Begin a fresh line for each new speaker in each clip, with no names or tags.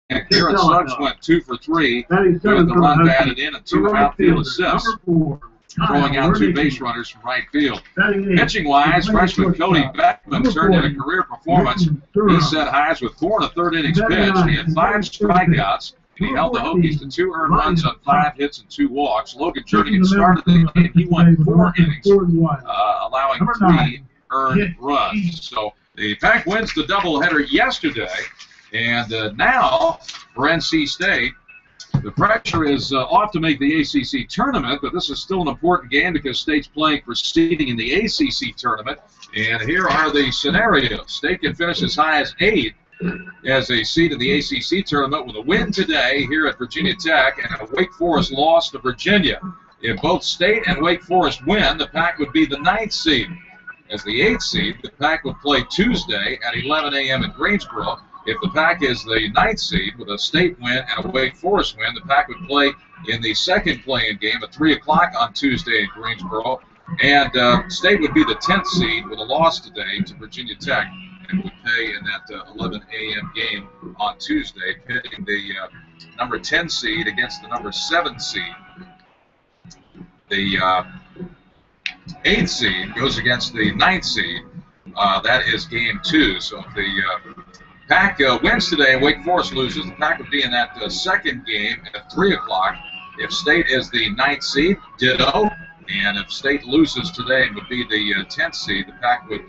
Garrett Suggs went 2 for 3 with the run batted in and 2 outfield assists, throwing out 2 base runners from right field. Pitching-wise, freshman Cody Beckman turned in a career performance. He set highs with 4 1/3 innings pitched. He had 5 strikeouts, and he held the Hokies to 2 earned runs on 5 hits and 2 walks. Logan Jernigan started the game. He went 4 innings, allowing 3 earned runs. So the Pack wins the doubleheader yesterday, and now for NC State, the pressure is off to make the ACC tournament, but this is still an important game because State's playing for seeding in the ACC tournament. And here are the scenarios. State can finish as high as 8 as a seed in the ACC tournament with a win today here at Virginia Tech and a Wake Forest loss to Virginia. If both State and Wake Forest win, the Pack would be the 9th seed. As the 8th seed, the Pack would play Tuesday at 11 a.m. in Greensboro. If the Pack is the 9th seed with a State win and a Wake Forest win, the Pack would play in the second play-in game at 3 o'clock on Tuesday in Greensboro. And State would be the 10th seed with a loss today to Virginia Tech and would play in that 11 a.m. game on Tuesday, pitting the number 10 seed against the number 7 seed. The 8th seed goes against the 9th seed. That is game 2. So if the Pack wins today and Wake Forest loses, the Pack would be in that second game at 3 o'clock. If State is the 9th seed, ditto. And if State loses today and would be the 10th seed, the Pack would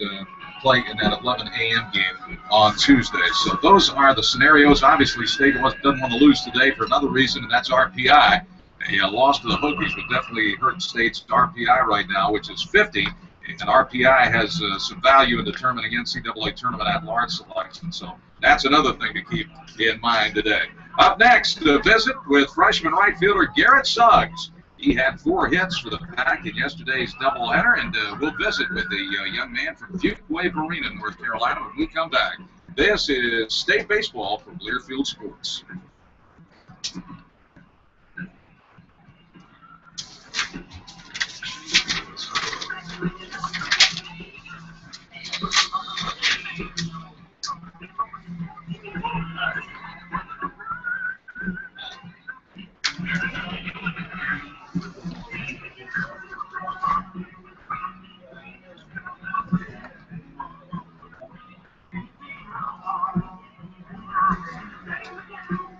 play in that 11 a.m. game on Tuesday. So those are the scenarios. Obviously, State doesn't want to lose today for another reason, and that's RPI. A loss to the Hokies would definitely hurt State's RPI right now, which is 50. And RPI has some value in determining NCAA tournament at-large selection. So that's another thing to keep in mind today. Up next, a visit with freshman right fielder Garrett Suggs. He had 4 hits for the Pack in yesterday's doubleheader, and we'll visit with the young man from Fuquay Arena, North Carolina, when we come back. This is State Baseball from Learfield Sports.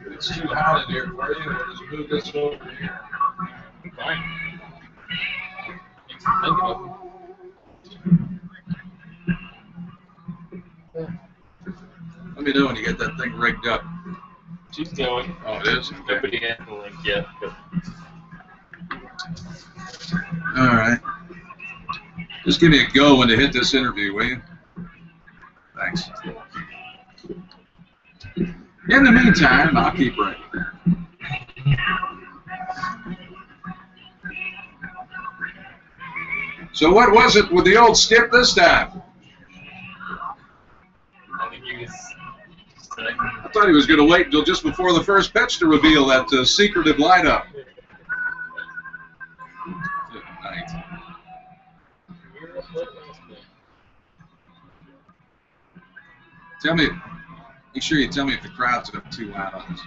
It's too hot in here for you. We'll just move this over here. Fine. Thank you. Let me know when you get that thing rigged up.
She's going.
Oh, it is? Okay.
Nobody has the link yet.
All right. Just give me a go when to hit this interview, will you? Thanks. In the meantime, I'll keep writing. So what was it with the old Skip this time?
I think he was...
I thought he was going to wait until just before the first pitch to reveal that secretive lineup. Good night. Tell me, make sure you tell me if the crowd's up too loud on this.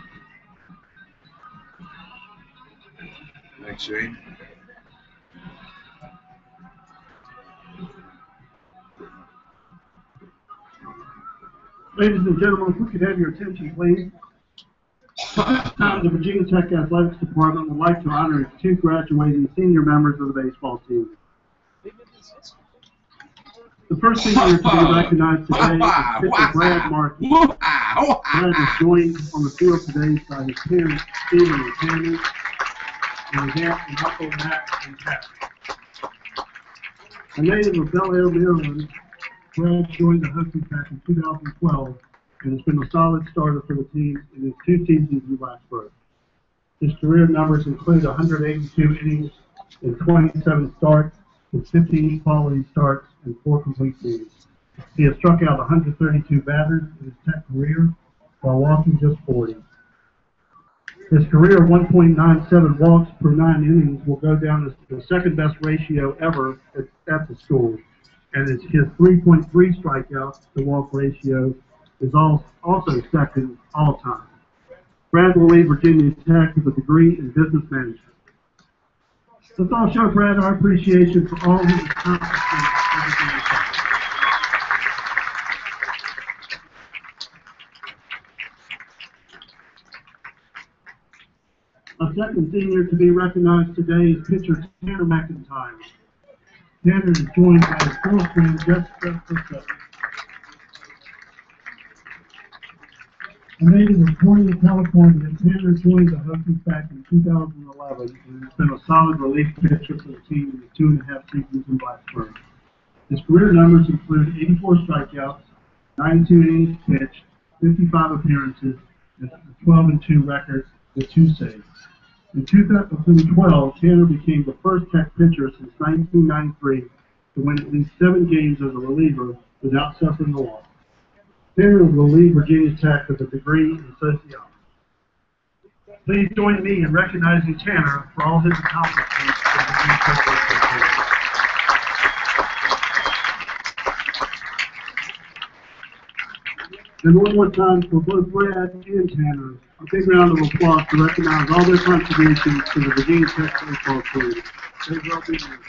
Thanks, Shane.
Ladies and gentlemen, if we could have your attention, please. The Virginia Tech Athletics Department would like to honor its 2 graduating senior members of the baseball team. The first senior to be recognized today is pitcher Brad Markey. Brad is joined on the field today by his parents, Stephen and Tammy, and his aunt and uncle, Matt and Pat. A native of Bel Air, Maryland, Brad joined the Hokies back in 2012 and has been a solid starter for the team in his 2 seasons in Blacksburg. His career numbers include 182 innings and 27 starts, with 15 quality starts and 4 complete games. He has struck out 132 batters in his Tech career while walking just 40. His career 1.97 walks per 9 innings will go down as the second best ratio ever at the school, and his 3.3 strikeouts to walk ratio is also second all time. Brad will leave Virginia Tech with a degree in business management. Let's all show Brad our appreciation for all his accomplishments at Virginia Tech. A second senior to be recognized today is pitcher Tanner McIntyre. Tanner is joined by his girlfriend Jessica Priscilla. A native of Cornwall, California, Tanner joined the Hokies back in 2011 and has been a solid relief pitcher for the team in the 2.5 seasons in Blacksburg. His career numbers include 84 strikeouts, 92 innings pitched, 55 appearances, and a 12-2 record with 2 saves. In 2012, Tanner became the first Tech pitcher since 1993 to win at least 7 games as a reliever without suffering a loss. Tanner will leave Virginia Tech with a degree in sociology. Please join me in recognizing Tanner for all his accomplishments in Virginia Tech baseball. And one more time for both Brad and Tanner, a big round of applause to recognize all their contributions to the Virginia Tech baseball team. Thank well be here.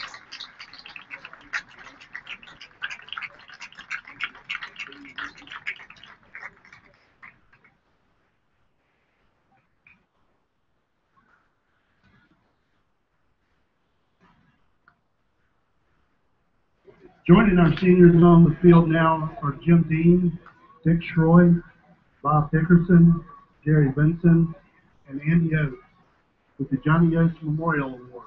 Joining our seniors on the field now are Jim Dean, Dick Schroy, Bob Dickerson, Gary Benson, and Andy Oates with the Johnny Oates Memorial Award.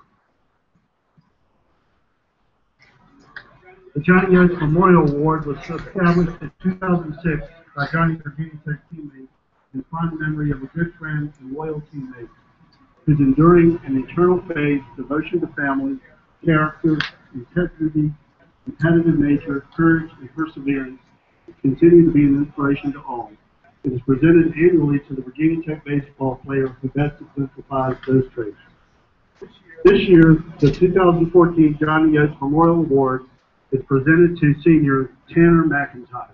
The Johnny Oates Memorial Award was established in 2006 by Johnny's Virginia Tech teammate in fond memory of a good friend and loyal teammate whose enduring and eternal faith, devotion to family, character, integrity, competitive nature, courage, and perseverance continue to be an inspiration to all. It is presented annually to the Virginia Tech baseball player who best exemplifies those traits. This year, the 2014 Johnny Oates Memorial Award is presented to senior Tanner McIntyre.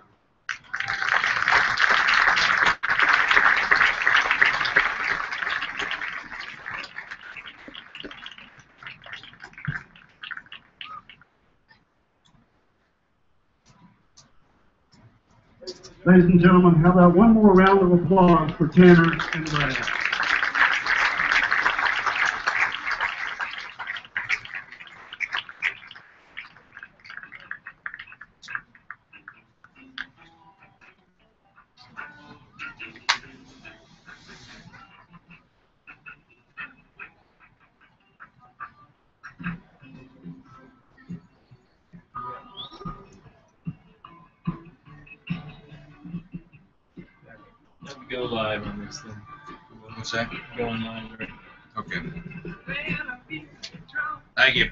Ladies and gentlemen, how about one more round of applause for Tanner and Brad.
Go live on this thing.
What's that?
Going live, right?
Okay. Thank you.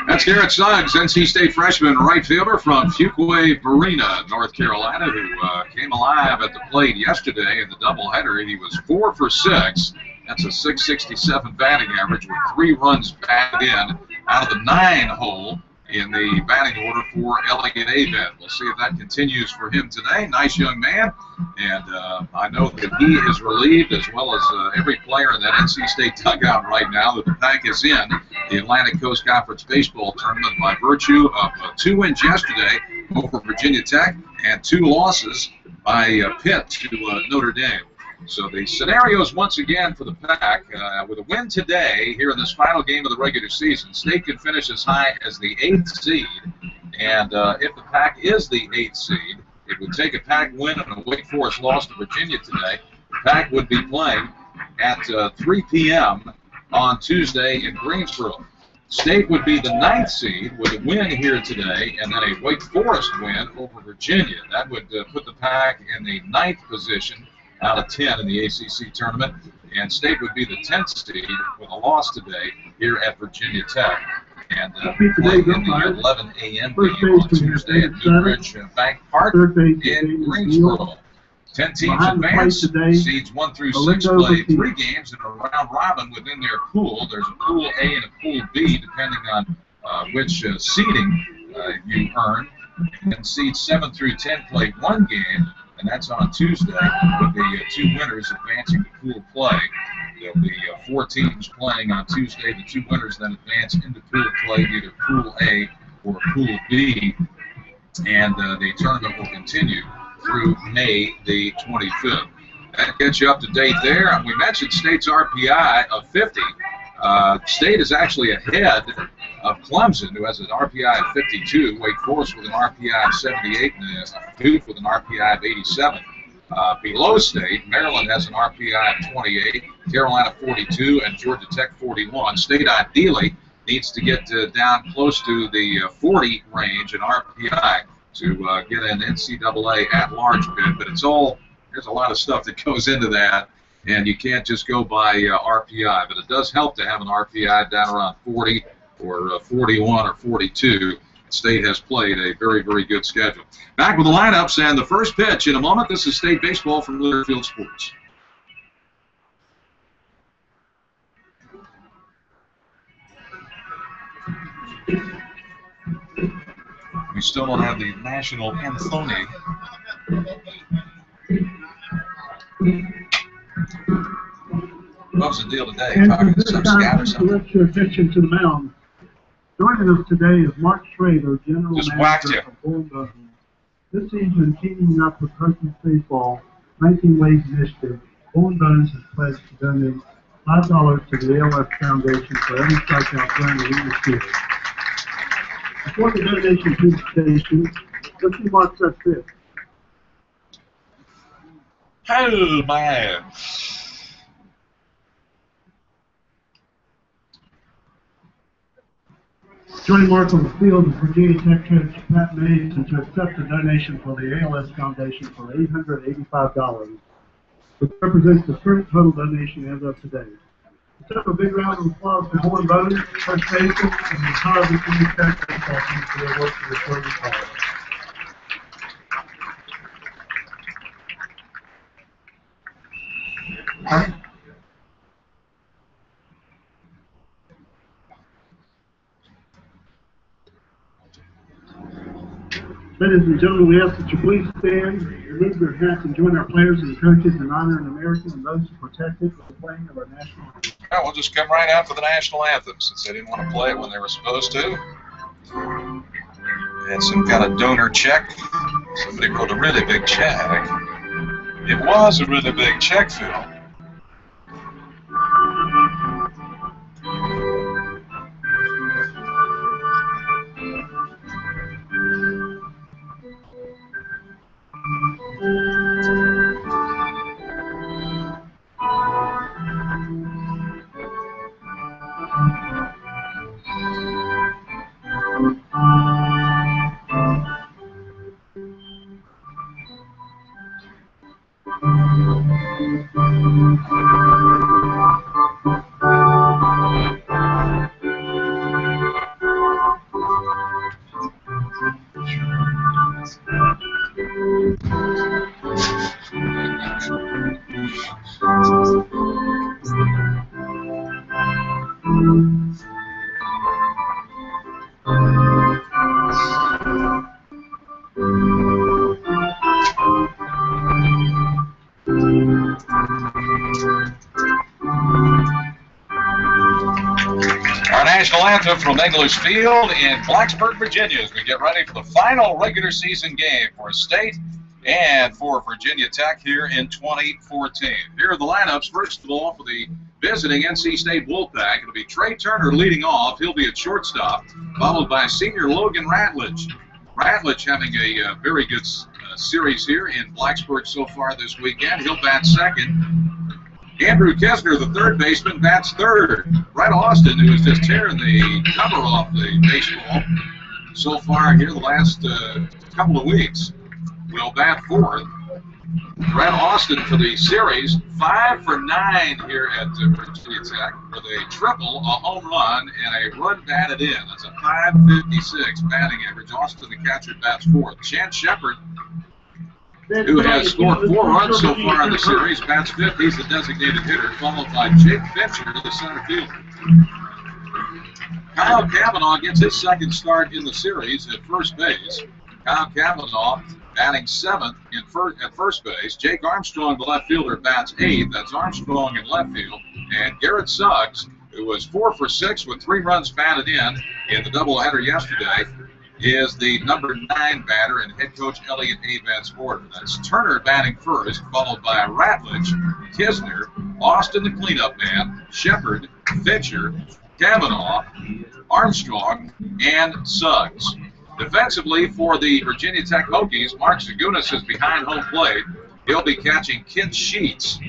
That's Garrett Suggs, NC State freshman right fielder from Fuquay Varina, North Carolina, who came alive at the plate yesterday in the doubleheader. He was 4 for 6. That's a .667 batting average with 3 runs batted in out of the 9 hole in the batting order for Elliott Avent. We'll see if that continues for him today. Nice young man, and I know that he is relieved, as well as every player in that NC State dugout right now, that the Pack is in the Atlantic Coast Conference Baseball Tournament by virtue of 2 wins yesterday over Virginia Tech and 2 losses by Pitt to Notre Dame. So the scenarios once again for the Pack, with a win today here in this final game of the regular season, State can finish as high as the 8th seed And if the Pack is the 8th seed, it would take a Pack win and a Wake Forest loss to Virginia today. The Pack would be playing at 3 p.m. on Tuesday in Greensboro. State would be the 9th seed with a win here today, and then a Wake Forest win over Virginia. That would put the Pack in the 9th position out of 10 in the ACC tournament, and State would be the 10th seed with a loss today here at Virginia Tech. And playing in the 11 a.m. game on Tuesday at Newbridge Bank Park in Greensboro. 10 teams advance. Seeds 1 through 6 play 3 games in a round robin within their pool. There's a Pool A and a Pool B, depending on which seeding you earn. And seeds 7 through 10 play 1 game, and that's on Tuesday, with the 2 winners advancing to pool play. There'll be 4 teams playing on Tuesday. The 2 winners then advance into pool play, either Pool A or Pool B, and the tournament will continue through May the 25th. That gets you up to date there. And we mentioned State's RPI of 50. State is actually ahead of Clemson, who has an RPI of 52, Wake Forest with an RPI of 78, and Duke with an RPI of 87. Below State, Maryland has an RPI of 28, Carolina 42, and Georgia Tech 41. State ideally needs to get down close to the 40 range in RPI to get an NCAA at-large bid, but there's a lot of stuff that goes into that, and you can't just go by RPI, but it does help to have an RPI down around 40 or 41 or 42. State has played a very, very good schedule. Back with the lineups and the first pitch in a moment. This is State Baseball from Learfield Sports. We still don't have the national anthem. What was the deal today? Talking to some scout or something?
Direct your attention to the mound. Joining us today is Mark Schrader, General Manager of Bullpen. This season, teaming up with Hokies Baseball 19 Ways Initiative, Bullpen has pledged to donate $5 to the ALS Foundation for every strikeout during the league season. Before the donation to the station, let's see Mark's first pitch.
Oh, man.
Joining Mark on the field is Virginia Tech coach Pat Mason to accept a donation for the ALS Foundation for $885, which represents the current total donation as of today. Let's have a big round of applause for Horn Bowden, first baseman, and the entire Virginia Tech baseball team for their work for the service cause. Ladies and gentlemen, we ask that you please stand, remove your hats, and join our players and coaches in honoring American and those who protected the playing of our national anthem.
Yeah, we'll just come right out for the national anthem since they didn't want to play it when they were supposed to. Had some kind of donor check. Somebody wrote a really big check. It was a really big check, Phil. From English Field in Blacksburg, Virginia, as we get ready for the final regular season game for State and for Virginia Tech here in 2014. Here are the lineups. First of all, for the visiting NC State Wolfpack. It'll be Trey Turner leading off. He'll be at shortstop, followed by senior Logan Ratledge. Ratledge having a very good series here in Blacksburg so far this weekend. He'll bat second. Andrew Kesner, the third baseman, bats third. Brett Austin, who is just tearing the cover off the baseball so far here the last couple of weeks, will bat fourth. Brett Austin for the series, 5 for 9 here at Virginia Tech with a triple, a home run, and a run batted in. That's a .556 batting average. Austin, the catcher, bats fourth. Chance Shepard, who has scored 4 runs so far in the series, bats fifth. He's the designated hitter, followed by Jake Fincher, the center fielder. Kyle Cavanaugh gets his second start in the series at first base. Kyle Cavanaugh batting seventh at first base. Jake Armstrong, the left fielder, bats eighth. That's Armstrong in left field. And Garrett Suggs, who was 4 for 6 with 3 runs batted in the doubleheader yesterday, is the number 9 batter in head coach Elliot A. Van Sporter. That's Turner batting first, followed by Ratledge, Kisner, Austin the cleanup man, Shepard, Fincher, Cavanaugh, Armstrong, and Suggs. Defensively for the Virginia Tech Hokies, Mark Zagunis is behind home plate. He'll be catching Kent Sheets.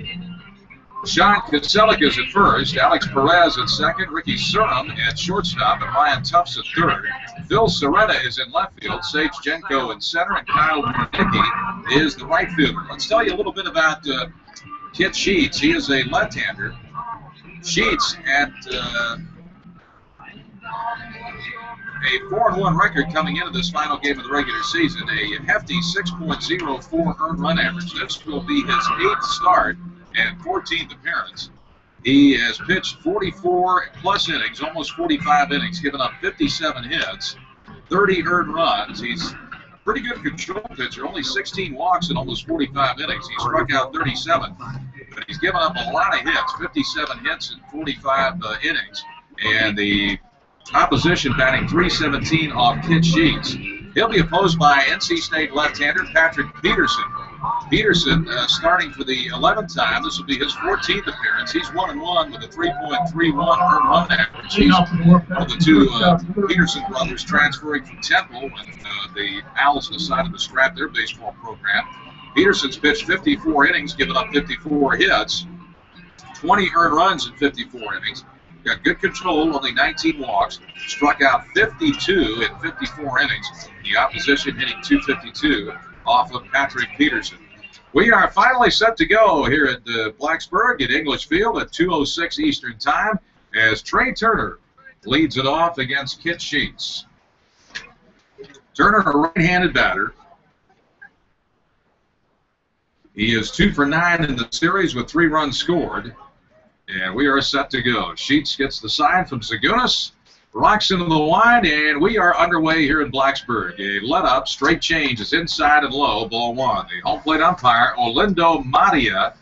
Sean Kaselik is at first, Alex Perez at second, Ricky Surum at shortstop, and Ryan Tufts at third. Phil Soretta is in left field, Sage Jenko in center, and Kyle Wernicke is the right fielder. Let's tell you a little bit about Kent Sheets. He is a left-hander. Sheets at a 4-1 record coming into this final game of the regular season, a hefty 6.04 earned run average. This will be his 8th start and 14th appearance. He has pitched 44-plus innings, almost 45 innings, given up 57 hits, 30 earned runs. He's a pretty good control pitcher, only 16 walks in almost 45 innings. He struck out 37, but he's given up a lot of hits, 57 hits in 45 innings. And the opposition batting .317 off Kent Sheets. He'll be opposed by NC State left-hander Patrick Peterson. Peterson starting for the 11th time. This will be his 14th appearance. He's 1-1 with a 3.31 earned run average. He's one of the two Peterson brothers transferring from Temple when the Owls decided to scrap their baseball program. Peterson's pitched 54 innings, given up 54 hits, 20 earned runs in 54 innings. Got good control, only 19 walks, struck out 52 in 54 innings. The opposition hitting .252 off of Patrick Peterson. We are finally set to go here at Blacksburg at English Field at 2:06 Eastern Time as Trey Turner leads it off against Kent Sheets. Turner, a right-handed batter. He is 2 for 9 in the series with 3 runs scored. And we are set to go. Sheets gets the sign from Zagunis, rocks into the line, and we are underway here in Blacksburg. A let-up, straight change is inside and low, ball 1. The home plate umpire, Olindo Madia.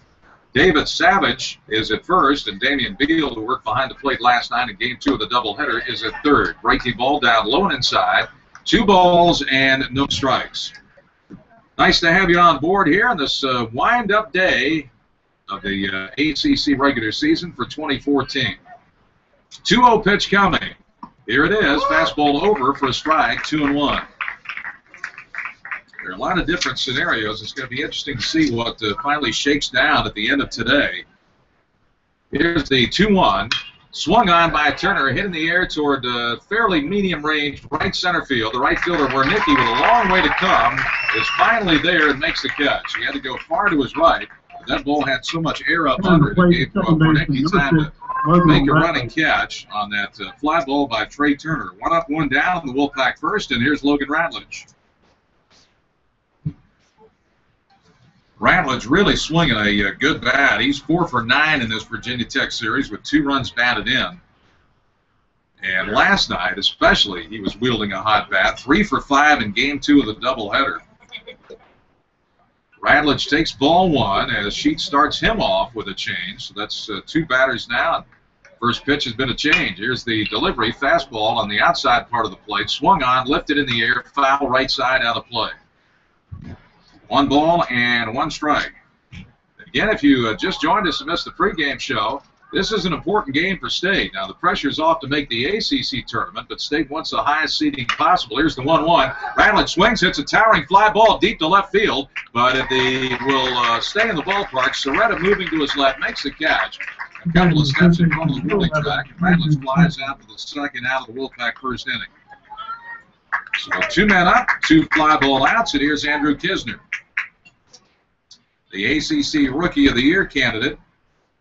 David Savage is at first, and Damian Beal, who worked behind the plate last night in Game 2 of the doubleheader, is at third. Breaking ball down low and inside. 2 balls and no strikes. Nice to have you on board here on this wind-up day of the ACC regular season for 2014. 2-0 pitch coming. Here it is. Fastball over for a strike, 2-1. There are a lot of different scenarios. It's going to be interesting to see what finally shakes down at the end of today. Here's the 2-1. Swung on by Turner, hit in the air toward fairly medium range right center field. The right fielder, Wernicke, with a long way to come, is finally there and makes the catch. He had to go far to his right. That ball had so much air up under it, it gave Wernicke time to make a running catch on that fly ball by Trey Turner. 1 up, 1 down in the Wolfpack first, and here's Logan Ratledge. Ratledge really swinging a good bat. He's 4 for 9 in this Virginia Tech series with 2 runs batted in. And last night, especially, he was wielding a hot bat. 3 for 5 in Game 2 of the doubleheader. Ratledge takes ball 1 as Sheets starts him off with a change. So that's 2 batters now. First pitch has been a change. Here's the delivery. Fastball on the outside part of the plate. Swung on, lifted in the air, foul right side out of play. 1 ball and 1 strike. Again, if you just joined us and missed the pregame show, This is an important game for State. Now, the pressure's off to make the ACC tournament, but State wants the highest seeding possible. Here's the 1-1. Rattling swings, hits a towering fly ball deep to left field, but it will stay in the ballpark. Soretta moving to his left, makes the catch. A couple of steps in front of the warning track, and Rattling flies out for the second out of the Wolfpack first inning. So 2 men up, 2 fly ball outs, and here's Andrew Kisner. The ACC Rookie of the Year candidate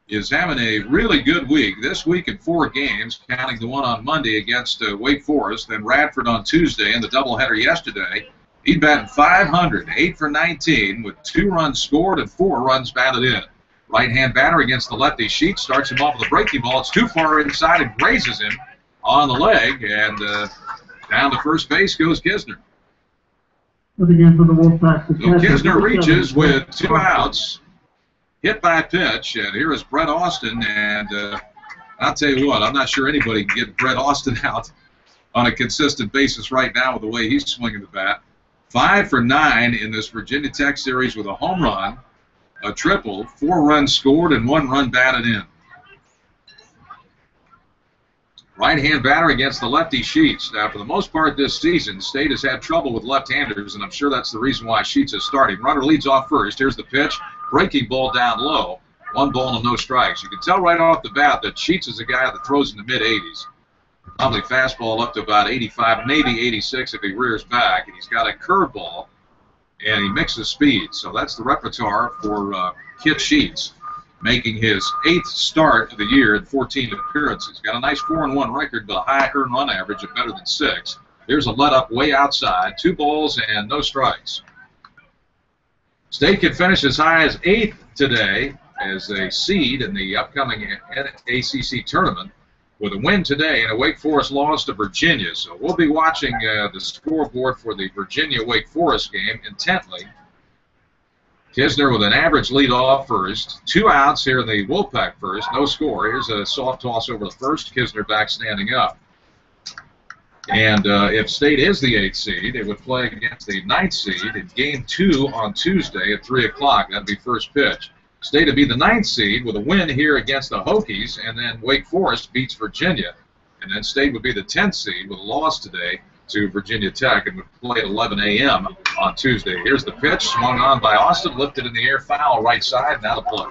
is having a really good week. This week in 4 games, counting the one on Monday against Wake Forest, then Radford on Tuesday, and the doubleheader yesterday. He's batting .500, 8 for 19, with 2 runs scored and 4 runs batted in. Right-hand batter against the lefty Sheets, starts him off with a breaking ball. It's too far inside and grazes him on the leg, and down to first base goes Kisner.
So
Kisner reaches with 2 outs. Hit by pitch, and here is Brett Austin, and I'll tell you what, I'm not sure anybody can get Brett Austin out on a consistent basis right now with the way he's swinging the bat. 5 for 9 in this Virginia Tech series with a home run, a triple, 4 runs scored, and 1 run batted in. Right-hand batter against the lefty Sheets. Now, for the most part this season, State has had trouble with left-handers, and I'm sure that's the reason why Sheets is starting. Runner leads off first. Here's the pitch. Breaking ball down low. 1 ball and no strikes. You can tell right off the bat that Sheets is a guy that throws in the mid-80s. Probably fastball up to about 85, maybe 86 if he rears back. And he's got a curveball, and he mixes speed. So that's the repertoire for Kit Sheets, making his 8th start of the year in 14 appearances. Got a nice 4-1 record, but a high earned run average of better than 6. There's a let up way outside. 2 balls and no strikes. State can finish as high as 8th today as a seed in the upcoming ACC tournament with a win today and a Wake Forest loss to Virginia. So we'll be watching the scoreboard for the Virginia-Wake Forest game intently. Kisner with an average lead off first. 2 outs here in the Wolfpack first. No score. Here's a soft toss over the first. Kisner back standing up. And if State is the 8th seed, it would play against the 9th seed in Game 2 on Tuesday at 3 o'clock. That would be first pitch. State would be the 9th seed with a win here against the Hokies, and then Wake Forest beats Virginia. And then State would be the 10th seed with a loss today to Virginia Tech and would play at 11 a.m. on Tuesday. Here's the pitch, swung on by Austin, lifted in the air, foul right side, now the play.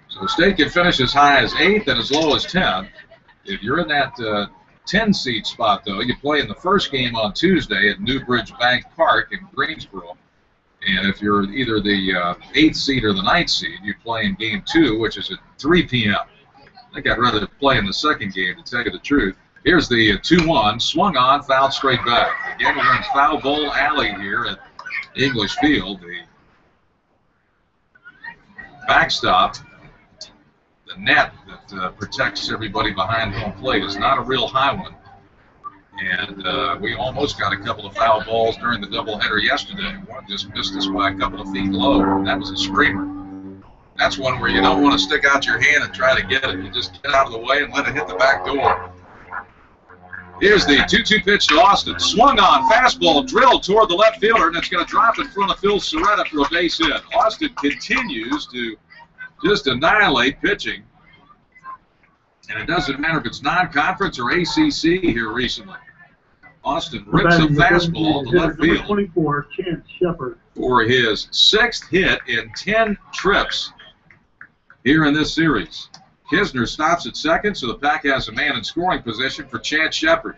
So State can finish as high as 8th and as low as 10th. If you're in that 10-seed spot, though, you play in the first game on Tuesday at Newbridge Bank Park in Greensboro. And if you're either the 8th seed or the 9th seed, you play in Game 2, which is at 3 p.m. I think I'd rather play in the second game, to tell you the truth. Here's the 2-1, swung on, fouled straight back. Again, we're in foul ball alley here at English Field. The backstop, the net that protects everybody behind home plate, is not a real high one. And we almost got a couple of foul balls during the doubleheader yesterday. One just missed us by a couple of feet low, and that was a screamer. That's one where you don't want to stick out your hand and try to get it. You just get out of the way and let it hit the back door. Here's the 2-2 pitch to Austin. Swung on, fastball drilled toward the left fielder, and it's going to drop in front of Phil Soretta for a base hit. Austin continues to just annihilate pitching. And it doesn't matter if it's non-conference or ACC here recently. Austin rips a fastball to left field
24, Chance Shepard,
for his 6th hit in 10 trips here in this series. Kisner stops at second, so the Pack has a man in scoring position for Chance Shepard.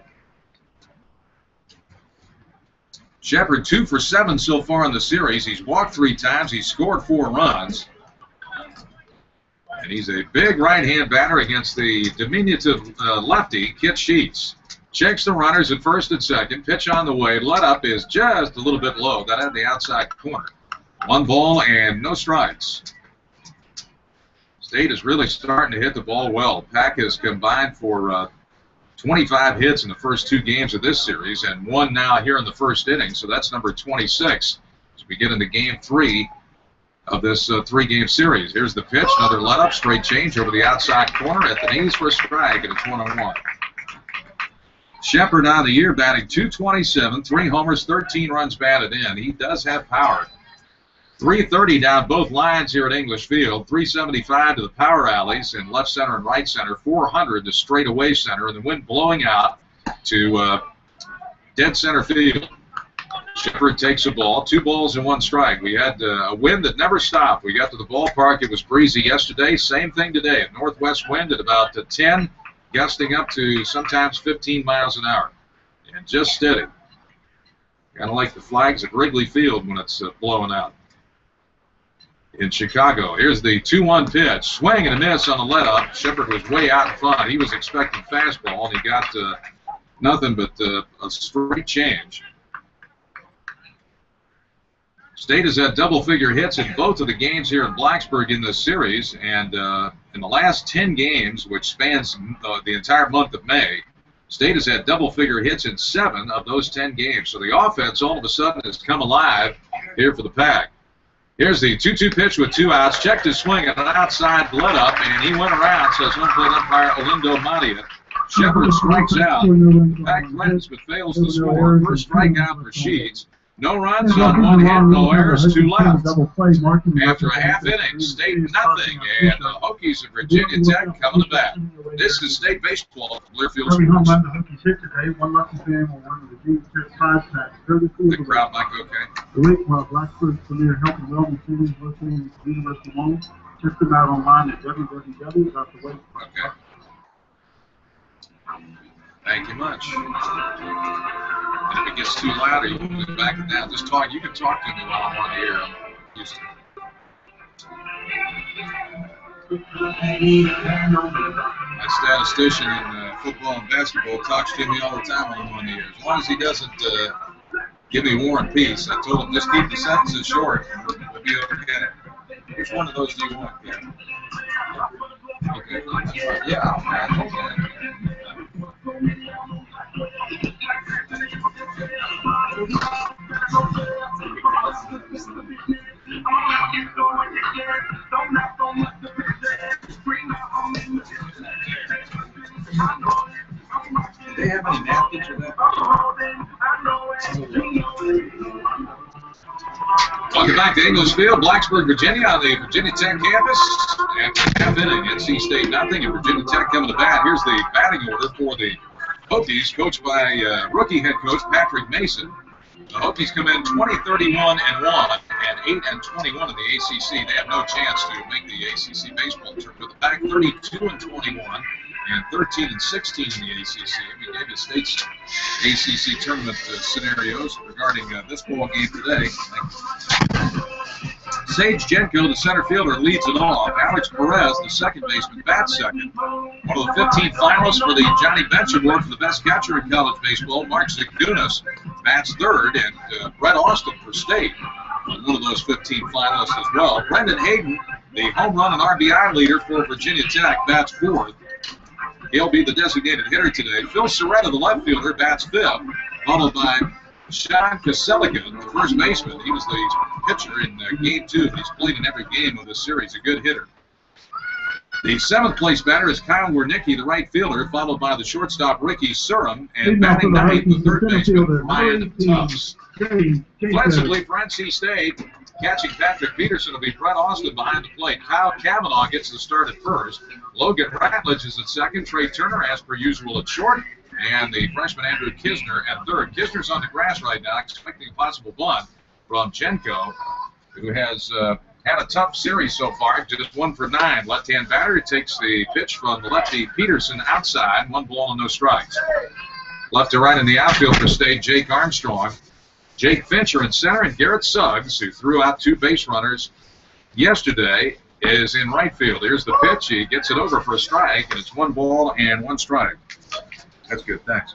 Shepard 2 for 7 so far in the series. He's walked 3 times. He's scored 4 runs. And he's a big right-hand batter against the diminutive lefty, Kit Sheets. Checks the runners at first and second. Pitch on the way. Let up is just a little bit low. Got out the outside corner. 1 ball and no strikes. State is really starting to hit the ball well. Pack has combined for 25 hits in the first 2 games of this series and 1 now here in the first inning. So that's number 26 as we get into Game 3 of this 3-game series. Here's the pitch. Another let-up. Straight change over the outside corner at the knees for a strike, and it's 1-1. Shepard on the year batting .227, 3 homers, 13 runs batted in. He does have power. 330 down both lines here at English Field. 375 to the power alleys in left center and right center. 400 to straightaway center, and the wind blowing out to dead center field. Shepard takes a ball. 2 balls and 1 strike. We had a wind that never stopped. We got to the ballpark. It was breezy yesterday. Same thing today. A northwest wind at about 10, gusting up to sometimes 15 miles an hour. And just steady. Kind of like the flags at Wrigley Field when it's blowing out. In Chicago, here's the 2-1 pitch. Swing and a miss on the let-up. Shepard was way out in front. He was expecting fastball, and he got nothing but a straight change. State has had double-figure hits in both of the games here in Blacksburg in this series, and in the last 10 games, which spans the entire month of May, State has had double-figure hits in 7 of those 10 games. So the offense all of a sudden has come alive here for the Pack. Here's the 2-2 pitch with 2 outs. Checked his swing at an outside let-up, and he went around, says home plate umpire Olindo Madia. Shepard strikes out. Pack threatens but fails to score. First strikeout for Sheets. No runs on 1 hit, no errors, 2 left. After a half inning, State nothing, and the Hokies of Virginia Tech coming to bat. This is State baseball from Learfield Sports. The crowd might go okay.
The week while Blacksburg's premier health and wellness series located at the University of Lowell. Check them out online at www.theway.
Okay. Thank you much. And if it gets too loud, or you can move back and down, just talk. You can talk to me while I'm on the air. I'm used to it. My statistician in football and basketball talks to me all the time when I'm on the air. As long as he doesn't give me War and Peace, I told him just keep the sentences short. We'll be okay. Which one of those do you want? Yeah. Okay. Yeah. Okay. Do they have any napkins or that? Welcome back to English Field, Blacksburg, Virginia, on the Virginia Tech campus. After half inning, NC State nothing, and Virginia Tech coming to bat. Here's the batting order for the Hokies, coached by rookie head coach Patrick Mason. The Hokies come in 20-31-1 and 8-21 in the ACC. They have no chance to make the ACC baseball tournament. The Pack 32-21 and 13-16 in the ACC. We gave you State's ACC tournament scenarios regarding this ball game today. Sage Jenko, the center fielder, leads it off. Alex Perez, the second baseman, bats second. One of the 15 finalists for the Johnny Bench Award for the best catcher in college baseball, Mark Zagunas, bats third, and Brett Austin for State, one of those 15 finalists as well. Brendan Hayden, the home run and RBI leader for Virginia Tech, bats fourth. He'll be the designated hitter today. Phil Soretta, the left fielder, bats fifth, followed by Sean Kaselica, the first baseman. He was the pitcher in Game 2. He's played in every game of this series, a good hitter. The seventh place batter is Kyle Wernicke, the right fielder, followed by the shortstop Ricky Surham, and batting ninth, the third baseman Ryan Tufts. Offensively for NC State, catching Patrick Peterson will be Brett Austin behind the plate. Kyle Cavanaugh gets the start at first. Logan Ratledge is at second. Trey Turner, as per usual, at short. And the freshman Andrew Kisner at third. Kisner's on the grass right now, expecting a possible bunt from Jenko, who has had a tough series so far, just 1 for 9. Left-hand batter takes the pitch from the lefty Peterson outside, 1 ball and no strikes. Left to right in the outfield for State, Jake Armstrong. Jake Fincher in center, and Garrett Suggs, who threw out 2 base runners yesterday, is in right field. Here's the pitch. He gets it over for a strike, and it's 1 ball and 1 strike. That's good, thanks.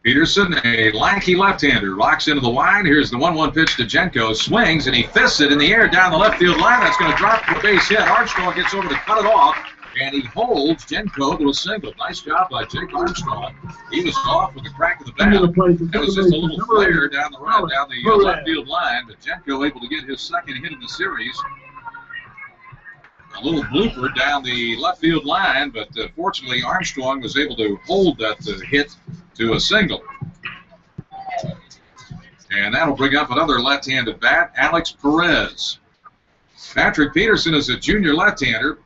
Peterson, a lanky left-hander, rocks into the line. Here's the 1-1 pitch to Jenko. Swings, and he fists it in the air down the left field line. That's going to drop for a base hit. Armstrong gets over to cut it off, and he holds Jenko to a single. Nice job by Jake Armstrong. He was off with the crack of the bat. That was just a little flare down the left field line, but Jenko able to get his second hit in the series. a little blooper down the left field line, but fortunately Armstrong was able to hold that hit to a single. And that'll bring up another left-handed bat, Alex Perez. Patrick Peterson is a junior left-hander.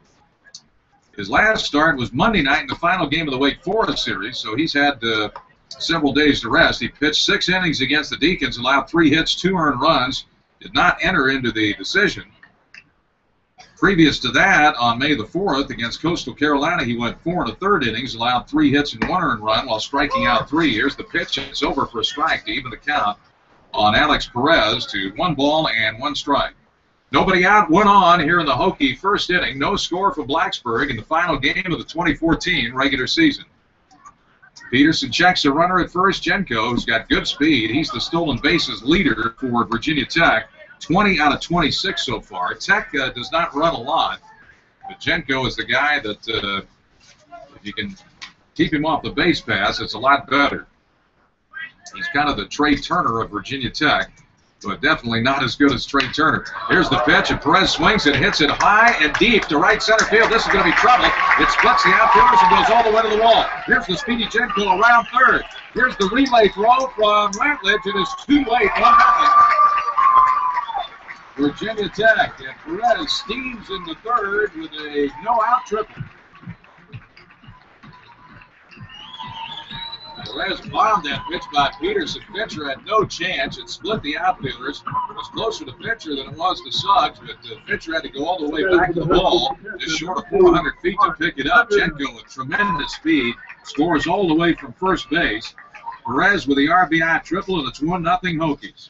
His last start was Monday night in the final game of the Wake Forest series, so he's had several days to rest. He pitched 6 innings against the Deacons, allowed 3 hits, 2 earned runs, did not enter into the decision. Previous to that, on May the 4th, against Coastal Carolina, he went 4 1/3 innings, allowed 3 hits and 1 earned run while striking out 3. Here's the pitch, and it's over for a strike to even the count on Alex Perez to 1 ball and 1 strike. Nobody out, 1 on here in the Hokie first inning. No score for Blacksburg in the final game of the 2014 regular season. Peterson checks a runner at first. Jenko, who's got good speed, he's the stolen bases leader for Virginia Tech. 20 out of 26 so far. Tech does not run a lot, but Jenko is the guy that if you can keep him off the base pass, it's a lot better. He's kind of the Trey Turner of Virginia Tech, but definitely not as good as Trey Turner. Here's the pitch, and Perez swings and hits it high and deep to right center field. This is going to be trouble. It splits the outfielders and goes all the way to the wall. Here's the speedy Jenko around third. Here's the relay throw from Ratledge. It is too late, 1-0. Virginia Tech, and Perez steams in the third with a no-out triple. Perez bombed that pitch by Peterson. Pitcher had no chance. It split the outfielders. It was closer to pitcher than it was to Suggs, but the pitcher had to go all the way back to the ball, just short of 400 feet to pick it up. Jenko with tremendous speed scores all the way from first base. Perez with the RBI triple, and it's 1-0 Hokies.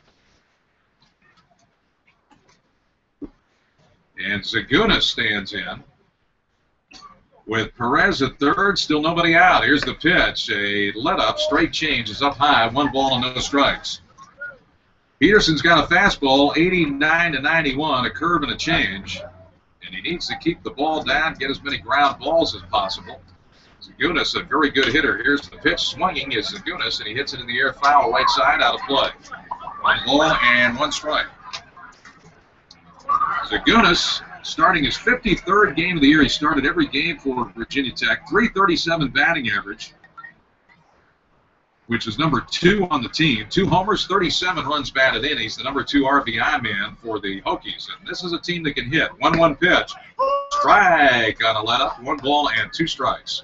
And Zagunis stands in. With Perez at third, still nobody out. Here's the pitch. A let-up, straight change is up high, 1 ball and no strikes. Peterson's got a fastball, 89-91, a curve and a change. And he needs to keep the ball down, get as many ground balls as possible. Zagunis, a very good hitter. Here's the pitch. Swinging is Zagunis, and he hits it in the air, foul, right side, out of play. 1 ball and 1 strike. Zagunis starting his 53rd game of the year. He started every game for Virginia Tech. .337 batting average, which is number 2 on the team. 2 homers, 37 runs batted in. He's the number 2 RBI man for the Hokies. And this is a team that can hit. 1-1 pitch. Strike on a let-up. 1 ball and 2 strikes.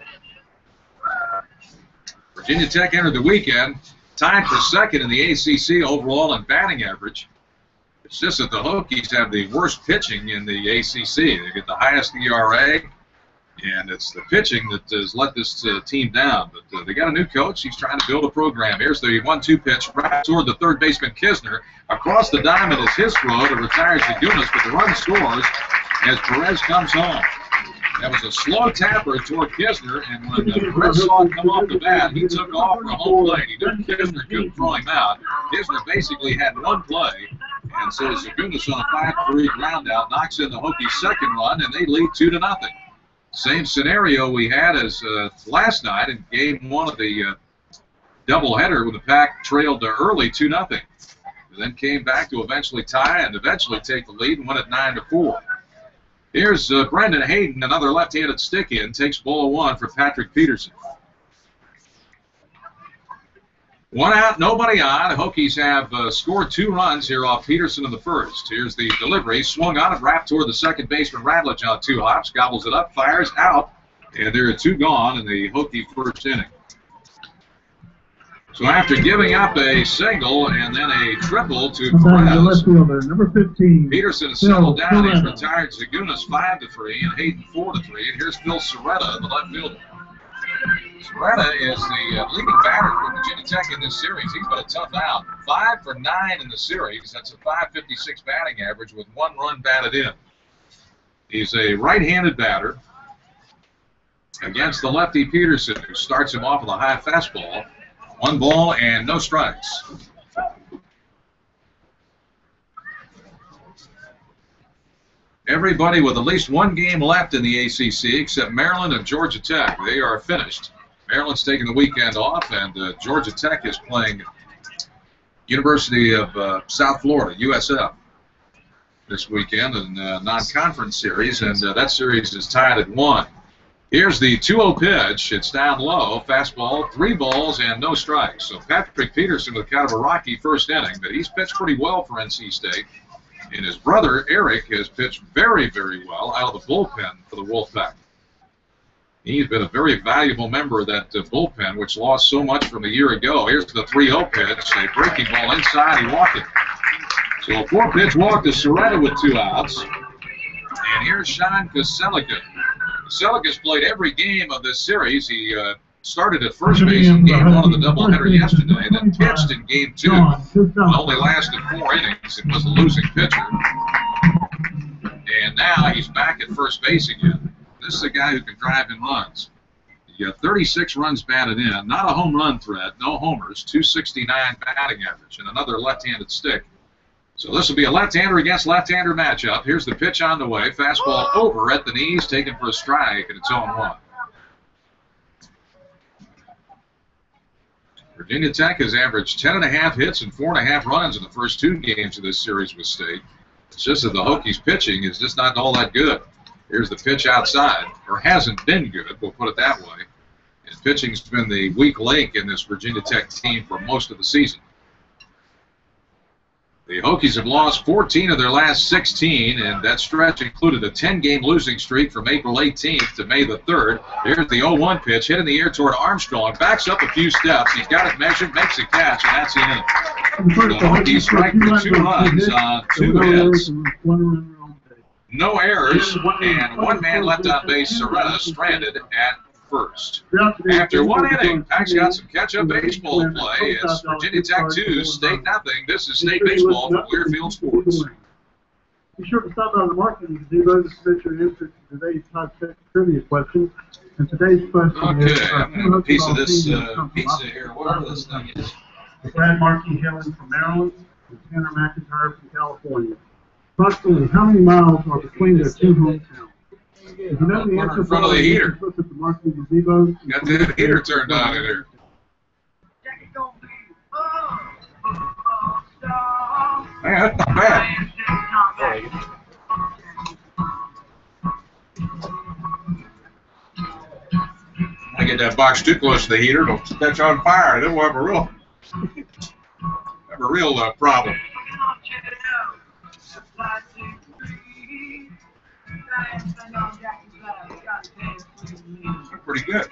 Virginia Tech entered the weekend tied for second in the ACC overall in batting average. It's just that the Hokies have the worst pitching in the ACC. They get the highest ERA, and it's the pitching that has let this team down. But they got a new coach. He's trying to build a program. Here's the 1-2 pitch right toward the third baseman Kisner. Across the diamond is his throw to retire Zagunis, but the run scores as Perez comes home. That was a slow tapper toward Kisner, and when Perez saw him come off the bat, he took off for home plate. He knew Kisner couldn't throw him out. Kisner basically had 1 play. And so Zagunis on a 5-3 ground out knocks in the Hokies' second run, and they lead 2-0. Same scenario we had as last night in Game 1 of the doubleheader when the Pack trailed early 2-0. Then came back to eventually tie and eventually take the lead and win it 9-4. Here's Brendan Hayden, another left-handed stick-in, takes ball 1 for Patrick Peterson. 1 out, nobody on. The Hokies have scored 2 runs here off Peterson in the first. Here's the delivery. Swung on it, wrapped toward the second baseman Ratledge on 2 hops. Gobbles it up, fires out. And there are 2 gone in the Hokie first inning. So after giving up a single and then a triple to Perez,
number 15,
Peterson has settled down. He's retired Zagunis 5-3 and Hayden 4-3. And here's Phil Soretta, the left fielder. Soretta is the leading batter for Virginia Tech in this series. He's been a tough out. 5 for 9 in the series. That's a .556 batting average with 1 run batted in. He's a right-handed batter against the lefty Peterson, who starts him off with a high fastball. 1 ball and no strikes. Everybody with at least 1 game left in the ACC except Maryland and Georgia Tech. They are finished. Maryland's taking the weekend off, and Georgia Tech is playing University of South Florida, USF. this weekend in non-conference series, and that series is tied at 1. Here's the 2-0 pitch. It's down low, fastball, 3 balls and no strikes. So Patrick Peterson with kind of a rocky first inning, but he's pitched pretty well for NC State. And his brother, Eric, has pitched very, very well out of the bullpen for the Wolfpack. He's been a very valuable member of that bullpen, which lost so much from a year ago. Here's the 3-0 pitch, a breaking ball inside. He walked it. So a 4-pitch walk to Soretta with 2 outs. And here's Sean Kaselika. Kaselika's played every game of this series. He started at first base in Game 1 of the doubleheader yesterday, then pitched in Game 2. It only lasted 4 innings. It was a losing pitcher. And now he's back at first base again. This is a guy who can drive in runs. He got 36 runs batted in, not a home run threat, no homers, 269 batting average, and another left-handed stick. So this will be a left-hander against left-hander matchup. Here's the pitch on the way. Fastball over at the knees, taken for a strike, and it's 0-1. Virginia Tech has averaged 10.5 hits and 4.5 runs in the first 2 games of this series with State. It's just that the Hokies pitching is just not all that good. Here's the pitch outside, or hasn't been good, we'll put it that way. And pitching's been the weak link in this Virginia Tech team for most of the season. The Hokies have lost 14 of their last 16, and that stretch included a 10-game losing streak from April 18th to May the 3rd. Here's the 0-1 pitch, hit in the air toward Armstrong, backs up a few steps. He's got it measured, makes a catch, and that's the inning. The Hokies strike for 2 runs on 2 hits. No errors, and 1 man left on base. Soretta stranded at first. After 1 inning, Pack's got some catch-up baseball to play. It's Virginia Tech 2, State nothing. This is State Baseball from Learfield Sports.
Be sure to stop by the marketing gazebo to submit your answer to today's top 6 trivia question. And today's question is...
Okay, I'm going to have a piece of this pizza here, whatever this thing is.
Brad Markey hailing from Maryland, and Tanner McIntyre from California. Approximately how many miles are between their 2 hometowns? If you know the answer,
in front of the heater.
Look at the marketing gazebo.
Got the heater turned on in here. Man, that's not bad. I get that box too close to the heater, it'll catch on fire. Then we'll have a real problem. Pretty good.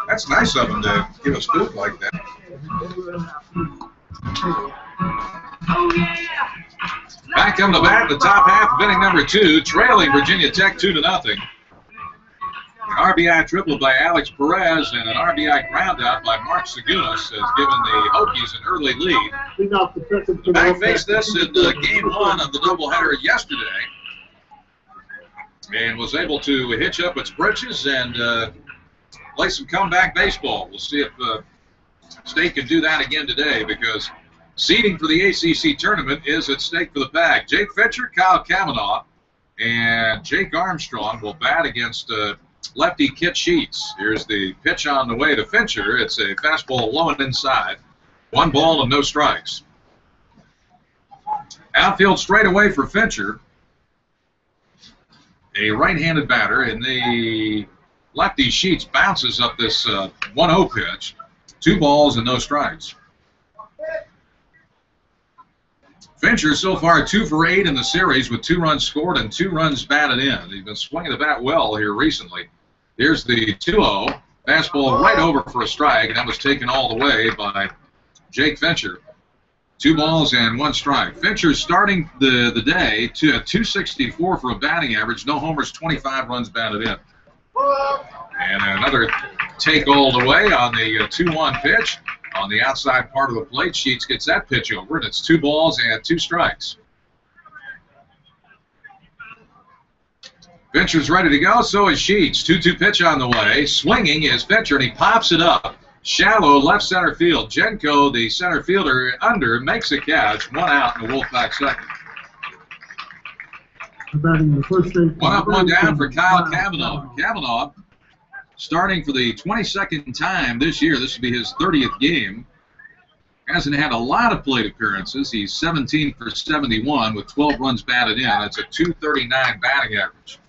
That's nice of them to give us food like that. Back come to bat, the top half of inning number 2, trailing Virginia Tech 2-0. An RBI triple by Alex Perez and an RBI groundout by Mark Segunas has given the Hokies an early lead. Back faced this in Game 1 of the doubleheader yesterday and was able to hitch up its britches and play some comeback baseball. We'll see if State can do that again today, because seeding for the ACC tournament is at stake for the Pack. Jake Fincher, Kyle Kavanaugh, and Jake Armstrong will bat against lefty Kit Sheets. Here's the pitch on the way to Fincher. It's a fastball low and inside. 1 ball and no strikes. Outfield straight away for Fincher. A right-handed batter, and the lefty Sheets bounces up this 1-0 pitch. 2 balls and no strikes. Fincher so far 2 for 8 in the series with 2 runs scored and 2 runs batted in. He's been swinging the bat well here recently. Here's the 2-0. Fastball right over for a strike, and that was taken all the way by Jake Fincher. 2 balls and 1 strike. Fincher starting the day to a 264 for a batting average. No homers, 25 runs batted in. And another take all the way on the 2-1 pitch. On the outside part of the plate, Sheets gets that pitch over, and it's 2 balls and 2 strikes. Fincher's ready to go, so is Sheets. 2-2 pitch on the way. Swinging is Fincher, and he pops it up. Shallow left center field. Jenko, the center fielder, under, makes a catch. 1 out in the Wolfpack second. 1 up, 1 down for Kyle Kavanaugh. Kavanaugh starting for the 22nd time this year. This will be his 30th game. Hasn't had a lot of plate appearances. He's 17 for 71 with 12 runs batted in. That's a .239 batting average.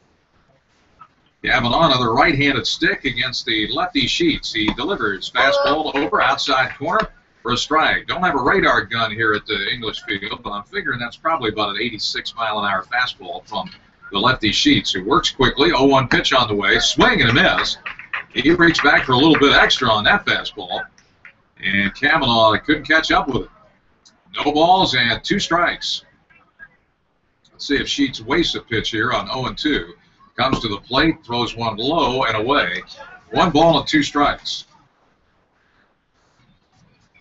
Kavanaugh, another right-handed stick against the lefty Sheets. He delivers fastball over outside corner for a strike. Don't have a radar gun here at the English field, but I'm figuring that's probably about an 86-mile-an-hour fastball from the lefty Sheets, who works quickly. 0-1 pitch on the way. Swing and a miss. He reached back for a little bit extra on that fastball, and Kavanaugh couldn't catch up with it. No balls and 2 strikes. Let's see if Sheets wastes a pitch here on 0-2. Comes to the plate, throws one low and away. 1 ball and 2 strikes.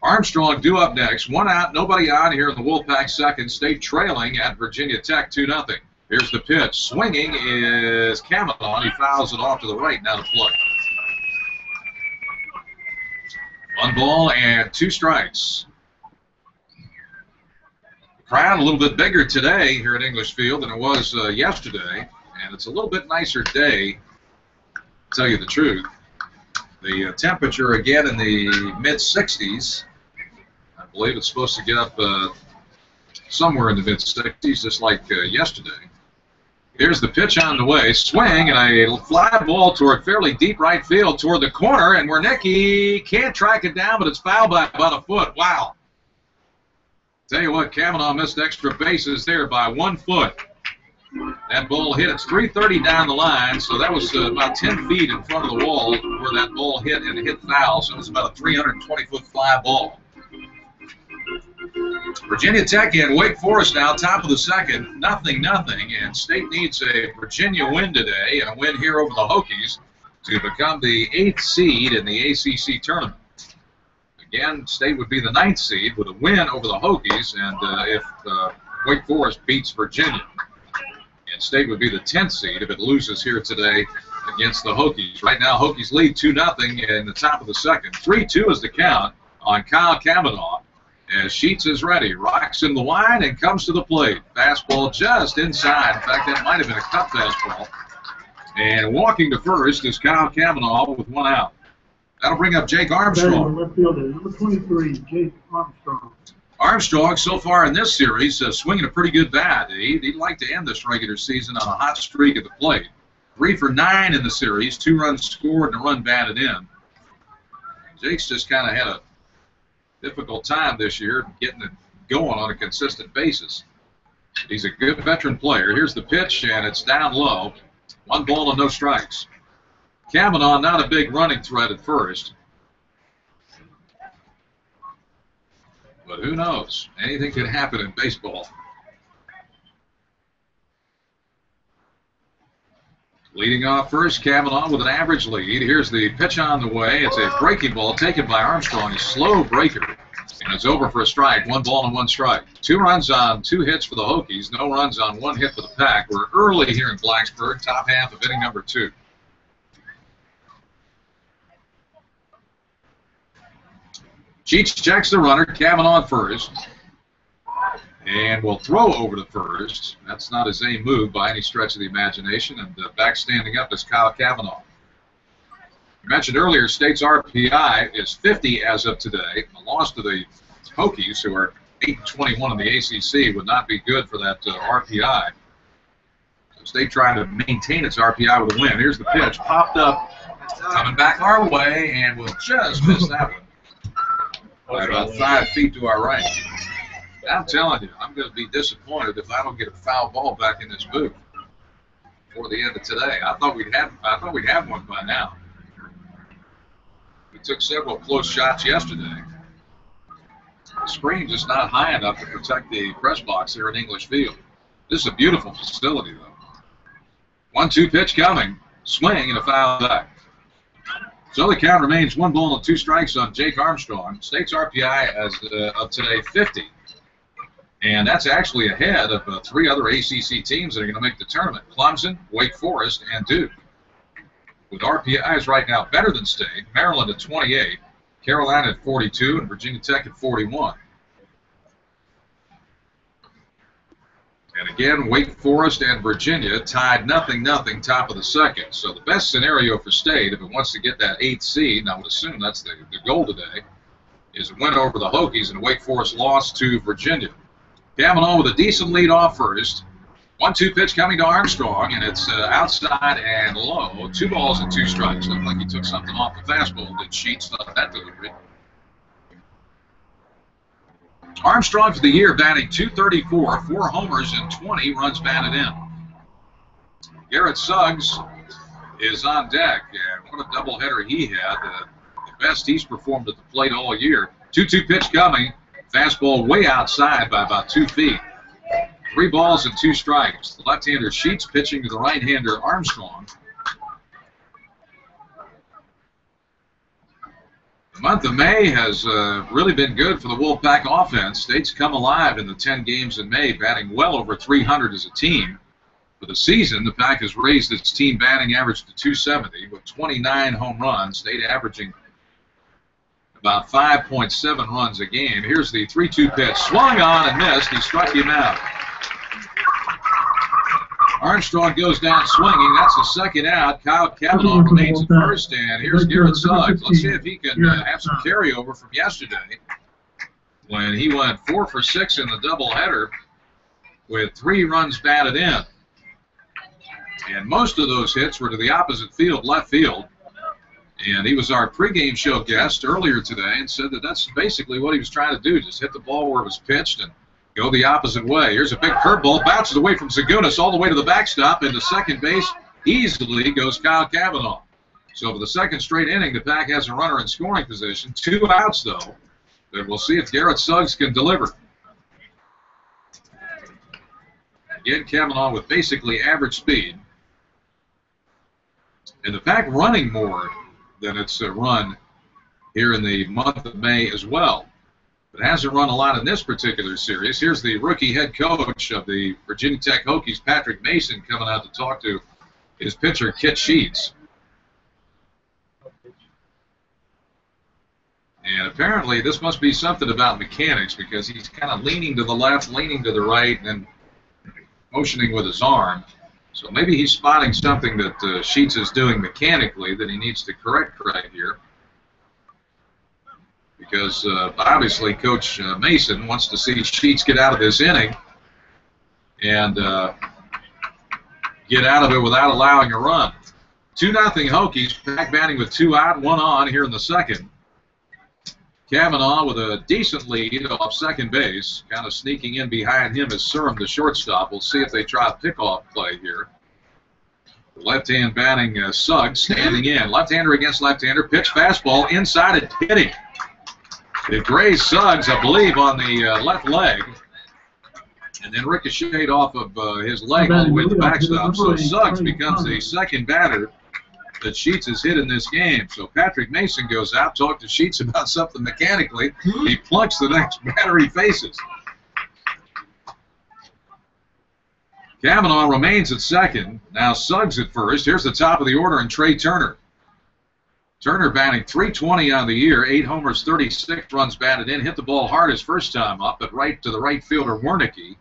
Armstrong due up next. 1 out, nobody on here in the Wolfpack second. State trailing at Virginia Tech 2-0. Here's the pitch. Swinging is Kavanaugh. He fouls it off to the right, now to play. 1 ball and 2 strikes. The crowd a little bit bigger today here at English Field than it was yesterday. And it's a little bit nicer day, to tell you the truth. The temperature again in the mid-60s. I believe it's supposed to get up somewhere in the mid-60s, just like yesterday. Here's the pitch on the way. Swing and a fly ball toward fairly deep right field toward the corner, and Wernicke can't track it down, but it's fouled by about a foot. Wow. Tell you what, Kavanaugh missed extra bases there by 1 foot. That ball hit. It's 330 down the line, so that was about 10 feet in front of the wall where that ball hit, and it hit foul, so it was about a 320-foot fly ball. Virginia Tech and Wake Forest now, top of the second, 0-0, and State needs a Virginia win today and a win here over the Hokies to become the 8th seed in the ACC tournament. Again, State would be the 9th seed with a win over the Hokies, and if Wake Forest beats Virginia. And State would be the 10th seed if it loses here today against the Hokies. Right now, Hokies lead 2-0 in the top of the second. 3-2 is the count on Kyle Kavanaugh as Sheets is ready. Rocks in the line and comes to the plate. Fastball just inside. In fact, that might have been a cut fastball. And walking to first is Kyle Kavanaugh with 1 out. That'll bring up Jake Armstrong.
Left fielder, number 23, Jake Armstrong.
Armstrong, so far in this series, swinging a pretty good bat. He'd like to end this regular season on a hot streak at the plate. 3 for 9 in the series, 2 runs scored and a run batted in. Jake's just kind of had a difficult time this year getting it going on a consistent basis. He's a good veteran player. Here's the pitch, and it's down low. 1 ball and no strikes. Kavanaugh not a big running threat at first. But who knows? Anything could happen in baseball. Leading off first, Kavanaugh with an average lead. Here's the pitch on the way. It's a breaking ball taken by Armstrong. A slow breaker. And it's over for a strike. 1 ball and 1 strike. 2 runs on 2 hits for the Hokies. No runs on 1 hit for the Pack. We're early here in Blacksburg, top half of inning number 2. Cheech checks the runner. Kavanaugh first. And will throw over to first. That's not his aim move by any stretch of the imagination. And back standing up is Kyle Kavanaugh. You mentioned earlier, State's RPI is 50 as of today. A loss to the Hokies, who are 8-21 in the ACC, would not be good for that RPI. So State trying to maintain its RPI with a win. Here's the pitch. Popped up, coming back our way, and we'll just miss that one by about 5 feet to our right. I'm telling you, I'm going to be disappointed if I don't get a foul ball back in this booth before the end of today. I thought we'd have one by now. We took several close shots yesterday. The screen's just not high enough to protect the press box here in English Field. This is a beautiful facility, though. 1-2 pitch coming. Swing and a foul back. So the count remains 1 ball and 2 strikes on Jake Armstrong. State's RPI as of today 50. And that's actually ahead of 3 other ACC teams that are going to make the tournament. Clemson, Wake Forest, and Duke. With RPIs right now better than State, Maryland at 28, Carolina at 42, and Virginia Tech at 41. And again, Wake Forest and Virginia tied 0-0 top of the second. So the best scenario for State, if it wants to get that 8th seed, and I would assume that's the goal today, is a win over the Hokies, and Wake Forest lost to Virginia. Kavanaugh with a decent lead off first. 1-2 pitch coming to Armstrong, and it's outside and low. 2 balls and 2 strikes. Looked like he took something off the fastball. Did Sheets on that delivery? Armstrong for the year batting .234, 4 homers and 20 runs batted in. Garrett Suggs is on deck, and what a doubleheader he had. The best he's performed at the plate all year. 2-2 pitch coming. Fastball way outside by about 2 feet. 3 balls and 2 strikes. The left-hander Sheets pitching to the right-hander Armstrong. The month of May has really been good for the Wolfpack offense. State's come alive in the 10 games in May, batting well over 300 as a team. For the season, the Pack has raised its team batting average to .270 with 29 home runs. State averaging about 5.7 runs a game. Here's the 3-2 pitch. Swung on and missed. He struck him out. Armstrong goes down swinging. That's the second out. Kyle Kavanaugh remains at first, and here's Garrett Suggs. Let's see if he can have some carryover from yesterday when he went 4 for 6 in the doubleheader with 3 runs batted in. And most of those hits were to the opposite field, left field. And he was our pregame show guest earlier today and said that that's basically what he was trying to do, just hit the ball where it was pitched and go the opposite way. Here's a big curveball, bounces away from Zagunis all the way to the backstop, into second base. Easily goes Kyle Kavanaugh. So for the second straight inning, the Pack has a runner in scoring position. 2 outs, though. And we'll see if Garrett Suggs can deliver. Again, Kavanaugh with basically average speed. And the Pack running more than it's run here in the month of May as well. But hasn't run a lot in this particular series. Here's the rookie head coach of the Virginia Tech Hokies, Patrick Mason, coming out to talk to his pitcher, Kit Sheets. And apparently this must be something about mechanics, because he's kind of leaning to the left, leaning to the right, and then motioning with his arm. So maybe he's spotting something that Sheets is doing mechanically that he needs to correct right here. Because obviously Coach Mason wants to see Sheets get out of this inning and get out of it without allowing a run. 2-0 Hokies, Pack batting with 2 out, 1 on here in the second. Kavanaugh with a decent lead off second base, kind of sneaking in behind him is Surham, the shortstop. We'll see if they try a pickoff play here. The left-hand batting Suggs standing in. Left-hander against left-hander. Pitch fastball inside and hitting. It grazed Suggs, I believe, on the left leg, and then ricocheted off of his leg all the way to the backstop. So Suggs becomes the second batter that Sheets has hit in this game. So Patrick Mason goes out, talked to Sheets about something mechanically. He plunks the next batter he faces. Kavanaugh remains at second. Now Suggs at first. Here's the top of the order, and Trey Turner. Turner batting .320 on the year, 8 homers, 36 runs batted in. Hit the ball hard his first time up, but right to the right fielder Wernicke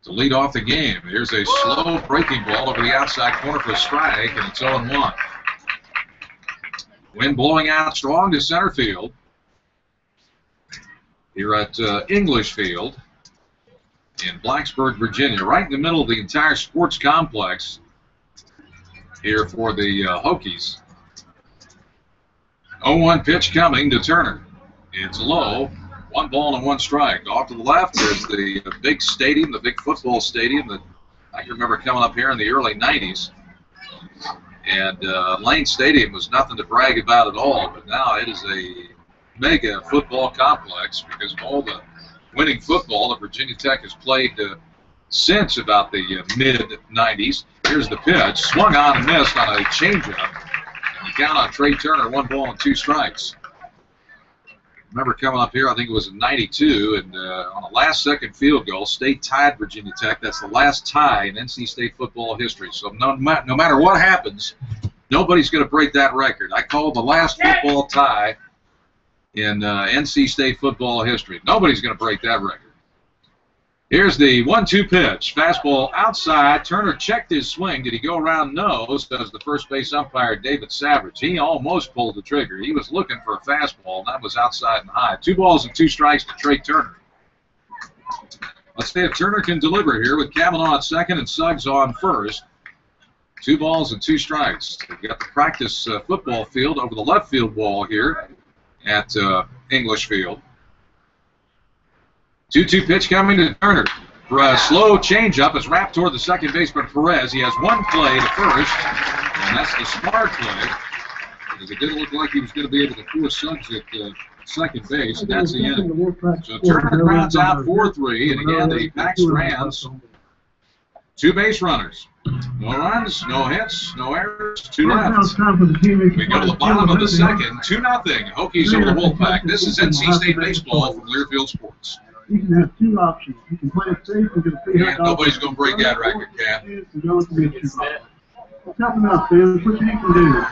to lead off the game. Here's a slow breaking ball over the outside corner for a strike, and it's 0-1. Wind blowing out strong to center field here at English Field in Blacksburg, Virginia, right in the middle of the entire sports complex here for the Hokies. 0-1 pitch coming to Turner. It's low. 1 ball and 1 strike. Off to the left is the big stadium, the big football stadium that I can remember coming up here in the early 90s. And Lane Stadium was nothing to brag about at all, but now it is a mega football complex because of all the winning football that Virginia Tech has played since about the mid-90s. Here's the pitch. Swung on and missed on a changeup. And you count on Trey Turner, 1 ball and 2 strikes. Remember coming up here, I think it was in '92, and on a last-second field goal, State tied Virginia Tech. That's the last tie in NC State football history. So no matter what happens, nobody's going to break that record. I call the last football tie in NC State football history. Nobody's going to break that record. Here's the 1-2 pitch. Fastball outside. Turner checked his swing. Did he go around? No, says the first base umpire, David Savage. He almost pulled the trigger. He was looking for a fastball, and that was outside and high. 2 balls and 2 strikes to Trey Turner. Let's see if Turner can deliver here with Kavanaugh at second and Suggs on first. 2 balls and 2 strikes. We've got the practice football field over the left field wall here at English Field. 2-2 pitch coming to Turner. For a slow changeup is wrapped toward the second baseman Perez. He has 1 play to first, and that's the smart play, because it didn't look like he was going to be able to force Suggs at second base, and that's the end. So Turner grounds out 4-3, and again the Pack strands 2 base runners. No runs, no hits, no errors, 2 left. We go to the bottom of the second, 2-0. Hokies over the Wolfpack. This is NC State baseball from Learfield Sports.
You can have 2 options. You can play it safe and get a free hit.
Nobody's going to break that record, Cat.
What's happening out there? What you can do.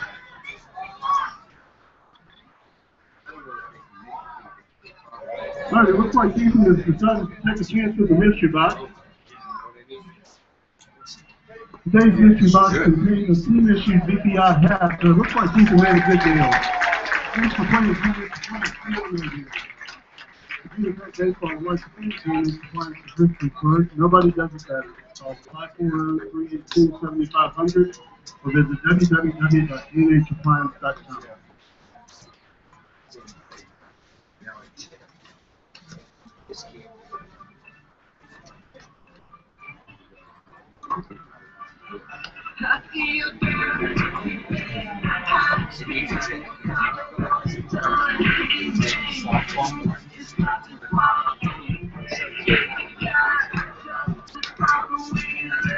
All right, it looks like Ethan has decided to take a chance with the mystery box. Today's mystery box contains the team issued VPI hat, so it looks like Ethan made a good deal. Thanks for playing. Baseball was Nobody does it better. Call 540-382-7500 or visit www.nhappliance.com.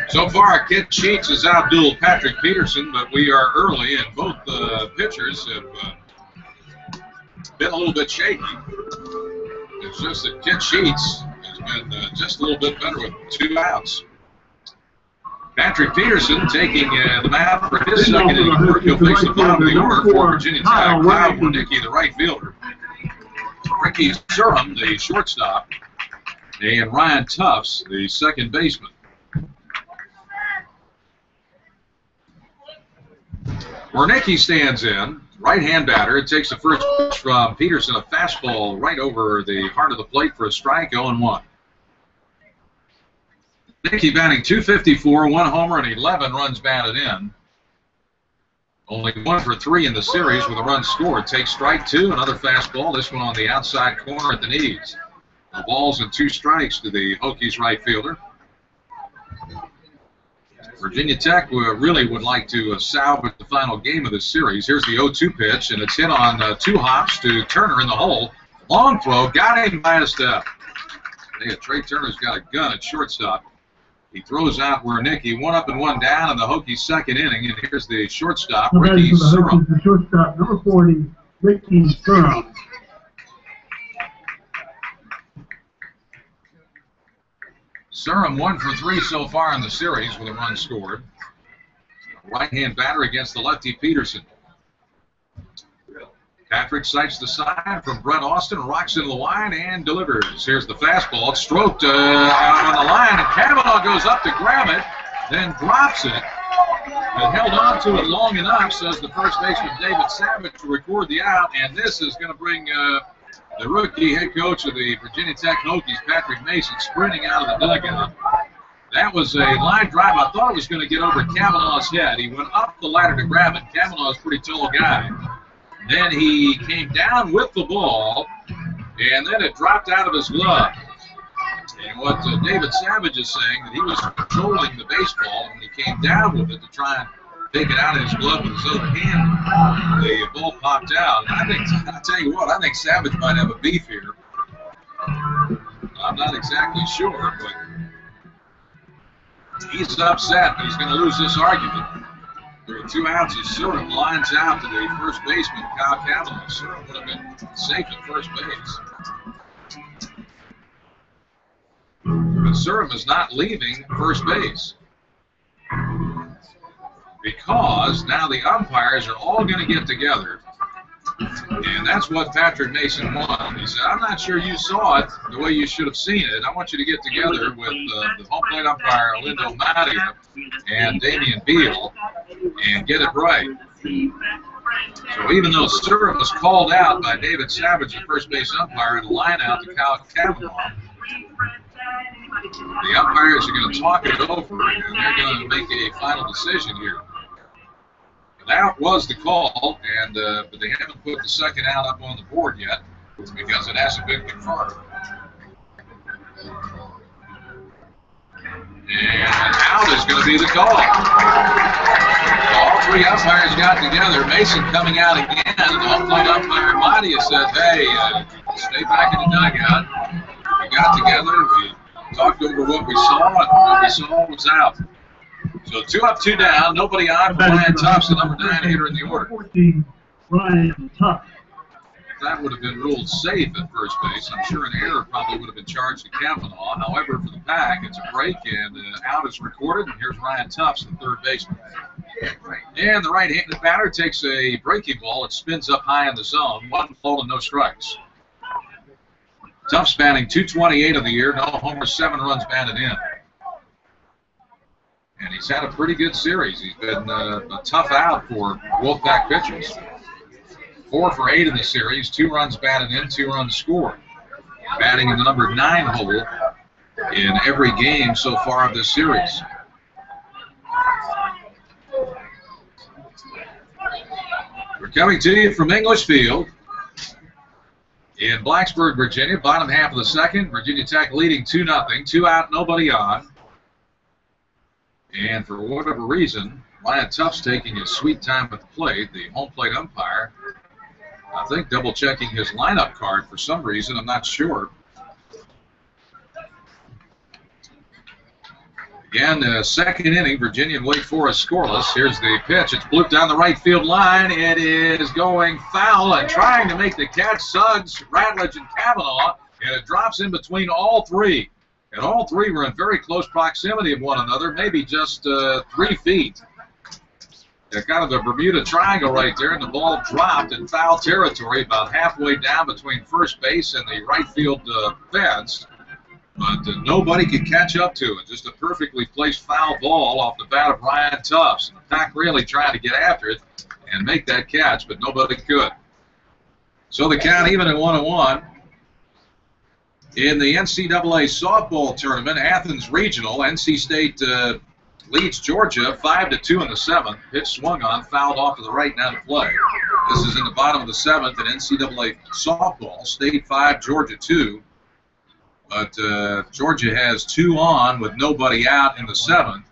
So far, Kit Sheets has outdueled Patrick Peterson, but we are early, and both pitchers have been a little bit shaky. It's just that Kit Sheets has been just a little bit better with 2 outs. Patrick Peterson taking the mound for his second inning work. He'll face the bottom of the order for Virginia Tech. Kyle Wernicke, the right fielder. Ricky Surham, the shortstop. And Ryan Tufts, the second baseman. Wernicke stands in. Right-hand batter. It takes the first pitch from Peterson. A fastball right over the heart of the plate for a strike, 0-1. Nicky batting .254, 1 homer, and 11 runs batted in. Only 1 for 3 in the series with a run scored. Takes strike 2, another fastball. This one on the outside corner at the knees. The balls and 2 strikes to the Hokies right fielder. Virginia Tech really would like to salvage the final game of this series. Here's the 0-2 pitch, and it's hit on 2 hops to Turner in the hole. Long throw, got him by a step. Trey Turner's got a gun at shortstop. He throws out Wernicke, 1 up and 1 down in the Hokies' second inning, and here's the shortstop, Ricky Surham.
The shortstop, number 40, Ricky Surham.
Surham 1 for 3 so far in the series with a run scored. Right-hand batter against the lefty Peterson. Patrick sights the sign from Brett Austin, rocks into the line, and delivers. Here's the fastball. It's stroked on the line, and Kavanaugh goes up to grab it, then drops it. But held on to it long enough, says the first baseman David Savage, to record the out, and this is going to bring the rookie head coach of the Virginia Tech Hokies, Patrick Mason, sprinting out of the dugout. That was a line drive. I thought it was going to get over Kavanaugh's head. He went up the ladder to grab it. Kavanaugh's a pretty tall guy. Then he came down with the ball, and then it dropped out of his glove. And what David Savage is saying, that he was controlling the baseball, and when he came down with it to try and take it out of his glove with his other hand, the ball popped out. And I'll tell you what, I think Savage might have a beef here. I'm not exactly sure, but he's upset, but he's going to lose this argument. There are 2 outs as Surham lines out to the first baseman, Kyle Kavanaugh. Surham would have been safe at first base. But Surham is not leaving first base, because now the umpires are all going to get together And that's what Patrick Mason won. He said, I'm not sure you saw it the way you should have seen it. I want you to get together with the home plate umpire, Lindo Madia, and Damian Beal, and get it right. So even though Sturm was called out by David Savage, the first base umpire, and a line out to Kyle Kavanaugh, the umpires are going to talk it over, and they're going to make a final decision here. That was the call, and but they haven't put the second out up on the board yet because it hasn't been confirmed. And out is going to be the call. All three umpires got together. Mason coming out again. The home plate umpire Madia said, hey, stay back in the dugout. We got together. We talked over what we saw, and what we saw was out. So 2 up, 2 down. Nobody on for Ryan Tufts, the number 9 hitter in the order.
14, Ryan Tufts.
If that would have been ruled safe at first base, I'm sure an error probably would have been charged to Kavanaugh. However, for the Pack, it's a break, and out is recorded. And here's Ryan Tufts, the third baseman. And the right-handed batter takes a breaking ball. It spins up high in the zone. 1 ball and no strikes. Tufts batting .228 of the year. No homers, 7 runs batted in. And he's had a pretty good series. He's been a tough out for Wolfpack pitchers. 4 for 8 in the series, 2 runs batted in, 2 runs scored. Batting in the number 9 hole in every game so far of this series. We're coming to you from English Field in Blacksburg, Virginia. Bottom half of the second, Virginia Tech leading 2-0. 2 out, nobody on. And for whatever reason, Ryan Tufts taking his sweet time at the plate, the home plate umpire, I think double-checking his lineup card for some reason. I'm not sure. Again, second inning, Virginia and Wake Forest scoreless. Here's the pitch. It's blooped down the right field line. It is going foul, and trying to make the catch, Suggs, Ratledge, and Kavanaugh, and it drops in between all three. And all three were in very close proximity of one another, maybe just 3 feet. Kind of the Bermuda Triangle right there, and the ball dropped in foul territory about halfway down between first base and the right field fence. But nobody could catch up to it. Just a perfectly placed foul ball off the bat of Ryan Tufts. And the Pack really trying to get after it and make that catch, but nobody could. So the count even at 1-1. In the NCAA softball tournament, Athens Regional, NC State leads Georgia 5-2 in the 7th. Pitch swung on, fouled off to the right, now to play. This is in the bottom of the 7th in NCAA softball. State 5, Georgia 2. But Georgia has 2 on with nobody out in the 7th.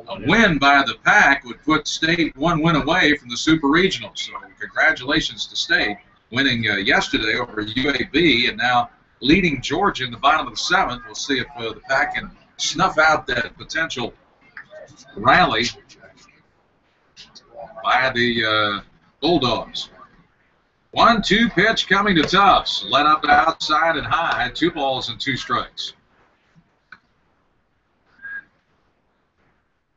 A win by the Pack would put State 1 win away from the Super Regional. So congratulations to State, winning yesterday over UAB, and now leading Georgia in the bottom of the 7th. We'll see if the Pack can snuff out that potential rally by the Bulldogs. 1-2 pitch coming to Tufts. Let up outside and high. 2 balls and 2 strikes.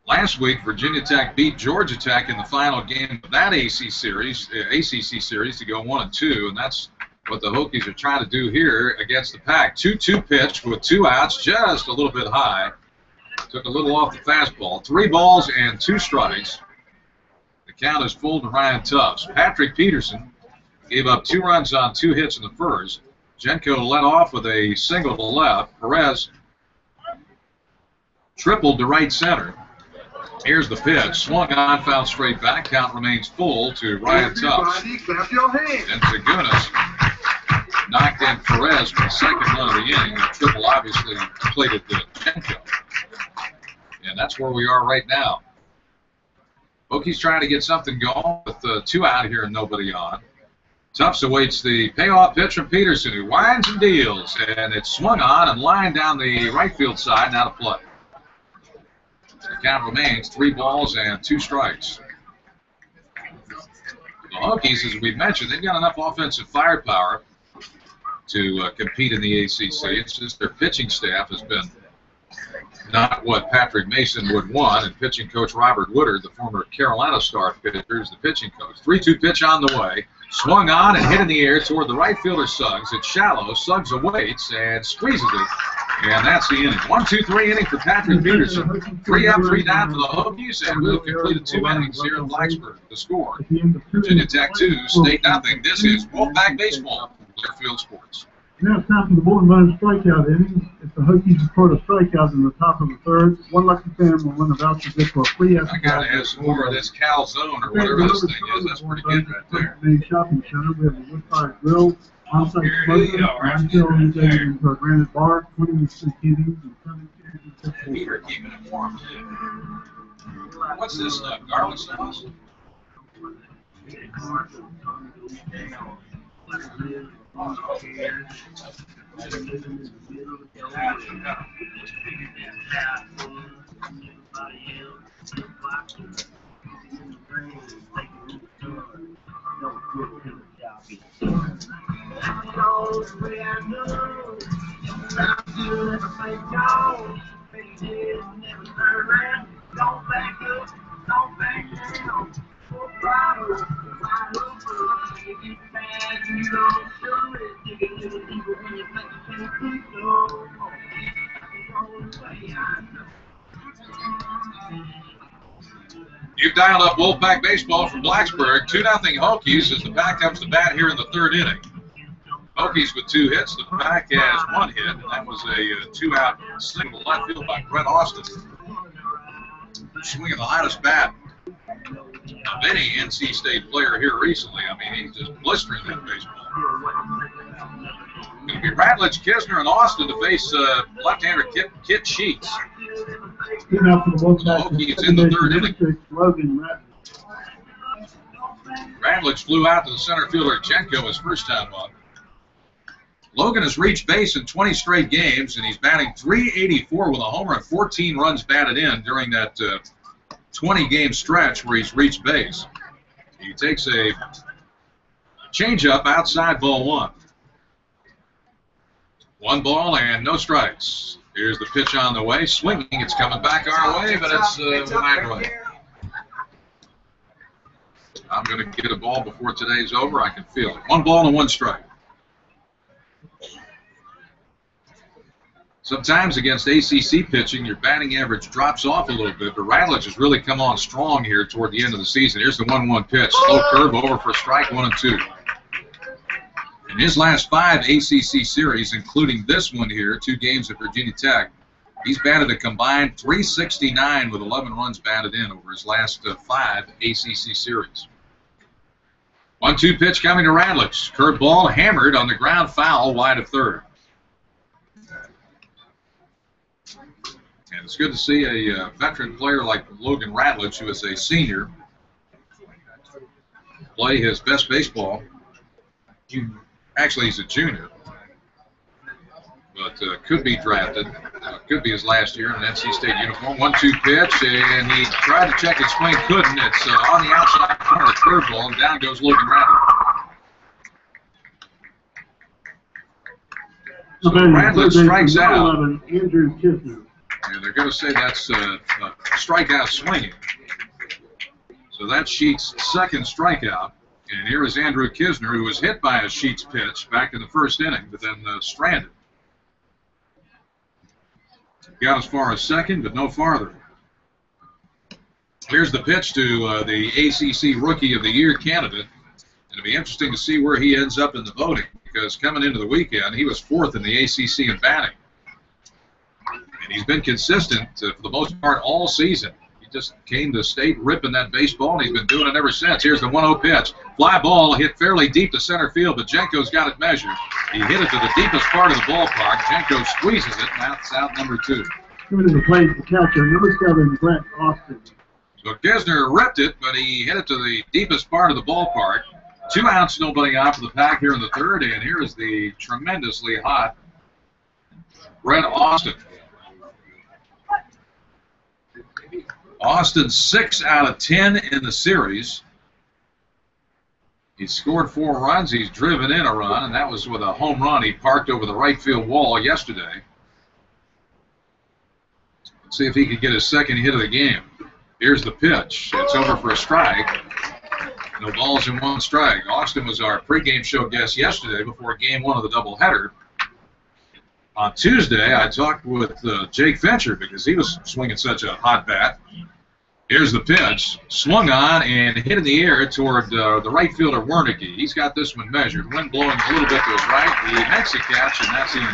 Last week, Virginia Tech beat Georgia Tech in the final game of that ACC series to go 1-2, and that's what the Hokies are trying to do here against the Pack. 2-2 pitch with 2 outs, just a little bit high. Took a little off the fastball. 3 balls and 2 strikes. The count is full to Ryan Tufts. Patrick Peterson gave up 2 runs on 2 hits in the first. Jenko led off with a single to left. Perez tripled to right center. Here's the pitch. Swung on, fouled straight back. Count remains full to Ryan Tufts. And Zagunas knocked in Perez for the second run of the inning. The triple obviously completed the Jenko. And that's where we are right now. Hokies trying to get something going with 2 out here and nobody on. Tufts awaits the payoff pitch from Peterson, who winds and deals, and it's swung on and lined down the right field side, now to play. The count remains 3 balls and 2 strikes. The Hokies, as we've mentioned, they've got enough offensive firepower to compete in the ACC. It's just their pitching staff has been not what Patrick Mason would want, and pitching coach Robert Woodard, the former Carolina Star pitcher, is the pitching coach. 3-2 pitch on the way. Swung on and hit in the air toward the right fielder Suggs. It's shallow. Suggs awaits and squeezes it. And that's the inning. 1-2-3 inning for Patrick Peterson. 3 up, 3 down for the Hokies, and we've completed 2 innings here in Blacksburg. The score, Virginia Tech 2, State nothing. This is Wolfpack Baseball from Clearfield Sports.
Now it's time for the Bullpen run strikeout inning. If the Hokies record a strikeout in the top of the third, one lucky fan will win a voucher gift for a free
I gotta have some more of this calzone or whatever this thing is. That's pretty good right there.
Main shopping center. We have a wood-fired grill, on-site smoker, landfill integrated into a granite bar, 20 innings and 7 series.
Heater keeping it warm. What's this stuff? Garlic sauce? You've dialed up Wolfpack Baseball from Blacksburg. 2-0 Hokies as the Pack comes to bat here in the third inning. Hokies with 2 hits. The Pack has 1 hit, and that was a 2-out single left field by Brett Austin. Swinging the hottest bat of any NC State player here recently. I mean, he's just blistering that baseball. Going to be Ratledge, Kisner, and Austin to face left-hander Kit Sheets. Hokies in the third inning. Ratledge flew out to the center fielder Jenko his first time up. Logan has reached base in 20 straight games, and he's batting .384 with a homer and 14 runs batted in during that 20-game stretch where he's reached base. He takes a changeup outside ball 1. 1 ball and no strikes. Here's the pitch on the way. Swinging, it's coming back our way, but it's wide right. I'm going to get a ball before today's over. I can feel it. 1 ball and 1 strike. Sometimes against ACC pitching, your batting average drops off a little bit, but Ratledge has really come on strong here toward the end of the season. Here's the 1-1 pitch. Slow curve over for strike 1 and 2. In his last 5 ACC series, including this one here, 2 games at Virginia Tech, he's batted a combined .369 with 11 runs batted in over his last 5 ACC series. 1-2 pitch coming to Ratledge. Curved ball hammered on the ground foul wide of third. And it's good to see a veteran player like Logan Ratledge, who is a senior, play his best baseball. Actually, he's a junior, but could be drafted. Could be his last year in an NC State uniform. 1-2 pitch, and he tried to check his swing, couldn't. It's on the outside corner, the curveball, and down goes Logan Ratledge. So Ratledge strikes out.
Andrew Kisner.
And they're going to say that's a strikeout swinging. So that's Sheets' second strikeout. And here is Andrew Kisner, who was hit by a Sheets pitch back in the first inning, but then stranded. Got as far as second, but no farther. Here's the pitch to the ACC Rookie of the Year candidate. It'll be interesting to see where he ends up in the voting, because coming into the weekend, he was 4th in the ACC in batting. And he's been consistent for the most part all season. He just came to state ripping that baseball, and he's been doing it ever since. Here's the 1-0 pitch. Fly ball hit fairly deep to center field, but Jenko's got it measured. He hit it to the deepest part of the ballpark. Jenko squeezes it, and that's out number 2.
Coming to the plate, the catcher, number 7, Brett Austin.
So Kisner ripped it, but he hit it to the deepest part of the ballpark. 2 outs, nobody out for the Pack here in the third, and here is the tremendously hot Brett Austin. Austin 6 out of 10 in the series. He's scored 4 runs. He's driven in a run, and that was with a home run he parked over the right field wall yesterday. Let's see if he can get his second hit of the game. Here's the pitch. It's over for a strike. No balls and 1 strike. Austin was our pregame show guest yesterday before game 1 of the doubleheader. On Tuesday, I talked with Jake Fincher because he was swinging such a hot bat. Here's the pitch. Swung on and hit in the air toward the right fielder, Wernicke. He's got this one measured. Wind blowing a little bit to his right. He makes a catch, and that's in.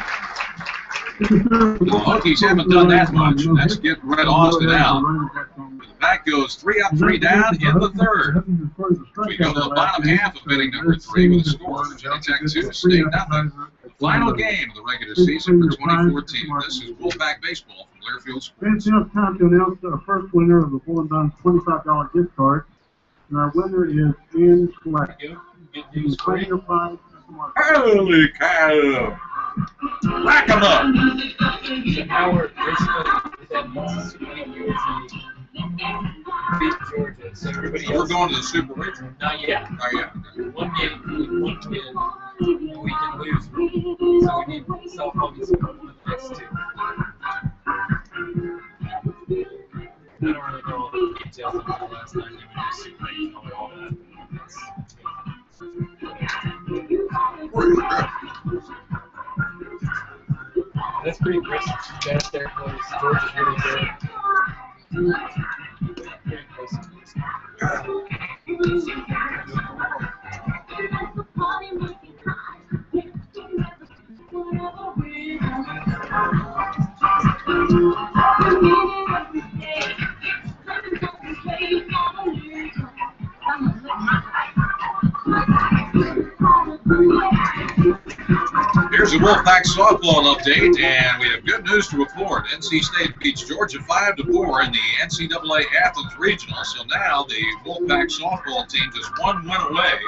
The Hokies haven't done that much. That's get Red Austin out. The back goes 3 up, 3 down in the 3rd. We go to the bottom half of inning number 3 with a score. Virginia Tech 2, State nothing. Final game of the regular season for 2014. This is Wolfpack Baseball from Learfield Sports.
It's now time to announce our first winner of the Bullpen $25 gift card. And our winner is Ian Slack.
Good news for you.
Holy cow! Rack 'em up!
So now we're basically within Mississippi, beat Georgia. So everybody
So we're going to the Super Regional.
Not yet.
Not yet.
One game, one win, and we can lose. So we need self-focus for the next 2. I don't really know all the details of the last night. We just Super Regional and all that. That's pretty impressive. That's their place. Georgia's really good. Very impressive.
Here's a Wolfpack softball update, and we have good news to report. NC State beats Georgia 5-4 in the NCAA Athens Regional, so now the Wolfpack softball team just 1 win away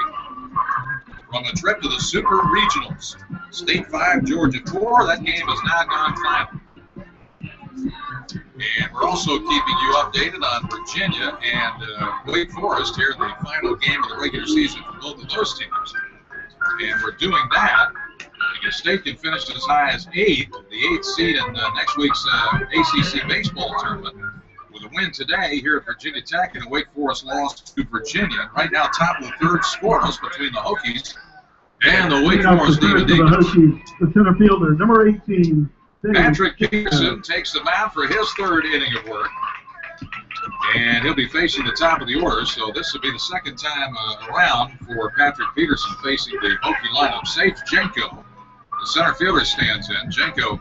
from a trip to the Super Regionals. State 5, Georgia 4. That game has now gone final. And we're also keeping you updated on Virginia and Wake Forest here in the final game of the regular season for both of those teams. And we're doing that because State can finish as high as 8th, the 8th seed in next week's ACC baseball tournament. With a win today here at Virginia Tech, and a Wake Forest loss to Virginia. And right now, top of the 3rd scoreless between the Hokies and the Wake Forest Demon Eagles.
The center fielder, number 18.
Patrick Peterson takes the mound for his 3rd inning of work. And he'll be facing the top of the order, so this will be the 2nd time around for Patrick Peterson facing the Hokie lineup. Safe Jenko, the center fielder, stands in. Jenko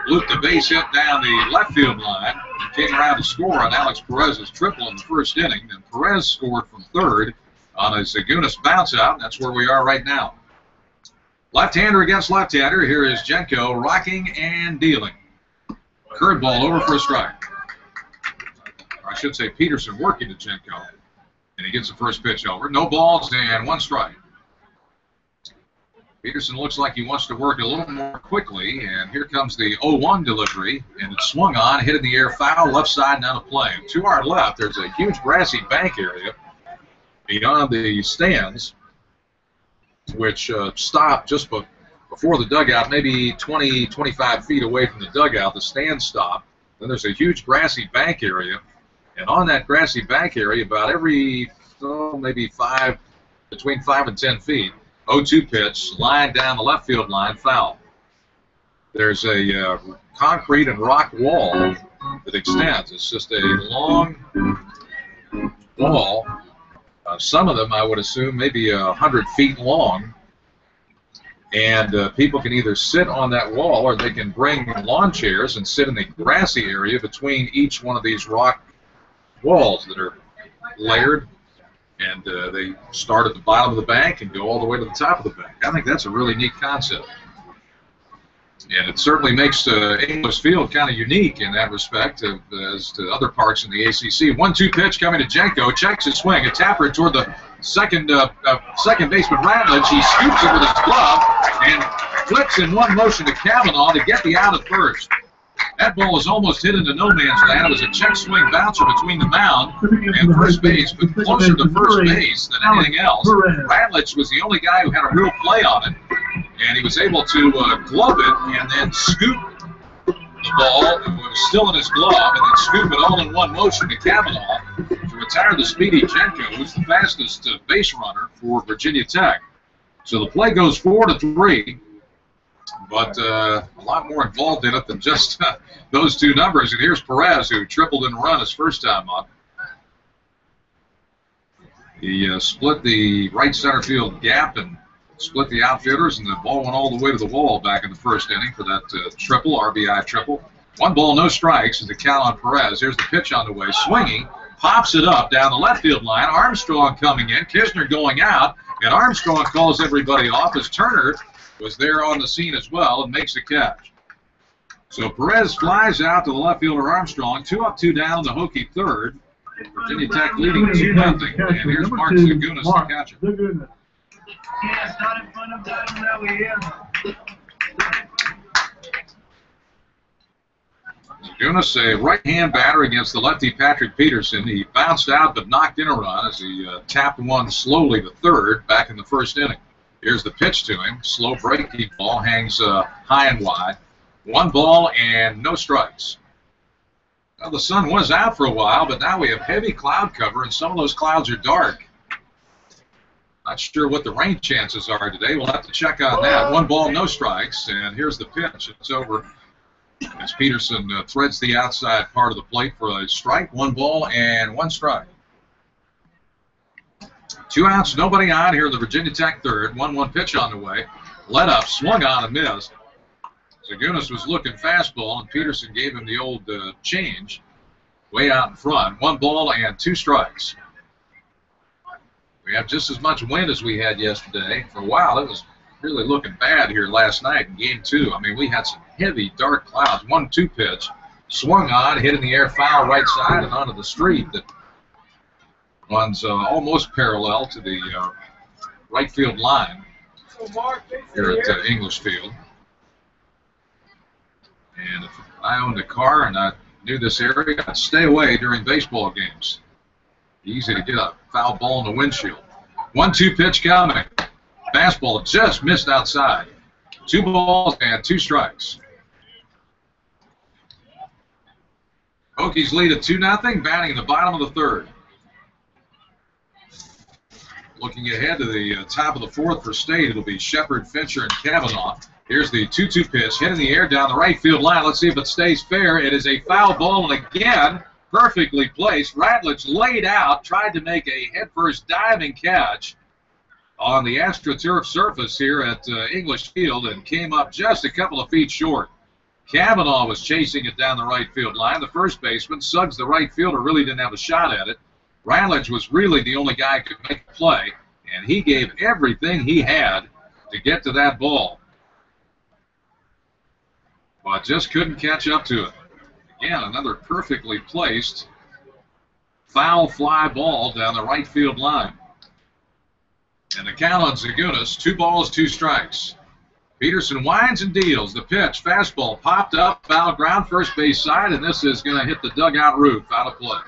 looped the base hit down the left field line and came around to score on Alex Perez's triple in the 1st inning. Then Perez scored from 3rd on a Zagunis bounce out, and that's where we are right now. Left-hander against left-hander. Here is Jenko rocking and dealing. Curveball over for a strike. I should say Peterson working to Jenko, and he gets the first pitch over. No balls and 1 strike. Peterson looks like he wants to work a little more quickly, and here comes the 0-1 delivery, and it's swung on, hit in the air, foul, left side, and out of play. To our left, there's a huge grassy bank area beyond the stands, which stop just before the dugout, maybe 20, 25 feet away from the dugout. The stands stop. Then there's a huge grassy bank area. And on that grassy bank area, about every, maybe between 5 and 10 feet, 0-2 pitch, line down the left field line, foul. There's a concrete and rock wall that extends. It's just a long wall. Some of them, I would assume, maybe 100 feet long. And people can either sit on that wall or they can bring lawn chairs and sit in the grassy area between each one of these rock walls that are layered, and they start at the bottom of the bank and go all the way to the top of the bank. I think that's a really neat concept. And it certainly makes English Field kind of unique in that respect as to other parks in the ACC. 1-2 pitch coming to Jenko, checks his swing, a tapper toward the second baseman Ratledge. He scoops it with his glove and flips in one motion to Kavanaugh to get the out at first. That ball was almost hit into no man's land. It was a check swing bouncer between the mound and first base, but closer to first base than anything else. Ratledge was the only guy who had a real play on it, and he was able to glove it and then scoop the ball. It was still in his glove, and then scoop it all in one motion to Kavanaugh to retire the speedy Jenko, who's the fastest base runner for Virginia Tech. So the play goes 4-3, but a lot more involved in it than just those two numbers. And here's Perez, who tripled in a run his first time up. He split the right center field gap and split the outfielders, and the ball went all the way to the wall back in the first inning for that triple, RBI triple. 1 ball, no strikes is the count on Perez. Here's the pitch on the way. Swinging, pops it up down the left field line. Armstrong coming in, Kisner going out, and Armstrong calls everybody off as Turner was there on the scene as well and makes a catch. So Perez flies out to the left fielder Armstrong. 2 up, 2 down, the Hokie third. Virginia Tech leading 2-0. And here's Mark Zagunas, the catcher. Zagunas, a right-hand batter against the lefty Patrick Peterson. He bounced out but knocked in a run as he tapped one slowly to third back in the first inning. Here's the pitch to him. Slow breaking ball, hangs high and wide. 1 ball and no strikes. Well, the sun was out for a while, but now we have heavy cloud cover, and some of those clouds are dark. Not sure what the rain chances are today. We'll have to check on that. 1 ball, no strikes, and here's the pitch. It's over as Peterson threads the outside part of the plate for a strike. 1 ball and 1 strike. 2 outs, nobody on here in the Virginia Tech third. 1-1 pitch on the way. Let up, swung on and missed. Zagunas was looking fastball, and Peterson gave him the old change way out in front. 1 ball and 2 strikes. We have just as much wind as we had yesterday. For a while, it was really looking bad here last night in Game 2. I mean, we had some heavy, dark clouds. 1-2 pitch, swung on, hit in the air, foul right side and onto the street that runs almost parallel to the right field line here at English Field. And if I owned a car and I knew this area, I'd stay away during baseball games. Easy to get a foul ball in the windshield. 1-2 pitch coming. Fastball just missed outside. 2 balls and 2 strikes. Hokies lead at 2-0, batting in the bottom of the third. Looking ahead to the top of the fourth for State, it'll be Shepard, Fincher, and Kavanaugh. Here's the 2-2 pitch, hit in the air down the right field line. Let's see if it stays fair. It is a foul ball, and again, perfectly placed. Ratledge laid out, tried to make a headfirst diving catch on the AstroTurf surface here at English Field and came up just a couple of feet short. Kavanaugh was chasing it down the right field line. The first baseman, Suggs, the right fielder, really didn't have a shot at it. Ratledge was really the only guy who could make a play, and he gave everything he had to get to that ball. But just couldn't catch up to it. Again, another perfectly placed foul fly ball down the right field line. And the count on Zagunas, 2 balls, 2 strikes. Peterson winds and deals. The pitch, fastball, popped up, foul ground, first base side, and this is going to hit the dugout roof, out of play.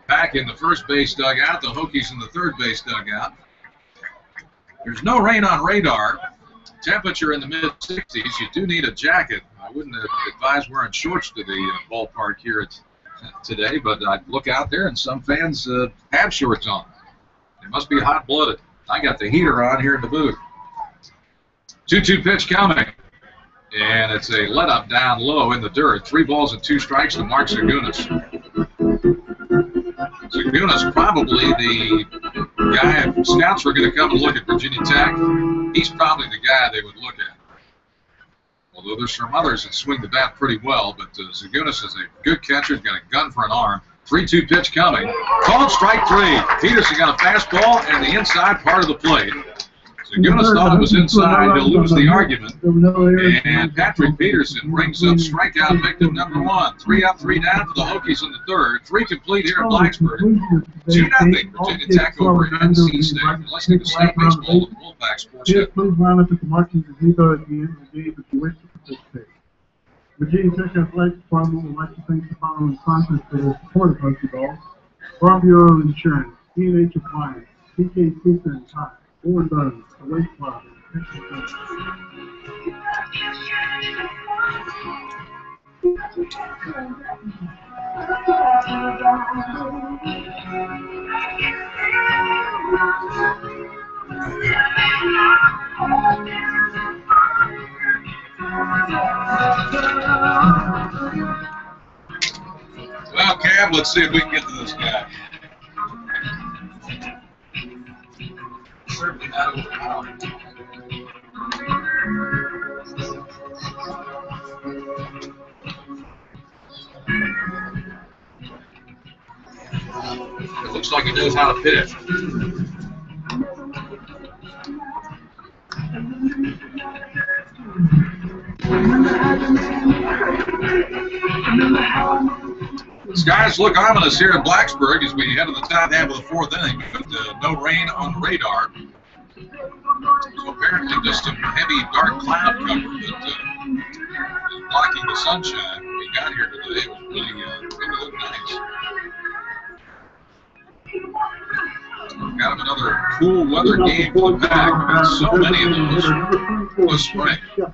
Back in the first base dugout, the Hokies in the third base dugout. There's no rain on radar. Temperature in the mid-60s. You do need a jacket. I wouldn't advise wearing shorts to the ballpark here today, but I'd look out there and some fans have shorts on. They must be hot-blooded. I got the heater on here in the booth. 2-2 pitch coming. And it's a let-up down low in the dirt. 3 balls and 2 strikes to Mark Zagunas. Zagunas probably the guy, if scouts were going to come and look at Virginia Tech, he's probably the guy they would look at. Although there's some others that swing the bat pretty well, but Zagunas is a good catcher. He's got a gun for an arm. 3-2 pitch coming. Called strike 3. Peterson got a fastball and the inside part of the plate. Zagunas thought it was inside. He'll lose the argument. And Patrick Peterson brings up strikeout victim number 1. 3 up, 3 down for the Hokies in the third. 3 complete here at Blacksburg. 2-0 Virginia Tech over NC State. You're listening to State Baseball with Wolfpack Sports.
Please line up at the marching gazebo at the end of the game if you wish to participate. Virginia Tech Athletics Department would like to thank the following sponsors for their support of Hokie Ball: Farm Bureau Insurance, P&H Appliance, PK Pizza and Pie, Ford Bones, the Waste Club, and Picture
Well, Cam, let's see if we can get to this guy.
Certainly not overpowered.
It looks like he knows how to pitch. Skies look ominous here in Blacksburg as we head to the top half of the fourth inning with no rain on the radar. So apparently just some heavy dark cloud cover that is blocking the sunshine. When we got here today, it was really nice. Kind of another cool weather game for the Pack. We've got so many of those this spring. It'd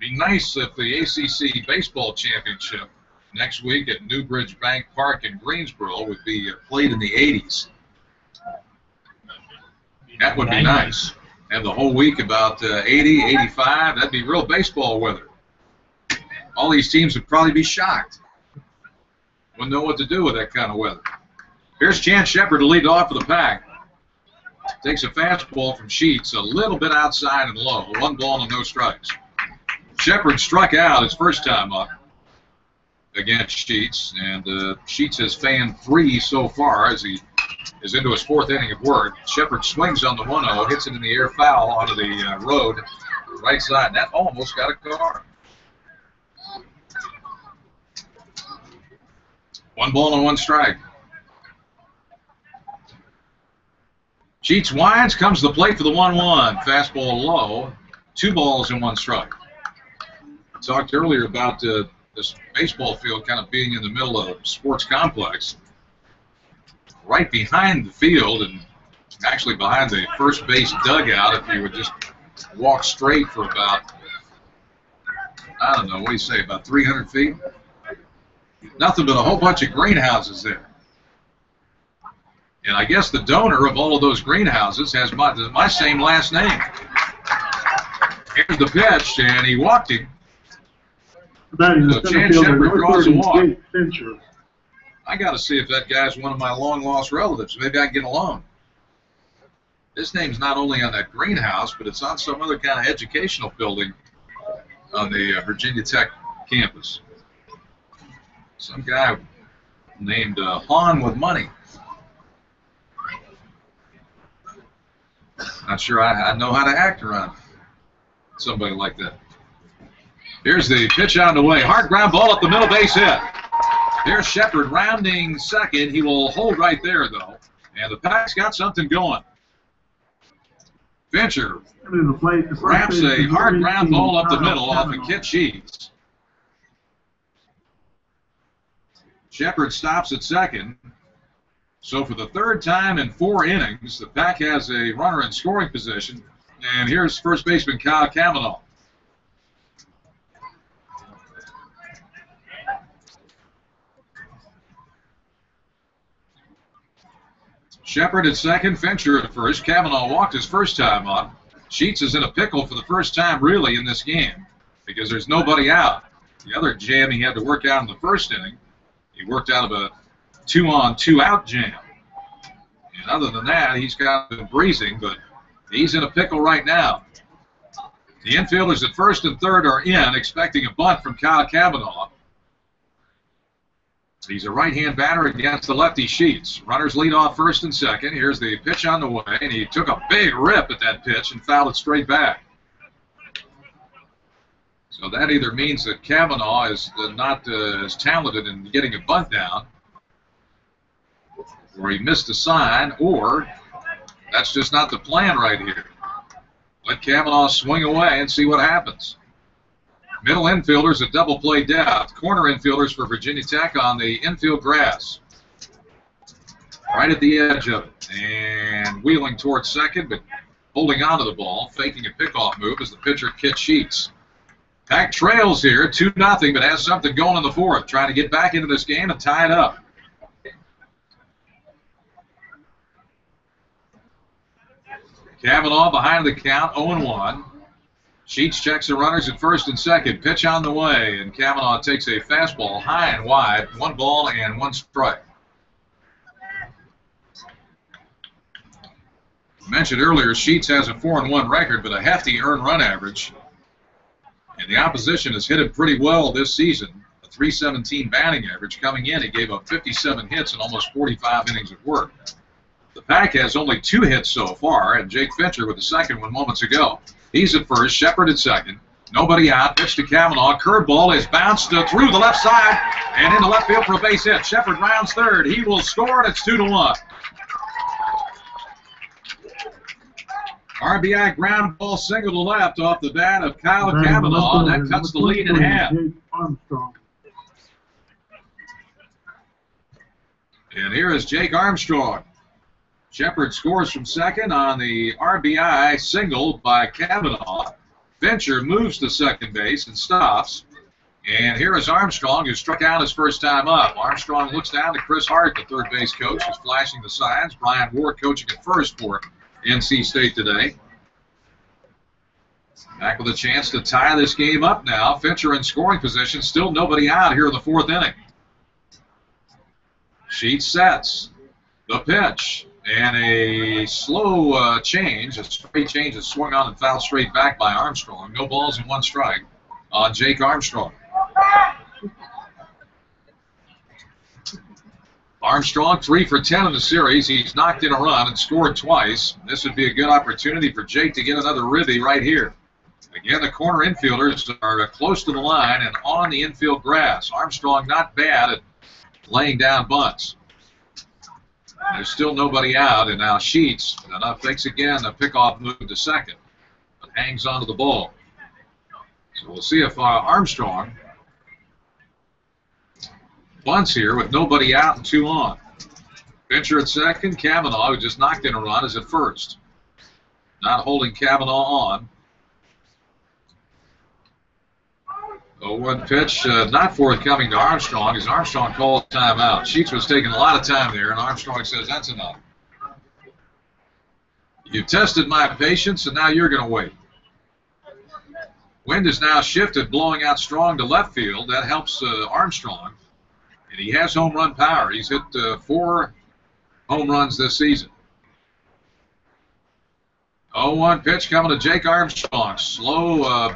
be nice if the ACC Baseball Championship next week at Newbridge Bank Park in Greensboro would be played in the 80s. That would be nice. Have the whole week about 80, 85. That'd be real baseball weather. All these teams would probably be shocked. Wouldn't know what to do with that kind of weather. Here's Chance Shepard to lead off for the Pack. Takes a fastball from Sheets, a little bit outside and low. 1 ball and no strikes. Shepard struck out his first time up against Sheets, and Sheets has fanned 3 so far as he is into his 4th inning of work. Shepard swings on the 1-0, hits it in the air foul onto the road, right side. That almost got a car. 1 ball and 1 strike. Sheets winds, comes to the plate for the 1-1. Fastball low, 2 balls and 1 strike. I talked earlier about this baseball field kind of being in the middle of a sports complex. Right behind the field, and actually behind the first base dugout, if you would just walk straight for about, I don't know, what do you say, about 300 feet? Nothing but a whole bunch of greenhouses there. And I guess the donor of all of those greenhouses has my same last name. Here's the pitch, and he walked him. So Chance Shepard draws a walk. I got to see if that guy's one of my long-lost relatives. Maybe I can get a loan. His name's not only on that greenhouse, but it's on some other kind of educational building on the Virginia Tech campus. Some guy named Han with money. Not sure I know how to act around somebody like that. Here's the pitch on the way. Hard ground ball up the middle, base hit. Here's Shepard rounding second. He will hold right there, though. And the Pack's got something going. Fincher wraps a hard ground ball up the middle off of Kit Sheets. Shepard stops at second. So for the 3rd time in 4 innings, the Pack has a runner in scoring position. And here's first baseman Kyle Cavanaugh. Shepard at second, Fincher at first. Cavanaugh walked his first time up. Sheets is in a pickle for the first time really in this game because there's nobody out. The other jam he had to work out in the first inning, he worked out of a 2-on, 2-out jam. And other than that, he's got been breezing, but he's in a pickle right now. The infielders at first and third are in, expecting a bunt from Kyle Cavanaugh. He's a right-hand batter against the lefty Sheets. Runners lead off first and second. Here's the pitch on the way, and he took a big rip at that pitch and fouled it straight back. So that either means that Cavanaugh is not as talented in getting a bunt down, or he missed a sign, or that's just not the plan right here. Let Cavanaugh swing away and see what happens. Middle infielders at double play depth. Corner infielders for Virginia Tech on the infield grass. Right at the edge of it. And wheeling towards second, but holding on to the ball, faking a pickoff move is the pitcher, Kit Sheets. Pack trails here, 2-0, but has something going in the fourth, trying to get back into this game and tie it up. Cavanaugh behind the count, 0-1. Sheets checks the runners at first and second. Pitch on the way, and Cavanaugh takes a fastball high and wide. 1 ball and 1 strike. I mentioned earlier, Sheets has a 4-1 record, but a hefty earned run average. And the opposition has hit it pretty well this season. A .317 batting average coming in. He gave up 57 hits and almost 45 innings of work. The Pack has only 2 hits so far, and Jake Fincher with the second one moments ago. He's at first, Shepard at second. Nobody out. Pitch to Cavanaugh. Curveball is bounced through the left side and into left field for a base hit. Shepard rounds third. He will score, and it's 2-1. RBI ground ball single to left off the bat of Kyle Cavanaugh. That cuts the lead in half. And here is Jake Armstrong. Shepard scores from second on the RBI single by Cavanaugh. Fincher moves to second base and stops. And here is Armstrong, who struck out his first time up. Armstrong looks down to Chris Hart, the third base coach, who's flashing the signs. Brian Ward coaching at first for NC State today. Back with a chance to tie this game up now. Fincher in scoring position. Still nobody out here in the fourth inning. Sheets sets. The pitch. And a slow change. A straight change is swung on and fouled straight back by Armstrong. No balls and 1 strike on Jake Armstrong. Armstrong 3 for 10 in the series. He's knocked in a run and scored twice. This would be a good opportunity for Jake to get another ribby right here. Again, the corner infielders are close to the line and on the infield grass. Armstrong not bad at laying down bunts. There's still nobody out, and now Sheets fakes again a pickoff move to second, but hangs onto the ball. So we'll see if Armstrong bunts here with nobody out and 2 on. Fincher at second. Cavanaugh, who just knocked in a run, is at first. Not holding Cavanaugh on. 0-1 pitch, not forthcoming to Armstrong, as Armstrong calls timeout. Sheets was taking a lot of time there, and Armstrong says, that's enough. You've tested my patience, and now you're going to wait. Wind has now shifted, blowing out strong to left field. That helps Armstrong, and he has home run power. He's hit 4 home runs this season. 0-1 pitch coming to Jake Armstrong. Slow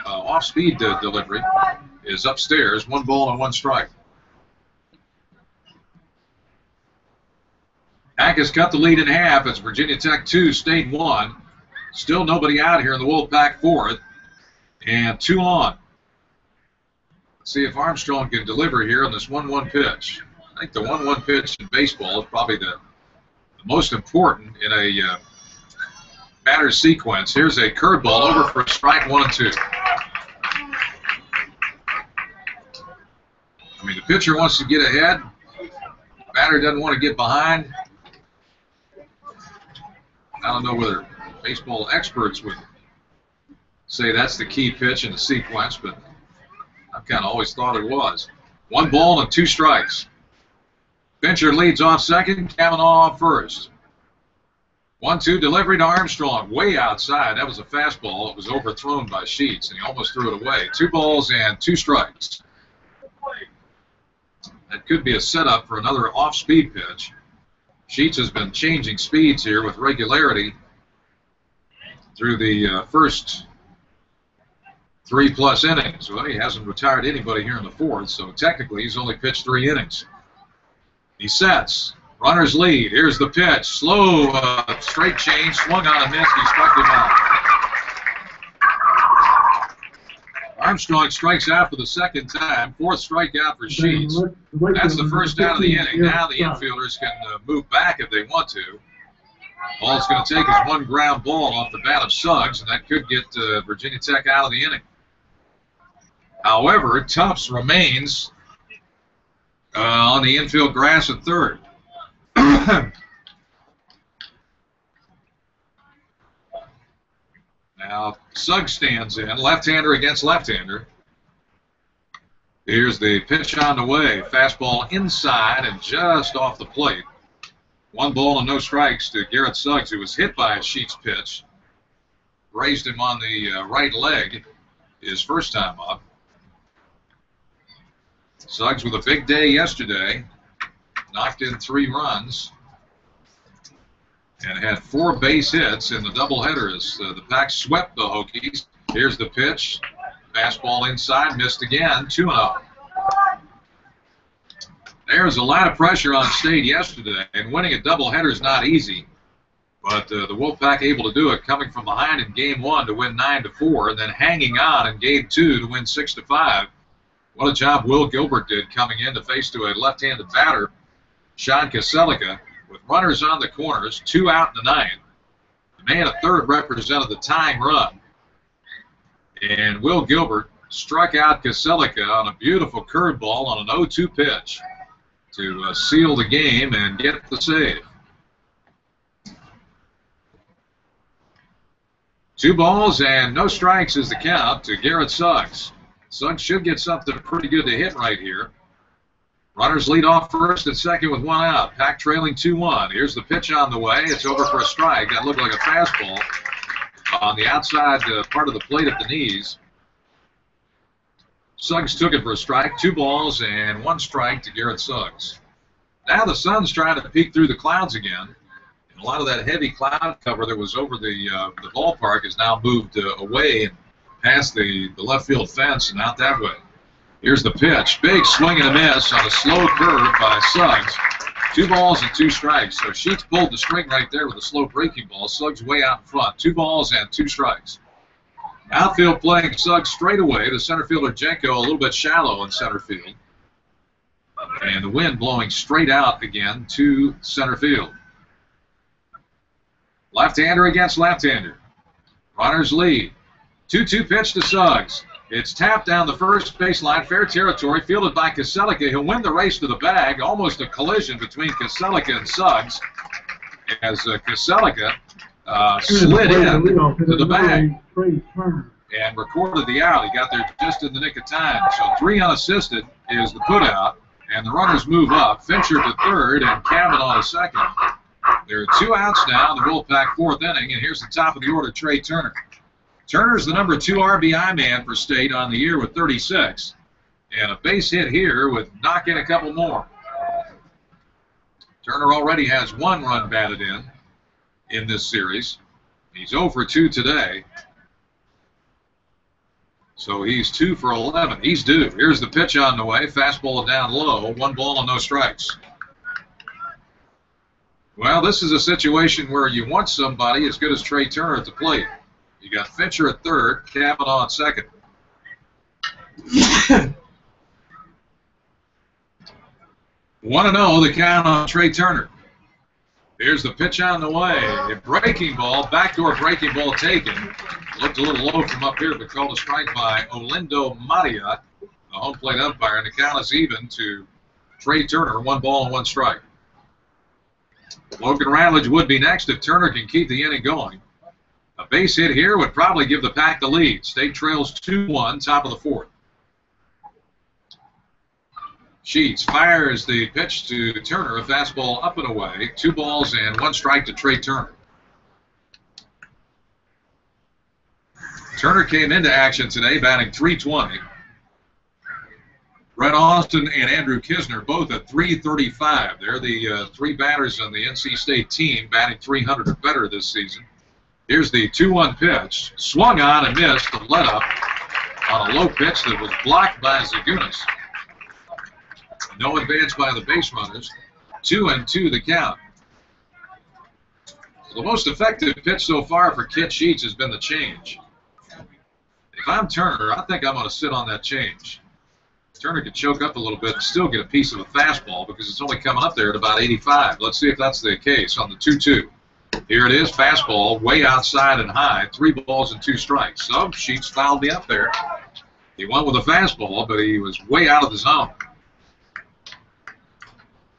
off-speed delivery is upstairs. 1 ball and 1 strike. Pack has cut the lead in half. It's Virginia Tech 2, State 1. Still nobody out here in the Wolfpack fourth. And 2 on. Let's see if Armstrong can deliver here on this 1-1 pitch. I think the 1-1 pitch in baseball is probably the most important in a batter sequence. Here's a curveball over for strike 1 and 2. I mean, the pitcher wants to get ahead. The batter doesn't want to get behind. I don't know whether baseball experts would say that's the key pitch in the sequence, but I've kind of always thought it was. 1 ball and 2 strikes. Fincher leads off second, Cavanaugh off first. 1-2 delivery to Armstrong, way outside. That was a fastball. It was overthrown by Sheets, and he almost threw it away. 2 balls and 2 strikes. That could be a setup for another off-speed pitch. Sheets has been changing speeds here with regularity through the first 3+ innings. Well, he hasn't retired anybody here in the fourth, so technically he's only pitched 3 innings. He sets. Runners lead. Here's the pitch. Slow, straight change. Swung on a miss. He struck him out. Armstrong strikes out for the second time. 4th strikeout for Sheets. That's the first out of the inning. Now the infielders can move back if they want to. All it's going to take is 1 ground ball off the bat of Suggs, and that could get Virginia Tech out of the inning. However, Tufts remains on the infield grass at third. Now Now Suggs stands in, left-hander against left-hander. Here's the pitch on the way. Fastball inside and just off the plate. 1 ball and no strikes to Garrett Suggs, who was hit by a Sheets pitch. Raised him on the right leg his first time up. Suggs with a big day yesterday. Knocked in 3 runs. And had 4 base hits in the doubleheader as the Pack swept the Hokies. Here's the pitch. Fastball inside, missed again, 2-0. There's a lot of pressure on State yesterday, and winning a doubleheader is not easy. But the Wolfpack able to do it, coming from behind in Game 1 to win 9-4, and then hanging on in Game 2 to win 6-5. What a job Will Gilbert did coming in to face to a left-handed batter, Sean Kaselica, with runners on the corners, 2 out in the 9th. The man at third represented the tying run. And Will Gilbert struck out Kaselica on a beautiful curveball on an 0-2 pitch to seal the game and get the save. 2 balls and no strikes is the count to Garrett Suggs. Suggs should get something pretty good to hit right here. Runners lead off first and second with 1 out. Pack trailing 2-1. Here's the pitch on the way. It's over for a strike. That looked like a fastball on the outside part of the plate at the knees. Suggs took it for a strike. 2 balls and 1 strike to Garrett Suggs. Now the sun's trying to peek through the clouds again. And a lot of that heavy cloud cover that was over the ballpark has now moved away and past the left field fence and out that way. Here's the pitch. Big swing and a miss on a slow curve by Suggs. 2 balls and 2 strikes. So Sheets pulled the string right there with a slow breaking ball. Suggs way out in front. 2 balls and 2 strikes. Outfield playing Suggs straight away. The center fielder Jenko a little bit shallow in center field. And the wind blowing straight out again to center field. Left-hander against left-hander. Runners lead. 2-2 pitch to Suggs. It's tapped down the first baseline, fair territory, fielded by Kaselica. He'll win the race to the bag. Almost a collision between Kaselica and Suggs as Kaselica slid in to the bag and recorded the out. He got there just in the nick of time. So 3 unassisted is the putout, and the runners move up. Fincher to third and Kavanaugh to second. There are 2 outs now in the Wolfpack 4th inning, and here's the top of the order, Trey Turner. Turner's the number 2 RBI man for State on the year with 36. And a base hit here with knock in a couple more. Turner already has 1 run batted in this series. He's 0 for 2 today. So he's 2 for 11. He's due. Here's the pitch on the way. Fastball down low. 1 ball and no strikes. Well, this is a situation where you want somebody as good as Trey Turner at the plate. You got Fincher at third, Kavanaugh at second. 1-0 the count on Trey Turner. Here's the pitch on the way. A breaking ball, backdoor breaking ball taken. Looked a little low from up here, but called a strike by Olindo Maria, the home plate umpire, and the count is even to Trey Turner, 1 ball and 1 strike. Logan Ratledge would be next if Turner can keep the inning going. A base hit here would probably give the Pack the lead. State trails 2-1, top of the 4th. Sheets fires the pitch to Turner, a fastball up and away. 2 balls and 1 strike to Trey Turner. Turner came into action today batting .320. Brett Austin and Andrew Kisner both at .335. They're the 3 batters on the NC State team batting .300 or better this season. Here's the 2-1 pitch. Swung on and missed the let-up on a low pitch that was blocked by Zagunis. No advance by the base runners. 2-2 the count. The most effective pitch so far for Kit Sheets has been the change. If I'm Turner, I think I'm going to sit on that change. Turner could choke up a little bit and still get a piece of a fastball because it's only coming up there at about 85. Let's see if that's the case on the 2-2. Here it is, fastball, way outside and high, 3 balls and 2 strikes. So Sheets fouled me up there. He went with a fastball, but he was way out of the zone.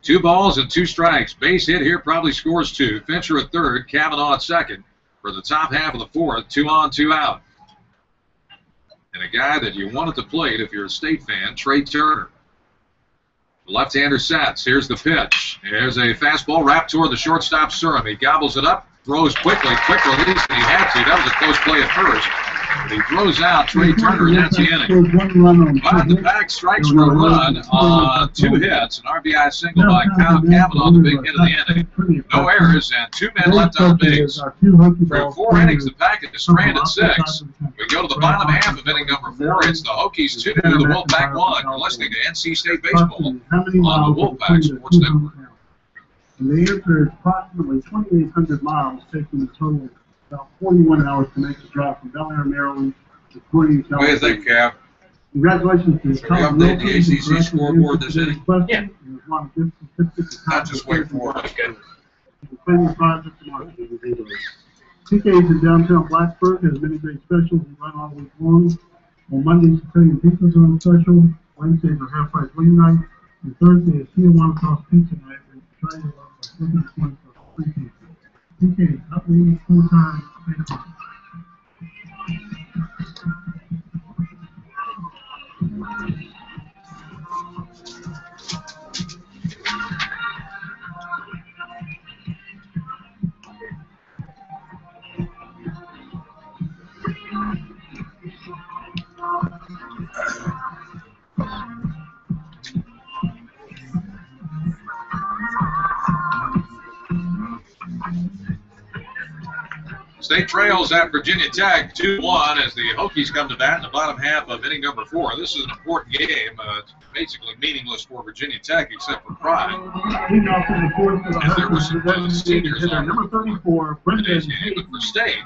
2 balls and 2 strikes. Base hit here probably scores 2. Fincher at third, Kavanaugh at second. for the top half of the fourth, 2 on, 2 out. And a guy that you want at the plate if you're a State fan, Trey Turner. The left-hander sets. Here's the pitch. There's a fastball wrapped toward the shortstop, Surham. He gobbles it up, throws quickly, quick release, and he had to. That was a close play at first. But he throws out Trey Turner, and that's the inning. Behind the back, strikes for a run on 2 hits, an RBI single by Kyle Cavanaugh, the big hit of the inning. No errors, and 2 men left on base. Through 4 innings, the package is stranded 6. We go to the bottom half of inning number 4. It's the Hokies 2, the Wolfpack 1. You're listening to NC State Baseball on the Wolfpack Sports Network.
And the answer is approximately 2,800 miles, taking a total of about 41 hours to make the drive from Bel Air, Maryland to Corning, California.
What do you think, Cav?
Congratulations to
Should we update the ACC scoreboard this inning?
Yeah.
Not just wait for it. Okay.
TK's in downtown Blacksburg has many great specials and run all week long. On Mondays, Italian pizza's on special. Wednesdays are half-price wing night. And Thursday is Tijuana Sauce Pizza Night. We're trying to love by 7 points for free pizza. TK's up leading full-time.
State trails at Virginia Tech 2-1 as the Hokies come to bat in the bottom half of inning number 4. This is an important game. It's basically meaningless for Virginia Tech except for pride. As there were some seniors on today's game, but for State,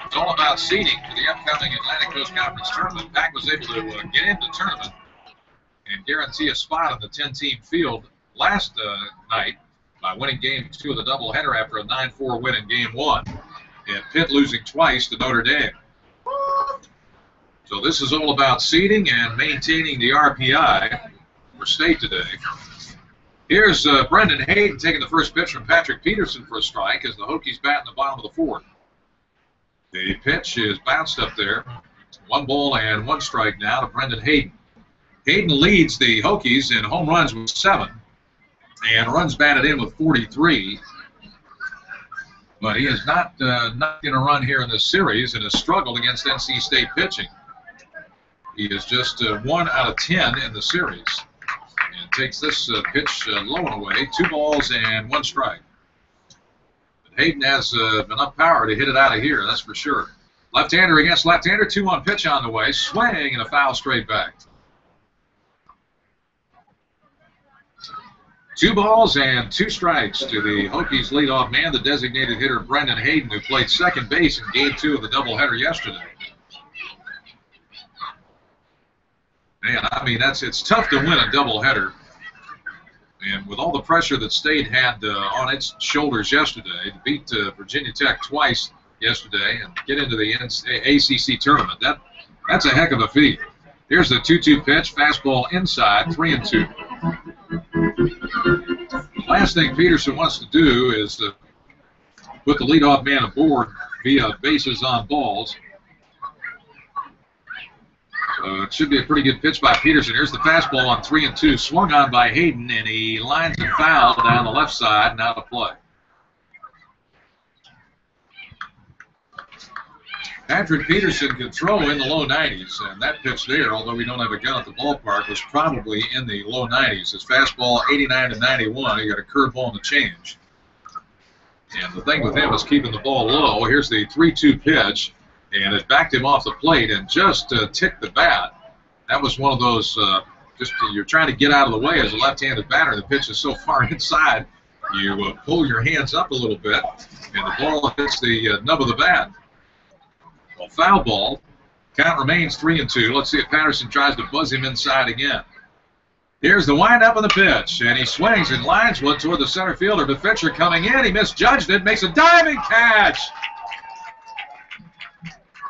it's all about seeding for the upcoming Atlantic Coast Conference tournament. Pack was able to get into the tournament and guarantee a spot on the 10-team field last night by winning Game 2 of the doubleheader after a 9-4 win in Game 1. And Pitt losing twice to Notre Dame. So this is all about seeding and maintaining the RPI for State today. Here's Brendan Hayden taking the first pitch from Patrick Peterson for a strike as the Hokies bat in the bottom of the 4th. The pitch is bounced up there. 1 ball and 1 strike now to Brendan Hayden. Hayden leads the Hokies in home runs with 7 and runs batted in with 43. But he is not going to run here in this series and has struggled against NC State pitching. He is just 1 out of 10 in the series and takes this pitch low and away. 2 balls and 1 strike. But Hayden has enough power to hit it out of here, that's for sure. Left-hander against left-hander, 2-1 pitch on the way. Swing and a foul straight back. 2 balls and 2 strikes to the Hokies leadoff man, the designated hitter Brendan Hayden, who played second base in Game 2 of the doubleheader yesterday. Man, I mean, it's tough to win a doubleheader. And with all the pressure that State had on its shoulders yesterday, to beat Virginia Tech twice yesterday and get into the ACC tournament, that's a heck of a feat. Here's the 2-2 pitch, fastball inside, 3-2. Last thing Peterson wants to do is put the leadoff man aboard via bases on balls. It should be a pretty good pitch by Peterson. Here's the fastball on 3-2, swung on by Hayden, and he lines it foul down the left side and out of play. Patrick Peterson could throw in the low 90s, and that pitch there, although we don't have a gun at the ballpark, was probably in the low 90s. His fastball, 89 to 91. He got a curveball in the change. And the thing with him is keeping the ball low. Here's the 3-2 pitch, and it backed him off the plate and just ticked the bat. That was one of those, you're trying to get out of the way as a left-handed batter. The pitch is so far inside, you pull your hands up a little bit, and the ball hits the nub of the bat. Well, foul ball. Count remains 3-2. Let's see if Patterson tries to buzz him inside again. Here's the windup of the pitch, and he swings and lines one toward the center fielder. But Fisher coming in, he misjudged it, makes a diving catch.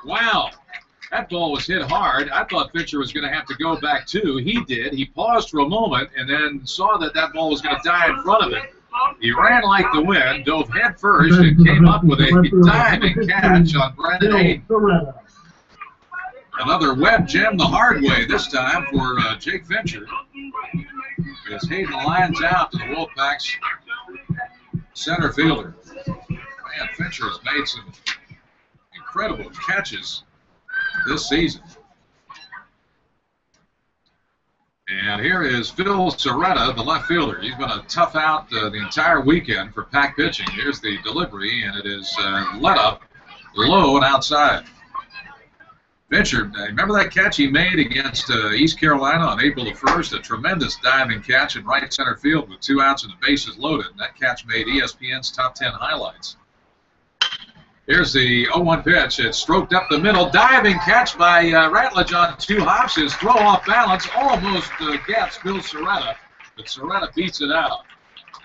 Wow, that ball was hit hard. I thought Fisher was going to have to go back too. He did. He paused for a moment and then saw that ball was going to die in front of him. He ran like the wind, dove head first, and came up with a diving catch on Brendan Hayden. Another web gem the hard way this time for Jake Fincher. As Hayden lines out to the Wolfpack's center fielder. Man, Fincher has made some incredible catches this season. And here is Phil Soretta, the left fielder. He's been a tough out the entire weekend for Pack pitching. Here's the delivery, and it is let up low and outside. Fincher, remember that catch he made against East Carolina on April the 1st? A tremendous diving catch in right center field with 2 outs and the bases loaded. And that catch made ESPN's top 10 highlights. Here's the 0-1 pitch. It's stroked up the middle. Diving catch by Ratledge on 2 hops. His throw off balance almost gets Phil Soretta, but Soretta beats it out.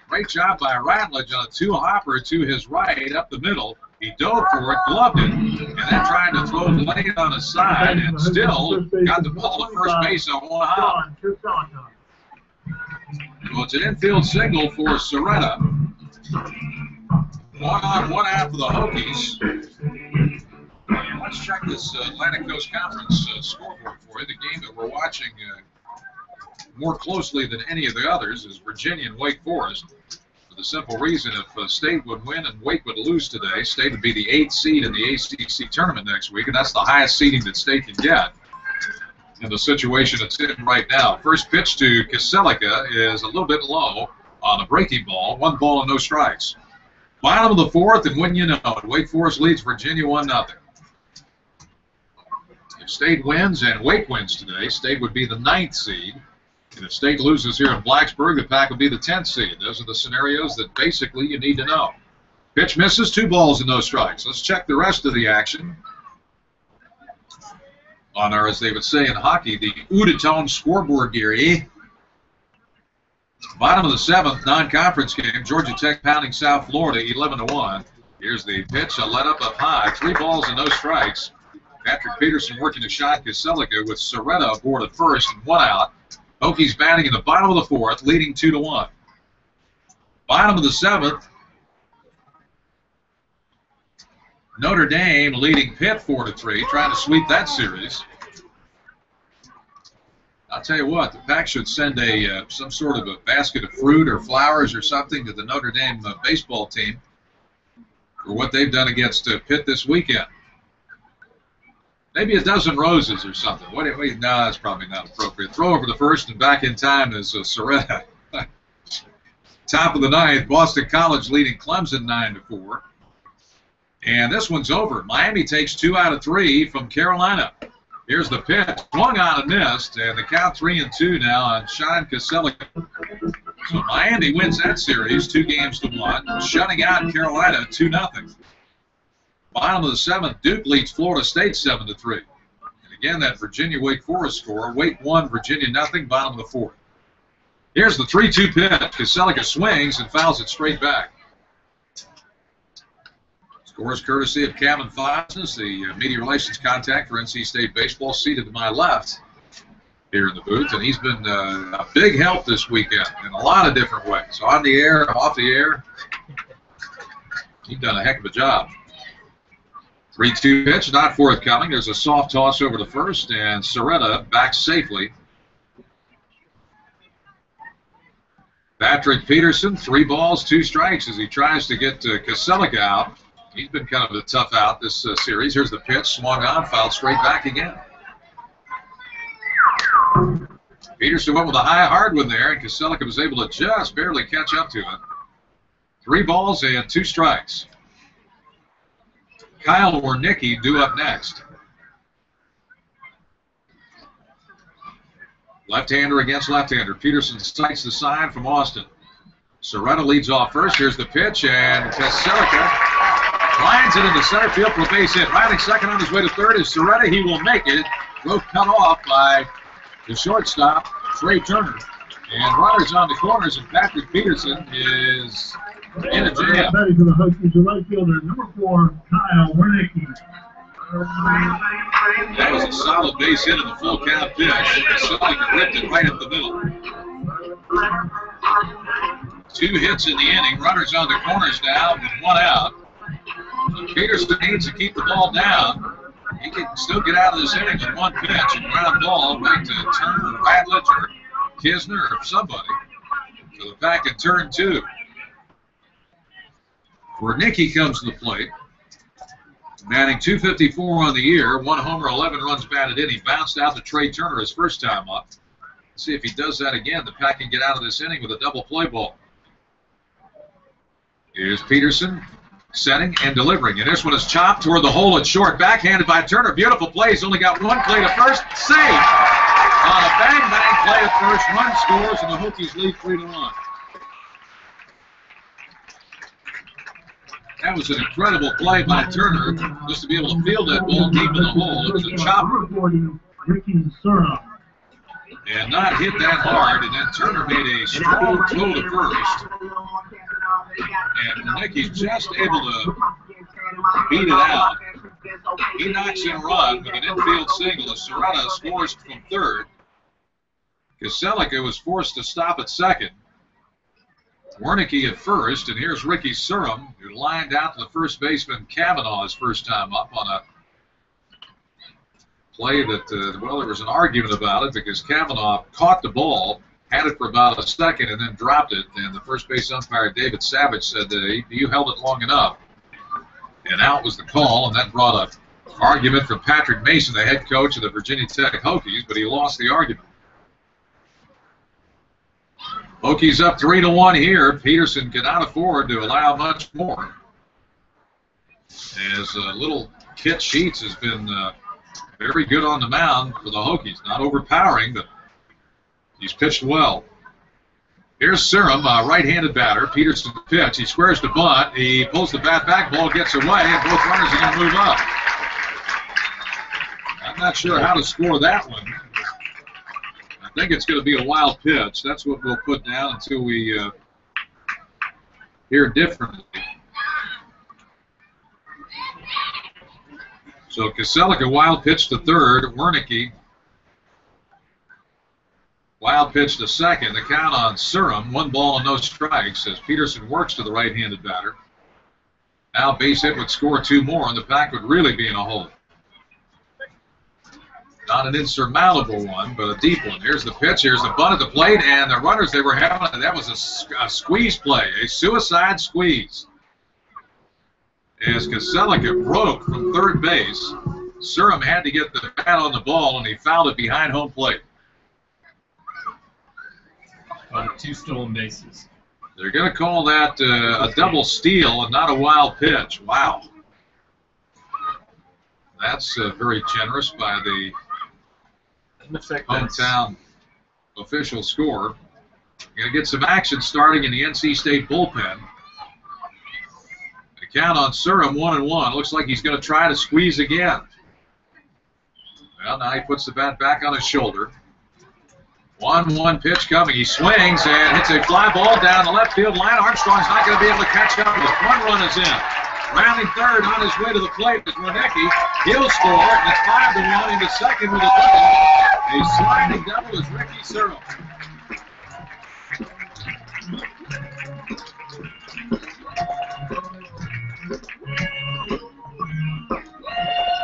Great job by Ratledge on a 2-hopper to his right up the middle. He dove for it, gloved it, and then tried to throw the lane on his side, and still got the ball to first base on 1 hop. Well, it's an infield single for Soretta. 1 on, 1 out for the Hokies. And let's check this Atlantic Coast Conference scoreboard for you. The game that we're watching more closely than any of the others is Virginia and Wake Forest. For the simple reason, if State would win and Wake would lose today, State would be the 8th seed in the ACC tournament next week, and that's the highest seeding that State can get in the situation it's in right now. First pitch to Kaselica is a little bit low on a breaking ball. 1 ball and no strikes. Bottom of the 4th, and when you know it, Wake Forest leads Virginia 1-0. If State wins and Wake wins today, State would be the 9th seed. And if State loses here in Blacksburg, the Pack will be the 10th seed. Those are the scenarios that basically you need to know. Pitch misses, 2 balls and no strikes. Let's check the rest of the action on our, as they would say in hockey, the Udatone scoreboard gear. Bottom of the 7th non-conference game, Georgia Tech pounding South Florida 11-1. Here's the pitch, a let up high, 3 balls and no strikes. Patrick Peterson working a shot, Kaselica with Soretta aboard at first and 1 out. Hokies batting in the bottom of the 4th, leading 2-1. Bottom of the 7th, Notre Dame leading Pitt 4-3, trying to sweep that series. I'll tell you what, the Pack should send some sort of a basket of fruit or flowers or something to the Notre Dame baseball team for what they've done against Pitt this weekend. Maybe a dozen roses or something. No, that's probably not appropriate. Throw over the first and back in time is Soretta. Top of the 9th, Boston College leading Clemson 9-4. And this one's over. Miami takes 2 out of 3 from Carolina. Here's the pitch. Swung on and missed, and the count 3-2 now on Sean Kaselica. So Miami wins that series 2-1, shutting out Carolina 2-0. Bottom of the 7th, Duke leads Florida State 7-3. And again, that Virginia-Wake Forest score. Wake 1, Virginia 0, bottom of the 4th. Here's the 3-2 pitch. Kaselica swings and fouls it straight back. Scores courtesy of Kevin Fosnes, the media relations contact for NC State Baseball, seated to my left here in the booth. And he's been a big help this weekend in a lot of different ways. On the air, off the air. He's done a heck of a job. 3-2 pitch, not forthcoming. There's a soft toss over to first, and Soretta back safely. Patrick Peterson, 3 balls, 2 strikes as he tries to get Kaselica out. He's been kind of a tough out this series. Here's the pitch, swung on, fouled straight back again. Peterson went with a high hard one there, and Kaselica was able to just barely catch up to it. 3 balls and 2 strikes. Kyle Wernicke due up next. Left-hander against left-hander. Peterson sights the sign from Austin. Soretta leads off first. Here's the pitch, and Kaselica lines it into center field for a base hit. Riding second on his way to third is Soretta. He will make it. Throw cut off by the shortstop, Trey Turner. And runners on the corners, and Patrick Peterson is in a jam.
Batting for the Hokies, the right fielder, number 4, Kyle Wernicke.
That was a solid base hit in the full count pitch. Kaselica ripped it right up the middle. 2 hits in the inning. Runners on the corners now with 1 out. Peterson needs to keep the ball down. He can still get out of this inning with 1 pitch and ground ball back to Turner, Radlich, or Kisner, or somebody. So the back in turn 2. Wernicke comes to the plate. Batting .254 on the year, 1 homer, 11 runs batted in. He bounced out to Trey Turner his first time up. Let's see if he does that again. The Pack can get out of this inning with a double play ball. Here's Peterson setting and delivering. And this one is chopped toward the hole at short. Backhanded by Turner. Beautiful play. He's only got 1 play to first. Save! On a bang-bang play at first. Run scores, and the Hokies lead 3-1. That was an incredible play by Turner, just to be able to field that ball deep in the hole. It was a chopper. And not hit that hard, and then Turner made a strong throw to first. And Wernicke's just able to beat it out. He knocks in a run with an infield single as Serrata scores from third. Kaselika was forced to stop at second. Wernicke at first, and here's Ricky Surham, who lined out to the first baseman Kavanaugh his first time up on a play that, well, there was an argument about it because Kavanaugh caught the ball, had it for about a second, and then dropped it. And the first base umpire, David Savage, said that you held it long enough. And out was the call, and that brought an argument from Patrick Mason, the head coach of the Virginia Tech Hokies, but he lost the argument. Hokies up 3-1 here. Peterson cannot afford to allow much more. As little Kit Sheets has been very good on the mound for the Hokies. Not overpowering, but he's pitched well. Here's Surham, a right-handed batter. Peterson pitch. He squares the bunt. He pulls the bat back. Ball gets away, and both runners are going to move up. I'm not sure how to score that one. I think it's going to be a wild pitch. That's what we'll put down until we hear differently. So Kaselika wild pitch to third. Wernicke wild pitch to second. The count on Surham. 1 ball and no strikes as Peterson works to the right-handed batter. Now base hit would score 2 more, and the Pack would really be in a hole. Not an insurmountable one, but a deep one. Here's the pitch. Here's the bunt at the plate, and the runners they were having, that was a squeeze play, a suicide squeeze. As Kaselika broke from third base, Surham had to get the bat on the ball, and he fouled it behind home plate.
On 2 stolen bases.
They're going to call that a double steal and not a wild pitch. Wow. That's very generous by the hometown official score. Going to get some action starting in the NC State bullpen. The count on Surham 1-1. Looks like he's going to try to squeeze again. Well, now he puts the bat back on his shoulder. 1-1 pitch coming. He swings and hits a fly ball down the left field line. Armstrong's not going to be able to catch up with it. 1 run is in. Rounding third on his way to the plate is Wernicke. He'll score, and it's 5-1 into second with a double. A sliding double is Ricky Surham.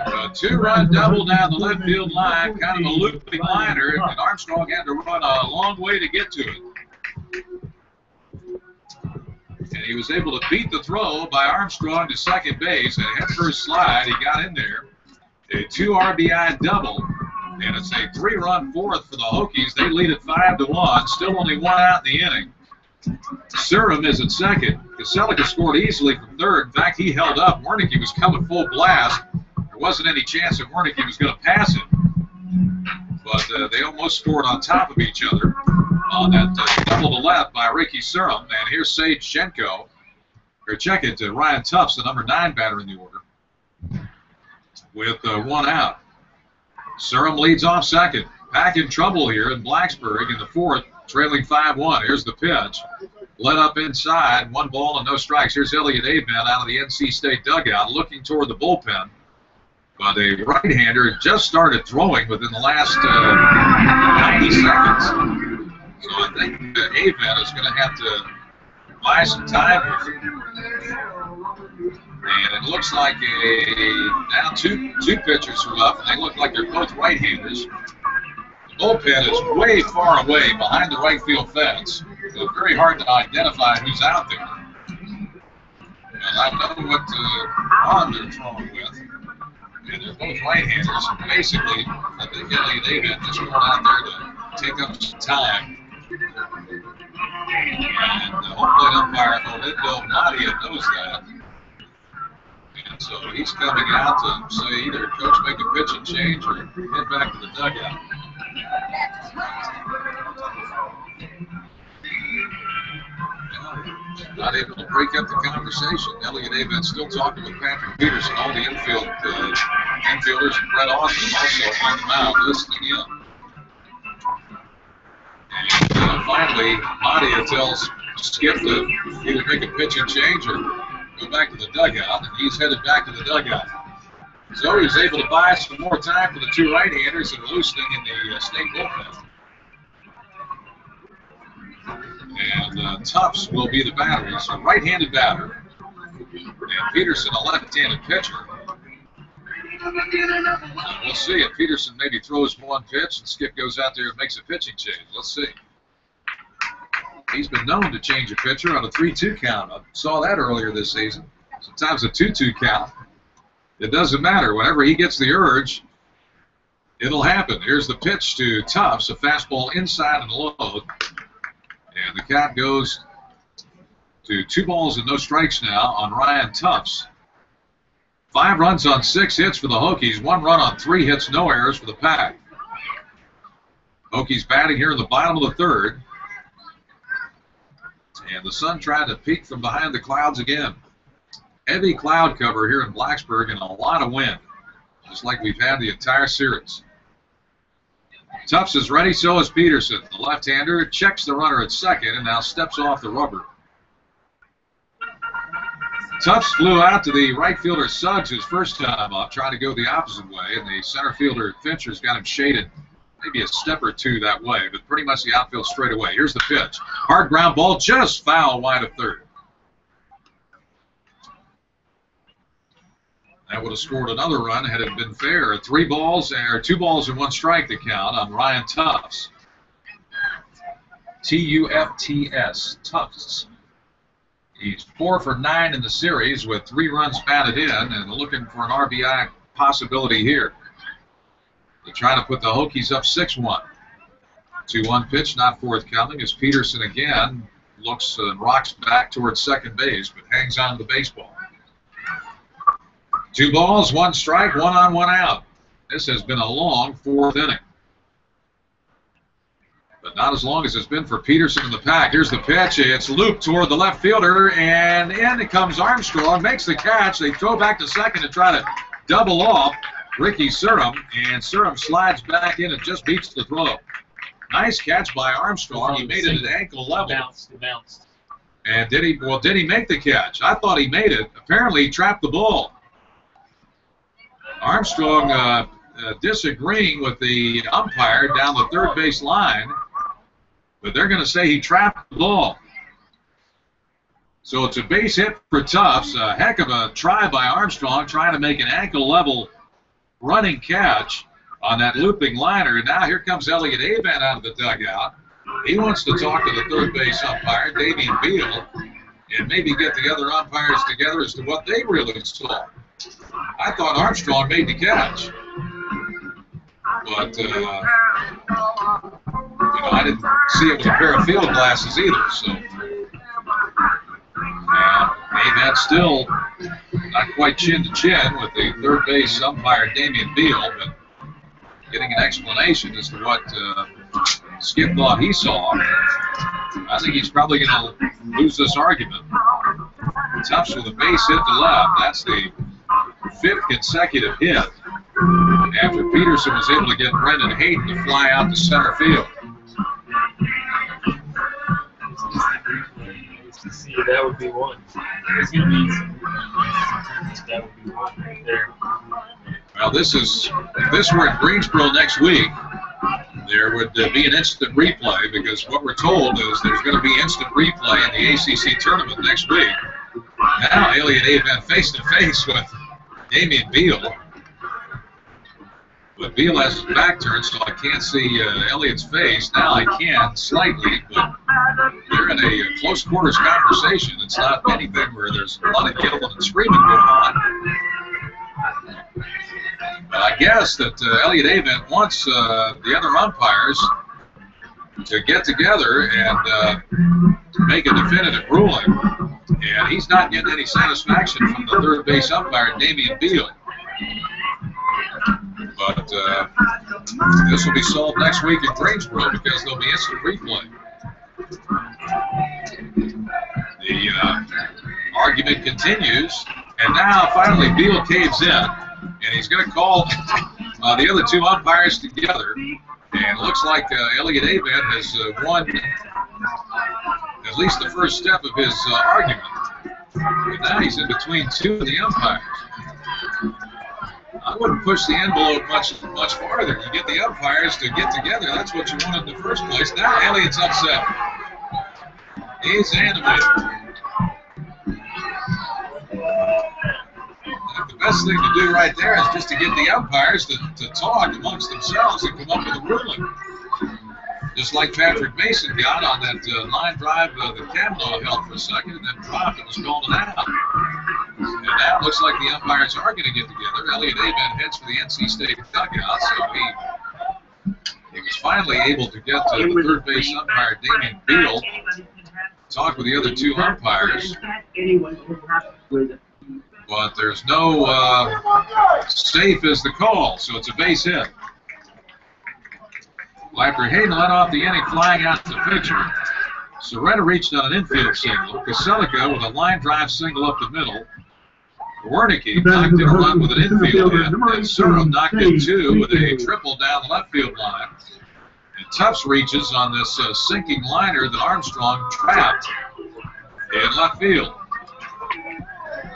A 2-run double down the left field line, kind of a looping liner, and Armstrong had to run a long way to get to it. And he was able to beat the throw by Armstrong to second base. And head first slide, he got in there. A 2 RBI double. And it's a 3-run fourth for the Hokies. They lead at 5-1. Still only 1 out in the inning. Surham is at second. Kaselika scored easily from third. In fact, he held up. Wernicke was coming full blast. There wasn't any chance that Wernicke was going to pass him. But they almost scored on top of each other on that double to left by Ricky Surham. And here's Sage Shenko. Or check it, Ryan Tufts, the number 9 batter in the order, with 1 out. Surham leads off second. Pack in trouble here in Blacksburg in the 4th, trailing 5-1. Here's the pitch. Led up inside, 1 ball and no strikes. Here's Elliott Aben out of the NC State dugout looking toward the bullpen. But a right-hander just started throwing within the last 90 seconds. So I think Aben is going to have to buy some time here. And it looks like now two pitchers are up, and they look like they're both right-handers. The bullpen is way far away behind the right field fence, so it's very hard to identify who's out there. And I know what arm they're throwing with. And they're both right-handers. Basically, I think Elliot Avent just going out there to take up some time. And the home plate umpire, Bill Nadia, knows that. And so he's coming out to say either coach make a pitching change or head back to the dugout. Not able to break up the conversation. Elliot Avent still talking with Patrick Peterson, all the infielders, and Brett Austin also on the mound listening in. And finally, Nadia tells Skip to either make a pitching change or go back to the dugout, and he's headed back to the dugout. So he's able to buy some more time for the two right-handers and loosening in the state bullpen. And Tufts will be the batter. He's a right-handed batter. And Peterson, a left-handed pitcher. We'll see if Peterson maybe throws one pitch and Skip goes out there and makes a pitching change. Let's see. He's been known to change a pitcher on a 3-2 count. I saw that earlier this season. Sometimes a 2-2 count. It doesn't matter. Whenever he gets the urge, it'll happen. Here's the pitch to Tufts, a fastball inside and low. And the count goes to 2 balls and no strikes now on Ryan Tufts. 5 runs on 6 hits for the Hokies. 1 run on 3 hits, no errors for the Pack. Hokies batting here in the bottom of the 3rd. And the sun trying to peek from behind the clouds again. Heavy cloud cover here in Blacksburg and a lot of wind, just like we've had the entire series. Tufts is ready, so is Peterson. The left-hander checks the runner at second and now steps off the rubber. Tufts flew out to the right fielder Suggs his first time up, trying to go the opposite way, and the center fielder Fincher's got him shaded maybe a step or two that way, but pretty much the outfield straight away. Here's the pitch. Hard ground ball, just foul wide of third. That would have scored another run had it been fair. 2 balls and 1 strike to count on Ryan Tufts. T-U-F-T-S, Tufts. He's 4 for 9 in the series with 3 runs batted in and looking for an RBI possibility here. They're trying to put the Hokies up 6-1. 2-1 pitch not forthcoming as Peterson again looks and rocks back towards second base but hangs on to the baseball. 2 balls, 1 strike, 1 on, 1 out. This has been a long 4th inning. But not as long as it's been for Peterson in the Pack. Here's the pitch. It's looped toward the left fielder, and in it comes Armstrong, makes the catch. They throw back to second to try to double off Ricky Surham, and Surham slides back in and just beats the throw. Nice catch by Armstrong. He made it at ankle level.
It bounced.
And did he make the catch? I thought he made it. Apparently he trapped the ball. Armstrong disagreeing with the umpire down the third base line, but they're going to say he trapped the ball. So it's a base hit for Tufts. A heck of a try by Armstrong trying to make an ankle-level running catch on that looping liner. And now here comes Elliot Avent out of the dugout. He wants to talk to the third base umpire, Damian Beal, and maybe get the other umpires together as to what they really saw. I thought Armstrong made the catch, but I didn't see it with a pair of field glasses either. So Avent still not quite chin to chin with the third base umpire Damian Beal, but getting an explanation as to what Skip thought he saw. I think he's probably going to lose this argument. Tufts with a base hit to left. That's the 5th consecutive hit after Peterson was able to get Brendan Hayden to fly out to center field.
See, that would be one. It's going to be that would be one right there.
Well, if this were in Greensboro next week, there would be an instant replay, because what we're told is there's going to be instant replay in the ACC tournament next week. Now Elliott Avent face-to-face with Damian Beal. But Beal has his back turned, so I can't see Elliott's face. Now I can, slightly, but they're in a close quarters conversation. It's not anything where there's a lot of yelling and screaming going on. But I guess that Elliott Avent wants the other umpires to get together and make a definitive ruling. And he's not getting any satisfaction from the third base umpire, Damian Beal. But this will be solved next week in Greensboro, because there'll be instant replay. The argument continues, and now finally Beal caves in, and he's going to call the other two umpires together. And it looks like Elliott Avent has won at least the first step of his argument. But now he's in between two of the umpires. I wouldn't push the envelope much farther. You get the umpires to get together. That's what you wanted in the first place. Now Elliott's upset. He's animated. The best thing to do right there is just to get the umpires to talk amongst themselves and come up with a ruling. Just like Patrick Mason got on that line drive that Kavanaugh held for a second and then dropped and was called an out. And now it looks like the umpires are going to get together. Elliott Avent heads for the NC State dugout, so he was finally able to get to the third base umpire, Damian Beal, talk with the other two umpires. But there's no safe is the call, so it's a base hit. After Hayden let off the inning flying out the pitcher, Soretta reached on an infield single. Caselica with a line drive single up the middle. Wernicke knocked in a run with an infield hit, and Surum knocked in two with a triple down the left field line. And Tufts reaches on this sinking liner that Armstrong trapped in left field.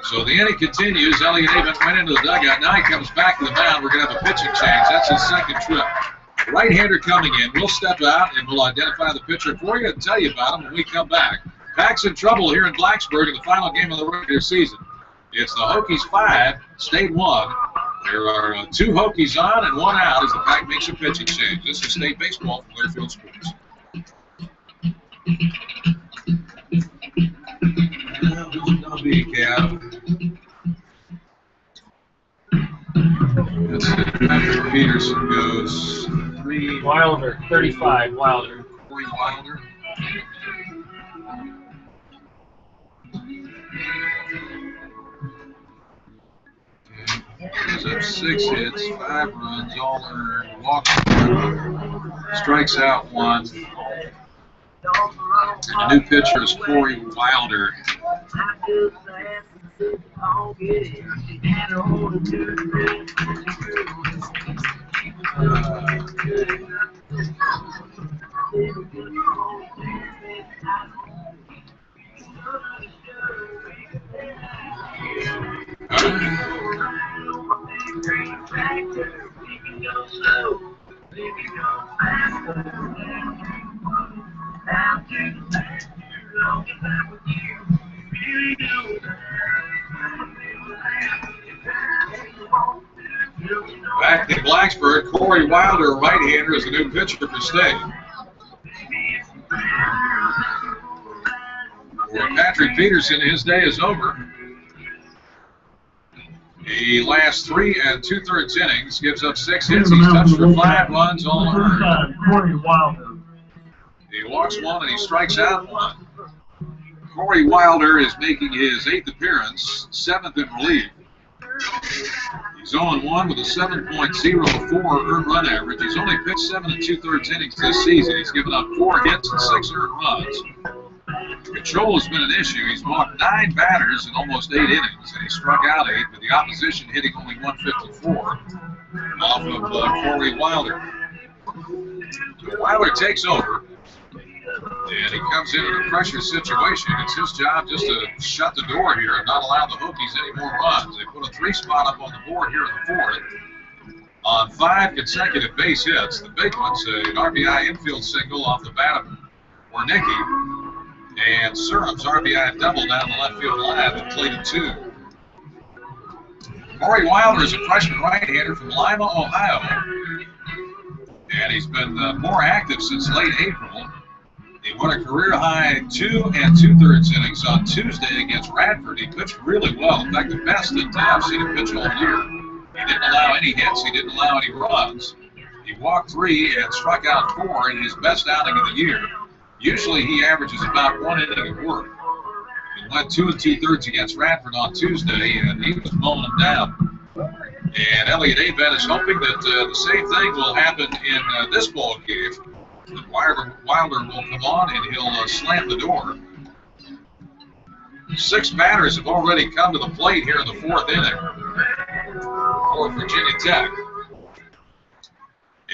So the inning continues. Elliott Avent went into the dugout. Now he comes back to the mound. We're going to have a pitching change. That's his second trip. Right-hander coming in. We'll step out and we'll identify the pitcher for you and tell you about him when we come back. Pack's in trouble here in Blacksburg in the final game of the regular season. It's the Hokies 5, State 1. There are 2 Hokies on and 1 out as the Pack makes a pitching change. This is State Baseball from Learfield Sports. Who's it going to be, Cav? That's it. Patrick Peterson goes 3.
Wilder, 35, Wilder.
Corey Wilder. He's up 6 hits, 5 runs, all earned, walks 1, strikes out 1. And the new pitcher is Corey Wilder. Back in Blacksburg, Corey Wilder, right-hander, is the new pitcher for State. For Patrick Peterson, his day is over. He lasts 3 2/3 innings, gives up 6 hits. He's touched for 5 runs, all earned.
Corey Wilder.
He walks 1 and he strikes out 1. Corey Wilder is making his 8th appearance, 7th in relief. He's 0-1 with a 7.04 earned run average. He's only pitched 7 2/3 innings this season. He's given up 4 hits and 6 earned runs. Control has been an issue. He's walked 9 batters in almost 8 innings, and he struck out 8, with the opposition hitting only 154 off of Corey Wilder. So Wilder takes over, and he comes into a pressure situation. It's his job just to shut the door here and not allow the Hokies any more runs. They put a 3 spot up on the board here in the 4th. on 5 consecutive base hits. The big ones, an RBI infield single off the bat of Wernicke, and Surum's RBI double down the left field line that played at 2. Corey Wilder is a freshman right-hander from Lima, Ohio, and he's been more active since late April. He won a career-high 2 2/3 innings on Tuesday against Radford. He pitched really well, in fact, the best that I've seen him pitch all year. He didn't allow any hits. He didn't allow any runs. He walked 3 and struck out 4 in his best outing of the year. Usually he averages about 1 inning of work. He went 2 2/3 against Radford on Tuesday, and he was mowing them down. And Elliot Abed is hoping that the same thing will happen in this ball game. That Wilder will come on and he'll slam the door. 6 batters have already come to the plate here in the 4th inning for Virginia Tech.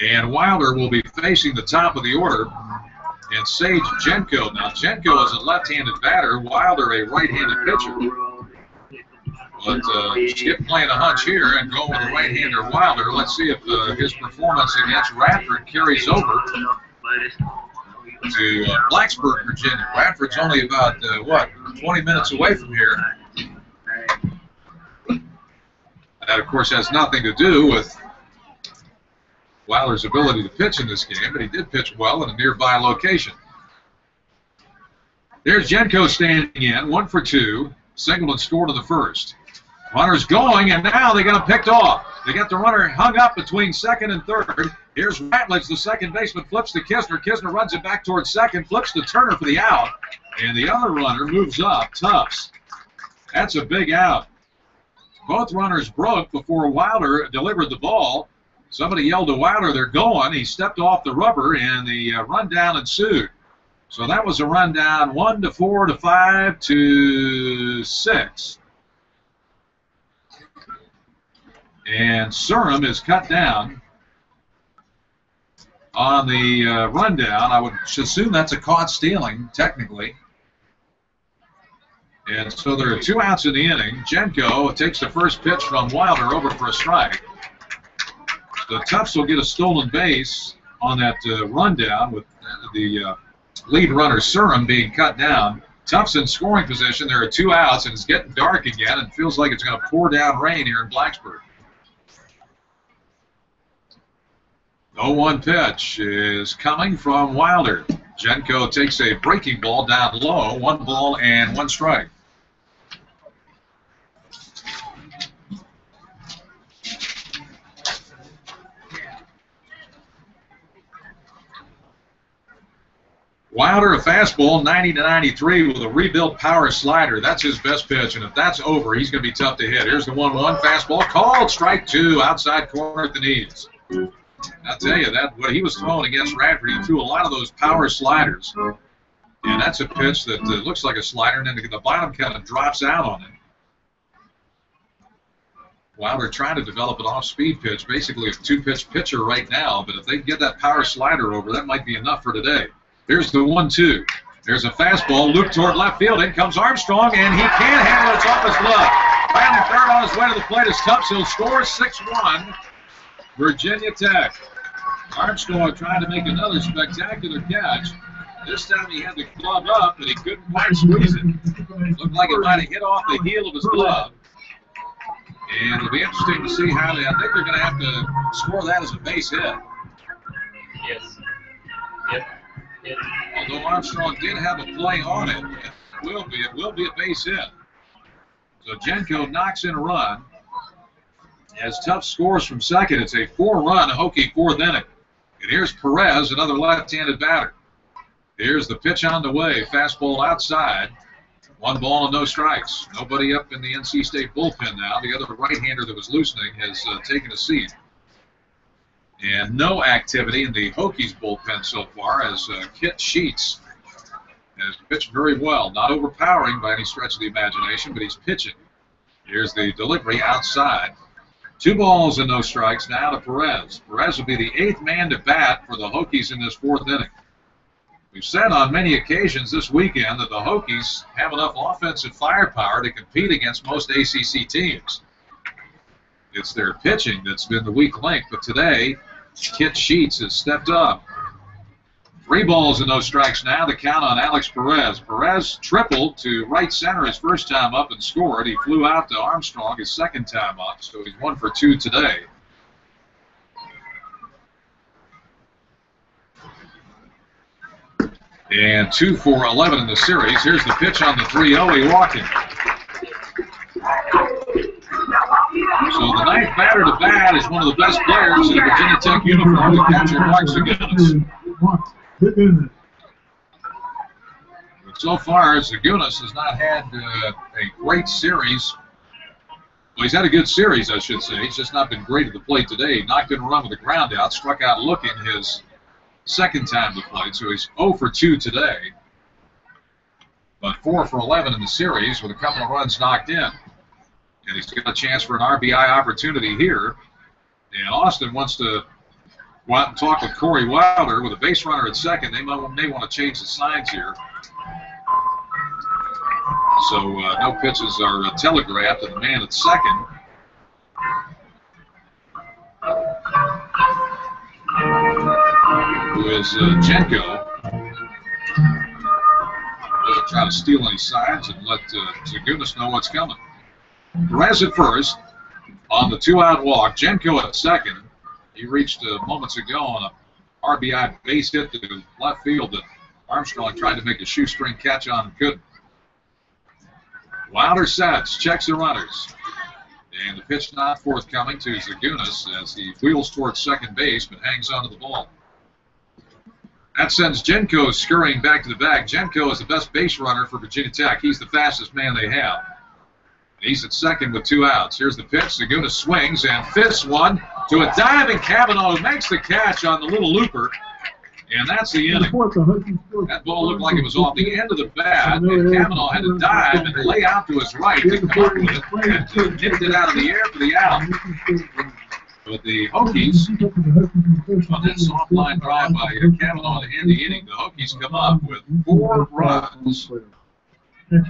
And Wilder will be facing the top of the order, and Sage Jenko. Now, Jenko is a left-handed batter, Wilder a right-handed pitcher. But Skip playing a hunch here and going with the right-hander Wilder. Let's see if his performance against Radford carries over to Blacksburg, Virginia. Radford's only about, 20 minutes away from here. That, of course, has nothing to do with Wilder's ability to pitch in this game, but he did pitch well in a nearby location. There's Jenko standing in, 1 for 2. Singleton scored in the first. Runner's going, and now they got him picked off. They got the runner hung up between second and third. Here's Ratledge, the second baseman, flips to Kisner. Kisner runs it back towards second, flips to Turner for the out, and the other runner moves up, Tufts. That's a big out. Both runners broke before Wilder delivered the ball. Somebody yelled to Wilder, they're going. He stepped off the rubber, and the rundown ensued. So that was a rundown 1 to 4 to 5 to 6. And Surum is cut down on the rundown. I would assume that's a caught stealing, technically. And so there are 2 outs in the inning. Jenko takes the first pitch from Wilder over for a strike. The Tufts will get a stolen base on that rundown with the lead runner Surum being cut down. Tufts in scoring position. There are 2 outs, and it's getting dark again, and feels like it's going to pour down rain here in Blacksburg. 0-1 pitch is coming from Wilder. Jenko takes a breaking ball down low. 1 ball and 1 strike. Wilder, a fastball, 90 to 93 with a rebuilt power slider. That's his best pitch, and if that's over, he's going to be tough to hit. Here's the 1-1 fastball, called strike 2, outside corner at the knees. I'll tell you, that what he was throwing against Radford, he threw a lot of those power sliders. And that's a pitch that looks like a slider, and then the bottom kind of drops out on it. Wilder trying to develop an off-speed pitch, basically a 2-pitch pitcher right now, but if they can get that power slider over, that might be enough for today. Here's the 1-2. There's a fastball looped toward left field. In comes Armstrong, and he can't handle it. It's off his glove. Finally, third on his way to the plate is Tufts. He'll score 6-1. Virginia Tech. Armstrong trying to make another spectacular catch. This time he had the glove up, but he couldn't quite squeeze it. Looked like it might have hit off the heel of his glove. And it'll be interesting to see how I think they're going to have to score that as a base hit.
Yes. Yep.
Although Armstrong did have a play on it, it will be a base hit. So Jenko knocks in a run. As Tufts scores from second, it's a 4-run Hokie 4th inning. And here's Perez, another left-handed batter. Here's the pitch on the way. Fastball outside. 1 ball and no strikes. Nobody up in the NC State bullpen now. The other right-hander that was loosening has taken a seat. And no activity in the Hokies bullpen so far, as Kit Sheets has pitched very well. Not overpowering by any stretch of the imagination, but he's pitching. Here's the delivery outside. 2 balls and no strikes now to Perez. Perez will be the 8th man to bat for the Hokies in this 4th inning. We've said on many occasions this weekend that the Hokies have enough offensive firepower to compete against most ACC teams. It's their pitching that's been the weak link, but today, Kit Sheets has stepped up. 3 balls and no strikes now. The count on Alex Perez. Perez tripled to right center his first time up and scored. He flew out to Armstrong his second time up, so he's 1 for 2 today. And 2 for 11 in the series. Here's the pitch on the 3-0. He walked him. So the 9th batter to bat is one of the best players in the Virginia Tech uniform, the catcher, Mark Zagunas. But so far, Zagunas has not had a great series. Well, he's had a good series, I should say. He's just not been great at the plate today. Knocked in a run with a ground out, struck out looking his second time to plate, so he's 0 for 2 today. But 4 for 11 in the series with a couple of runs knocked in. And he's got a chance for an RBI opportunity here. And Austin wants to go out and talk with Corey Wilder with a base runner at second. They may want to change the signs here. So no pitches are telegraphed to the man at second. Who is Jenko. Doesn't try to steal any signs and let Zagunas know what's coming. Perez at first on the 2-out walk. Jenko at second. He reached moments ago on a RBI base hit to left field that Armstrong tried to make a shoestring catch on and couldn't. Wilder sets, checks the runners. And the pitch not forthcoming to Zagunas as he wheels towards second base but hangs onto the ball. That sends Jenko scurrying back to the bag. Jenko is the best base runner for Virginia Tech. He's the fastest man they have. He's at second with 2 outs. Here's the pitch. Zagunas swings and fists one to a diving Cavanaugh who makes the catch on the little looper. And that's the inning. That ball looked like it was off the end of the bat, and Cavanaugh had to dive and lay out to his right to come up with it and nipped it out of the air for the out. But the Hokies, on that soft line drive by Cavanaugh to end the inning, the Hokies come up with 4 runs. 1,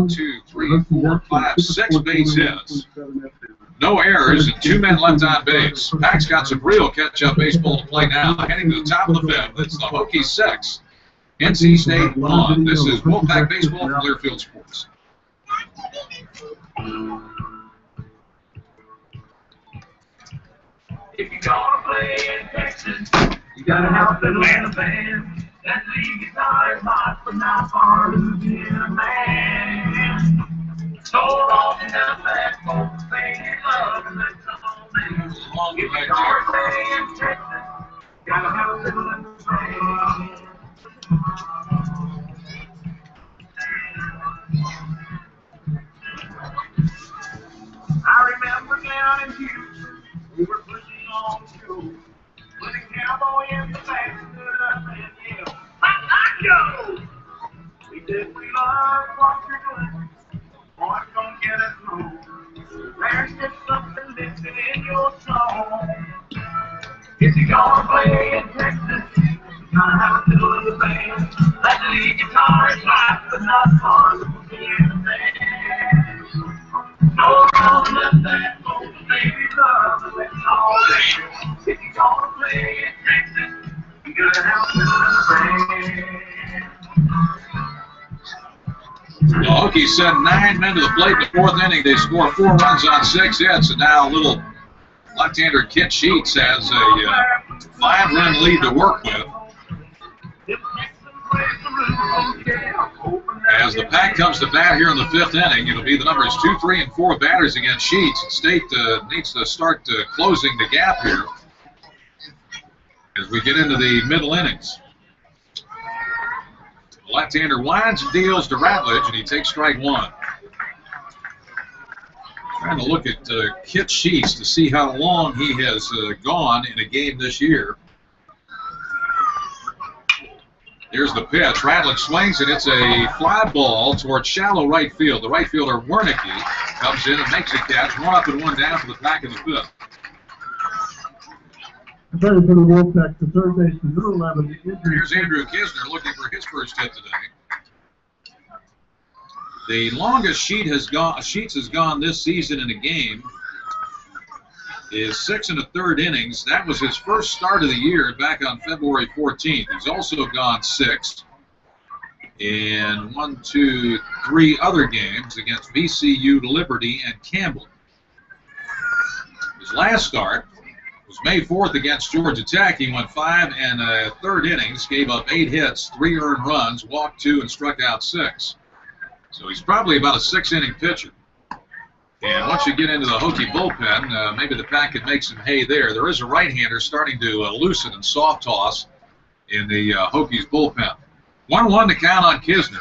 2, 3, 4, 5, 6 base hits. No errors and 2 men left on base. Pack's got some real catch-up baseball to play now. Heading to the top of the 5th. It's the Hokies 6, NC State 1. This is Wolfpack Baseball from Learfield Sports.
If you're gonna play in Texas, you gotta have the Atlanta band. That lead guitar is hot, but not far to be a man. So long enough that folks say love and that's all they do. If you're gonna play in Texas, you gotta have the Atlanta band. I remember down in Houston, we were pushing on school. With a cowboy in the back stood up and yelled, "Go!" We said we love what you're doing. Boy, don't get us wrong. There's just something missing in your song. If you're gonna play in Texas, you gotta have a little of the band. That lead guitar is light, but not fun to be in the band. No wrong left that folks, baby, love, and that's all they do. If you're gonna play in Texas, you gotta have a little of the band.
The Hokies sent 9 men to the plate in the 4th inning. They score 4 runs on 6 hits, and now little left-hander Kit Sheets has a 5-run lead to work with. As the Pack comes to bat here in the 5th inning, it'll be the numbers 2, 3, and 4 batters against Sheets. State needs to start closing the gap here as we get into the middle innings. The left-hander winds and deals to Ratledge, and he takes strike 1. Trying to look at Kit Sheets to see how long he has gone in a game this year. Here's the pitch. Ratledge swings, and it's a fly ball towards shallow right field. The right fielder, Wernicke, comes in and makes a catch. 1 up and 1 down for the Pack in the 5th.
Returning for the Wolfpack to third baseman, number 11.
Here's Andrew Kisner looking for his first hit today. The longest Sheets has gone this season in a game is 6 1/3 innings. That was his first start of the year back on February 14th. He's also gone 6 in 1, 2, 3 other games against VCU, Liberty, and Campbell. His last start was May 4th against Georgia Tech. He went 5 1/3 innings, gave up 8 hits, 3 earned runs, walked 2, and struck out 6. So he's probably about a 6-inning pitcher. And once you get into the Hokie bullpen, maybe the Pack could make some hay there. There is a right-hander starting to loosen and soft toss in the Hokies bullpen. 1-1 to count on Kisner.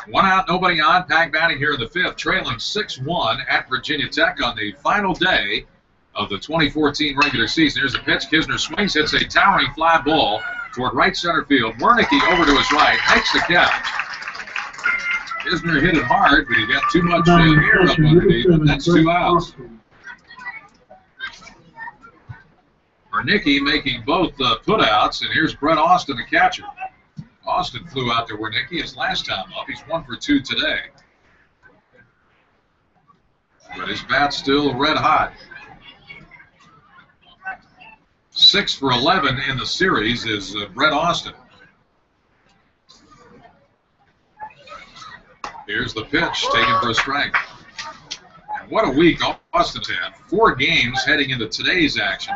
1 out, nobody on. Pack batting here in the 5th, trailing 6-1 at Virginia Tech on the final day of the 2014 regular season. Here's the pitch. Kisner swings, hits a towering fly ball toward right center field. Wernicke over to his right, makes the catch. Kisner hit it hard, but he got too much air up underneath, and that's 2 outs. Wernicke making both putouts, and here's Brett Austin, the catcher. Austin flew out to Wernicke his last time up. He's 1 for 2 today. But his bat's still red hot. 6 for 11 in the series is Brett Austin. Here's the pitch, taken for a strike. And what a week Austin's had. 4 games heading into today's action.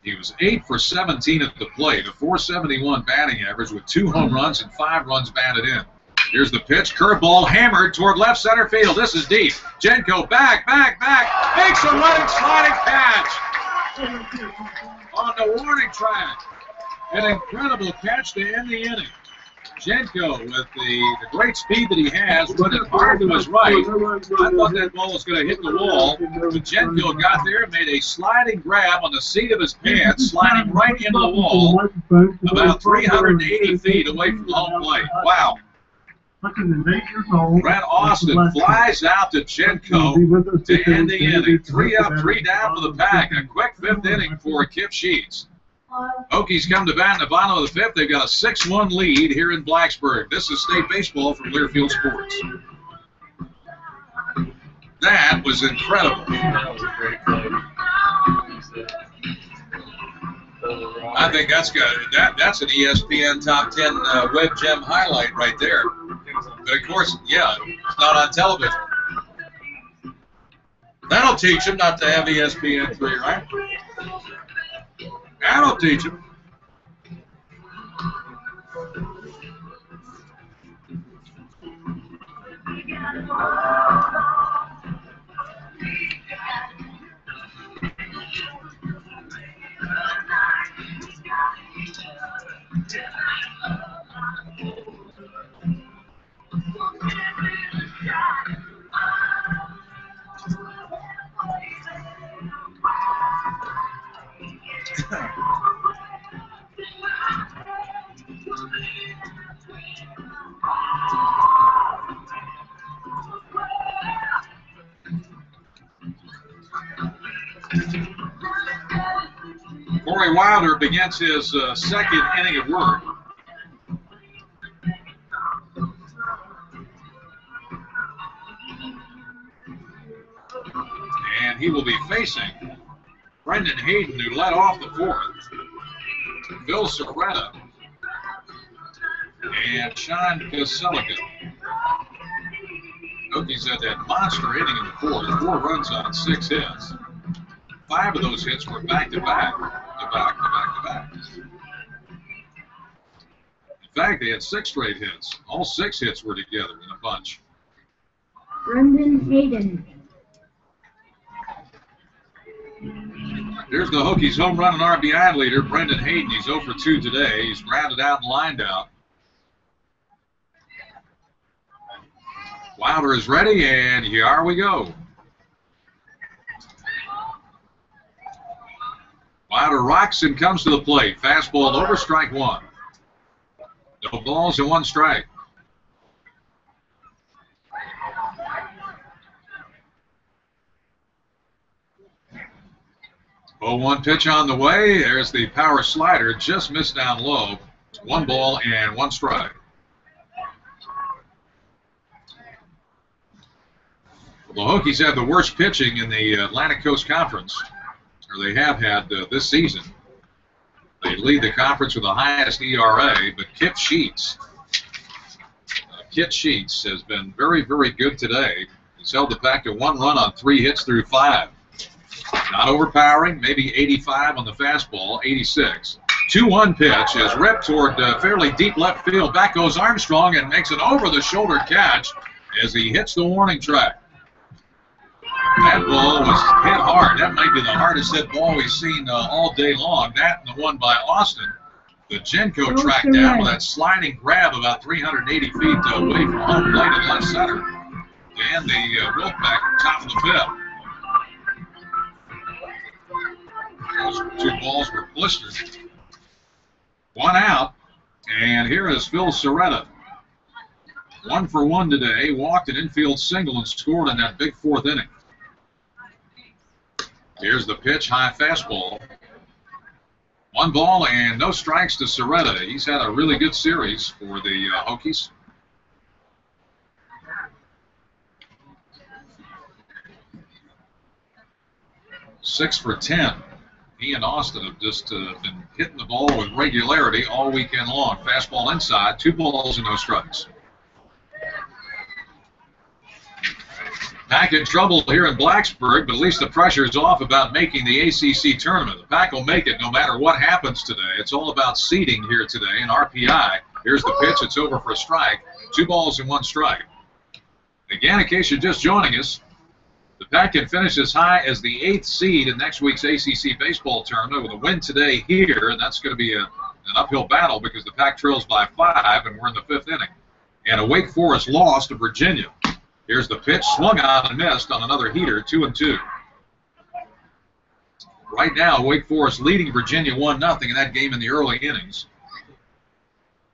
He was 8 for 17 at the plate, a .471 batting average with 2 home runs and 5 runs batted in. Here's the pitch, curveball hammered toward left center field. This is deep. Jenko back, makes a running sliding catch on the warning track. An incredible catch to end the inning. Jenko, with the great speed that he has, put it hard to his right. I thought that ball was going to hit the wall, but Jenko got there and made a sliding grab on the seat of his pants, sliding right into the wall, about 380 feet away from the home plate. Wow. Brett Austin flies out to Jenko to end the inning. 3 up, 3 down for the Pack. A quick 5th inning for Kip Sheets. Hokies come to bat in the bottom of the 5th. They've got a 6-1 lead here in Blacksburg. This is State Baseball from Learfield Sports. That was incredible.
That was a great play.
I think that's good. That's an ESPN Top 10 Web Gem highlight right there. But of course, yeah, it's not on television. That'll teach him not to have ESPN 3, right? That'll teach him. Corey Wilder begins his 2nd inning of work. And he will be facing Brendan Hayden, who led off the 4th, Bill Sorretta, and Sean Kaselika. Hokies had that monster inning in the 4th, 4 runs on 6 hits. 5 of those hits were back-to-back. In fact, they had 6 straight hits. All 6 hits were together in a bunch.
Brendan Hayden.
Here's the Hokies home run and RBI leader, Brendan Hayden. He's 0 for 2 today. He's grounded out and lined out. Wilder is ready, and here we go. Wilder rocks and comes to the plate. Fastball over, strike 1. No balls and 1 strike. 0-1 pitch on the way. There's the power slider. Just missed down low. 1 ball and 1 strike. The Hokies have the worst pitching in the Atlantic Coast Conference, or they have had this season. They lead the conference with the highest ERA, but Kit Sheets has been very, very good today. He's held the pack to 1 run on 3 hits through 5. Not overpowering, maybe 85 on the fastball, 86. 2-1 pitch is ripped toward fairly deep left field. Back goes Armstrong and makes an over-the-shoulder catch as he hits the warning track. That ball was hit hard. That might be the hardest hit ball we've seen all day long. That and the one by Austin. The Genco tracked down with that sliding grab about 380 feet away from home plate in left center. And the Wolfpack top of the 5th. Those 2 balls were blistered. 1 out, and here is Phil Soretta. 1 for 1 today, walked an infield single and scored in that big 4th inning. Here's the pitch, high fastball. 1 ball and no strikes to Soretta. He's had a really good series for the Hokies. Six for 10. He and Austin have just been hitting the ball with regularity all weekend long. Fastball inside, 2 balls and no strikes. Pack in trouble here in Blacksburg, but at least the pressure is off about making the ACC tournament. The Pack will make it no matter what happens today. It's all about seeding here today in RPI. Here's the pitch. It's over for a strike. 2 balls and 1 strike. Again, in case you're just joining us, the Pack can finish as high as the 8th seed in next week's ACC baseball tournament with a win today here, and that's going to be an uphill battle because the Pack trails by 5, and we're in the 5th inning. And a Wake Forest loss to Virginia. Here's the pitch, swung on and missed on another heater, 2-2. Right now, Wake Forest leading Virginia 1-0 in that game in the early innings.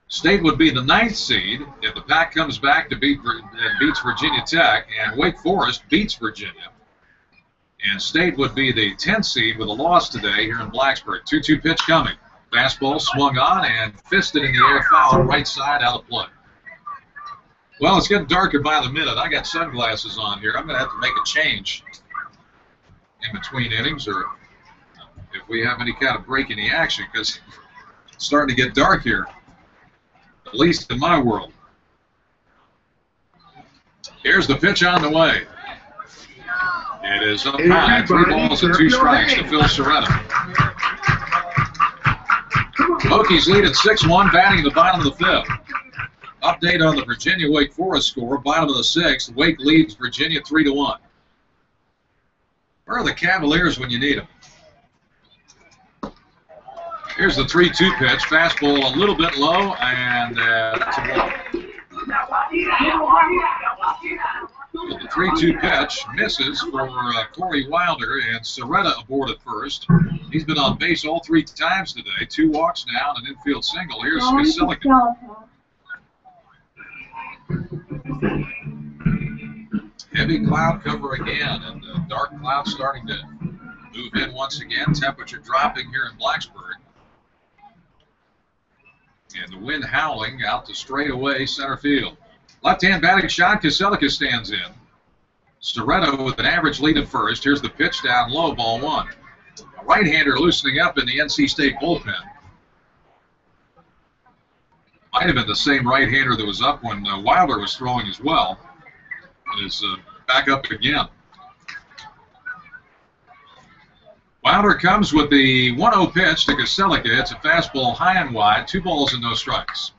State would be the 9th seed if the Pack comes back to beats Virginia Tech, and Wake Forest beats Virginia. And State would be the 10th seed with a loss today here in Blacksburg. 2-2 pitch coming. Fastball swung on and fisted in the air, foul right side, out of play. Well, it's getting darker by the minute. I got sunglasses on here. I'm going to have to make a change in between innings, or if we have any kind of break in the action, because it's starting to get dark here, at least in my world. Here's the pitch on the way. It is up high, 3 balls and 2 strikes to Phil Soretta. Hokies lead at 6-1, batting in the bottom of the 5th. Update on the Virginia-Wake Forest score, bottom of the 6th. Wake leads Virginia 3-1. Where are the Cavaliers when you need them? Here's the 3-2 pitch. Fastball a little bit low, and it's a ball. The 3-2 pitch misses for Corey Wilder, and Soretta aboard at first. He's been on base all 3 times today. 2 walks now and an infield single. Here's Kasilica. Heavy cloud cover again, and dark clouds starting to move in once again. Temperature dropping here in Blacksburg. And the wind howling out to straightaway center field. Left-hand batting shot, Kasilica stands in. Soretta with an average lead at first. Here's the pitch down low, ball 1. A right-hander loosening up in the NC State bullpen. Might have been the same right-hander that was up when Wilder was throwing as well. It is back up again. Wilder comes with the 1-0 pitch to Kasilica. It's a fastball high and wide, 2 balls and no strikes.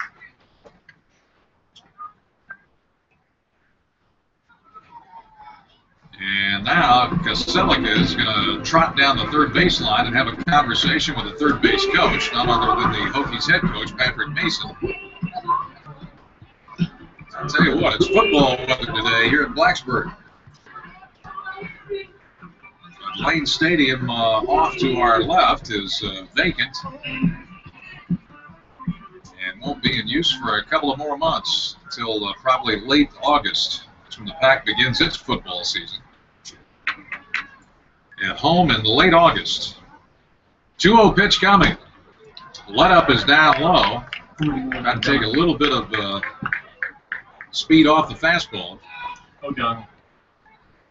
And now Kasilica is going to trot down the third baseline and have a conversation with the third base coach, none other than the Hokies head coach, Patrick Mason. I'll tell you what, it's football weather today here in Blacksburg. Lane Stadium off to our left is vacant and won't be in use for a couple of more months until probably late August. That's when the Pack begins its football season. At home in late August. 2-0 pitch coming. Let up is down low. Got to take a little bit of speed off the fastball.
Okay.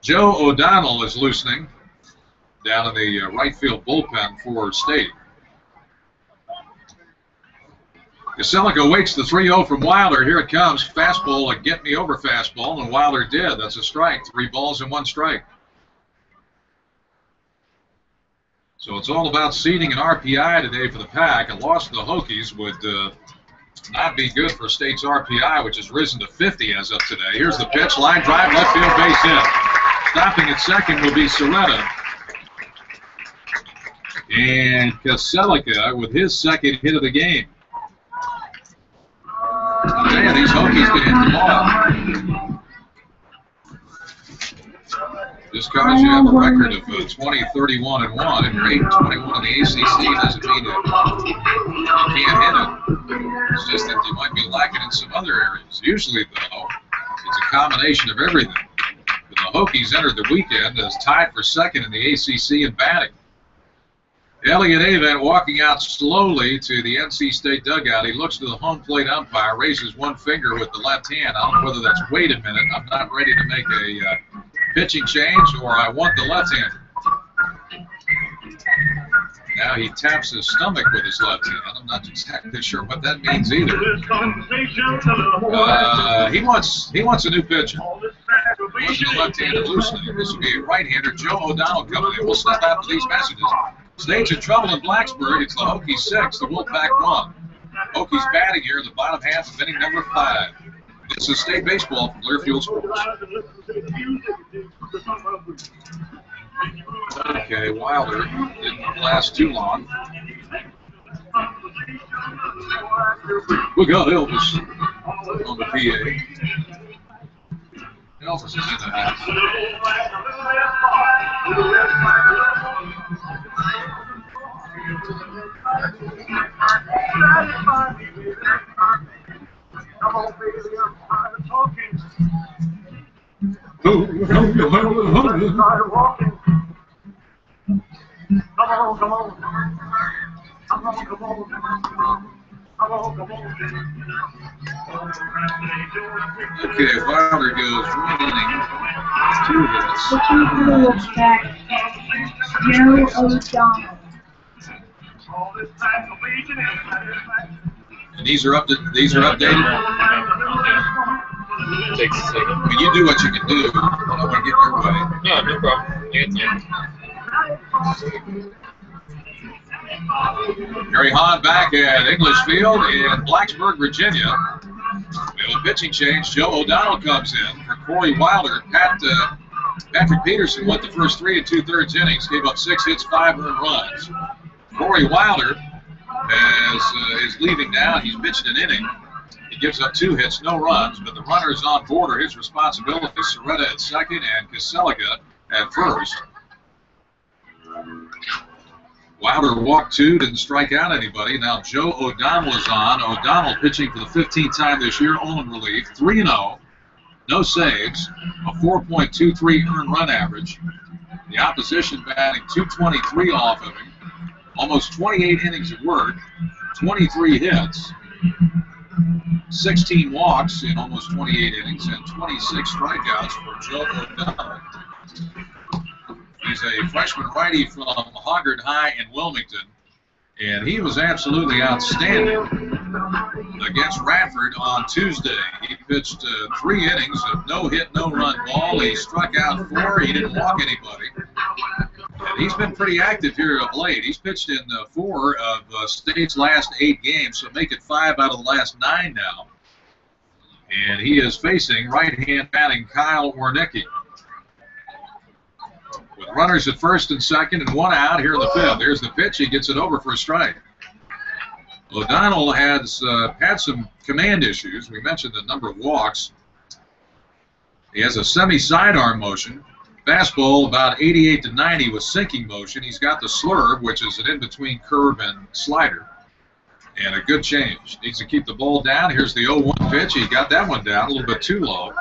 Joe O'Donnell is loosening down in the right field bullpen for State. Gaselica waits the 3-0 from Wilder. Here it comes. Fastball, a get-me-over fastball, and Wilder did. That's a strike. 3 balls and 1 strike. So it's all about seeding and RPI today for the Pack. A loss to the Hokies would not be good for State's RPI, which has risen to 50 as of today. Here's the pitch. Line drive, left field, base hit. Stopping at second will be Soretta. And Gaselica with his second hit of the game. Man, these Hokies can hit the ball. Just because you have a record of 20, 31, and 1, and you're 8 and 21 in the ACC doesn't mean that you can't hit it. It's just that you might be lacking in some other areas. Usually, though, it's a combination of everything. But the Hokies entered the weekend as tied for second in the ACC in batting. Elliot Avent walking out slowly to the NC State dugout. He looks to the home plate umpire, raises one finger with the left hand. I don't know whether that's wait a minute, I'm not ready to make a pitching change, or I want the left-hander. Now he taps his stomach with his left hand. I'm not exactly sure what that means either. He wants a new pitcher. He wants a left-handed loosening. This will be a right-hander. Joe O'Donnell coming in. We'll step out to these messages. State's in trouble in Blacksburg. It's the Hokies 6, the Wolfpack 1. Hokies batting here in the bottom half of inning number 5. This is State Baseball from Learfield Sports. Okay, Wilder didn't last too long. We got Elvis on the PA. Elvis is in the house.
Come on, baby, I'm tired of talking. Started walking. Come on, come on. Come on, come on. Come on, come on.
Okay, Wilder goes 1 inning, 2 hits.
Looking for the Wolfpack, Joe O'Donnell.
And these are updated.
Takes a second.
I mean, you do what you can do. I don't want to get in your way.
No, no problem.
Gary Hahn back at English Field in Blacksburg, Virginia. We have a pitching change. Joe O'Donnell comes in for Corey Wilder. Patrick Peterson went the first 3 2/3 innings, gave up 6 hits, 5 earned runs. Corey Wilder is leaving now. He's pitched an inning. He gives up 2 hits, no runs, but the runners on board are his responsibility. Soretta at second and Gaselica at first. Wilder walked 2, didn't strike out anybody. Now Joe O'Donnell is on. O'Donnell pitching for the 15th time this year, Olin relief, 3-0, no saves, a 4.23 earned run average. The opposition batting 223 off of him. Almost 28 innings of work, 23 hits, 16 walks in almost 28 innings, and 26 strikeouts for Joe O'Donnell. He's a freshman righty from Hoggard High in Wilmington, and he was absolutely outstanding against Radford on Tuesday. He pitched 3 innings of no-hit, no-run ball. He struck out 4. He didn't walk anybody. And he's been pretty active here of late. He's pitched in 4 of State's last 8 games, so make it 5 out of the last 9 now. And he is facing right-hand batting Kyle Wernicke. With runners at first and second and 1 out here in the 5th. There's the pitch. He gets it over for a strike. O'Donnell has had some command issues. We mentioned the number of walks. He has a semi-sidearm motion. Fastball about 88 to 90 with sinking motion. He's got the slurve, which is an in-between curve and slider. And a good change. Needs to keep the ball down. Here's the 0-1 pitch. He got that one down a little bit too low.